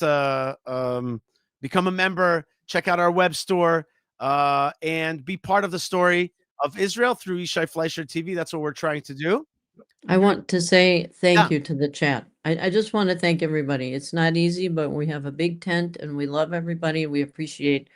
become a member, check out our web store, and be part of the story of Israel through Yishai Fleischer TV. That's what we're trying to do. I want to say thank you to the chat. I just want to thank everybody. It's not easy, but we have a big tent and we love everybody. We appreciate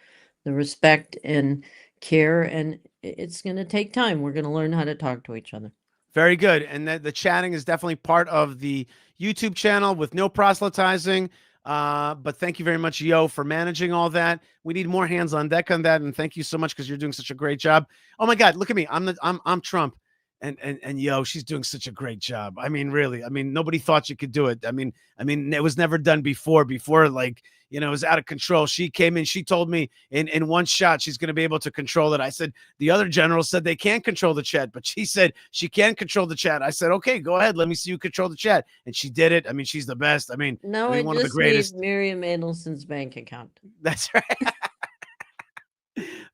the respect and care, and it's going to take time. We're going to learn how to talk to each other. Very good. And the chatting is definitely part of the YouTube channel with no proselytizing. But thank you very much, Yo, for managing all that. We need more hands on deck on that. And thank you so much, because you're doing such a great job. Oh my God, look at me. I'm Trump. And Yo, she's doing such a great job. I mean, really, nobody thought you could do it. I mean, it was never done before, like, it was out of control. She came in, she told me in one shot, she's going to be able to control it. I said, the other generals said they can't control the chat, but she said she can control the chat. I said, okay, go ahead. Let me see you control the chat. And she did it. She's the best. No, one of the greatest. Miriam Adelson's bank account. That's right.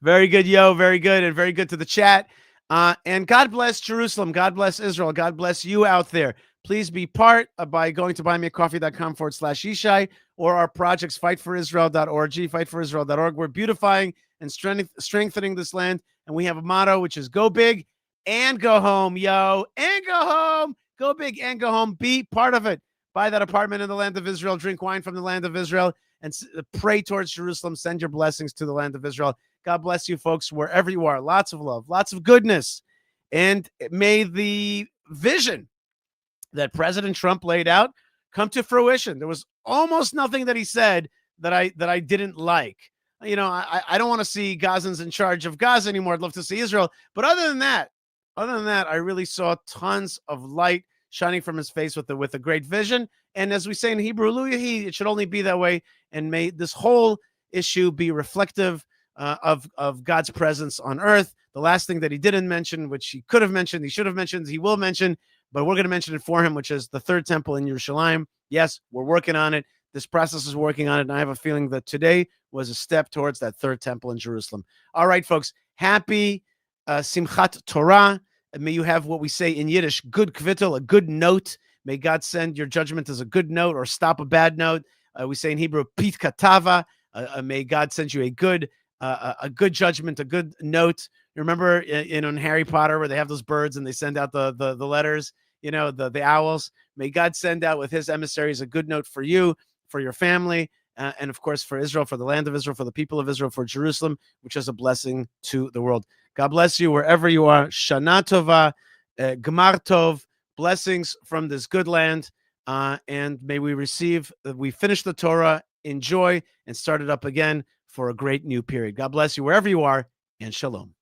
Very good, Yo. Very good. And very good to the chat. And God bless Jerusalem. God bless Israel. God bless you out there. Please be part by going to buymeacoffee.com/Yishai, or our projects, fightforisrael.org, fightforisrael.org. We're beautifying and strengthening this land. And we have a motto, which is go big and go home, Yo, and go home. Go big and go home. Be part of it. Buy that apartment in the land of Israel. Drink wine from the land of Israel. And pray towards Jerusalem. Send your blessings to the land of Israel. God bless you, folks, wherever you are. Lots of love, lots of goodness. And may the vision that President Trump laid out come to fruition. There was almost nothing that he said that I didn't like. I don't want to see Gazans in charge of Gaza anymore. I'd love to see Israel. But other than that, I really saw tons of light shining from his face with a great vision. And as we say in Hebrew, it should only be that way. And may this whole issue be reflective of God's presence on earth. The last thing that he didn't mention, which he could have mentioned, he should have mentioned, he will mention, but we're going to mention it for him, which is the third temple in Yerushalayim. Yes, we're working on it. This process is working on it, and I have a feeling that today was a step towards that third temple in Jerusalem. All right, folks, happy Simchat Torah. And may you have what we say in Yiddish, good kvittel, a good note. May God send your judgment as a good note or stop a bad note. We say in Hebrew, pit katava. May God send you a good judgment, a good note. You remember in Harry Potter where they have those birds and they send out the letters, the owls. May God send out with his emissaries a good note for you, for your family, and of course for Israel, for the land of Israel, for the people of Israel, for Jerusalem, which is a blessing to the world. God bless you wherever you are. Shana Tova, Gemar Tov, blessings from this good land, and may we finish the Torah, enjoy, and start it up again for a great new period. God bless you wherever you are, and shalom.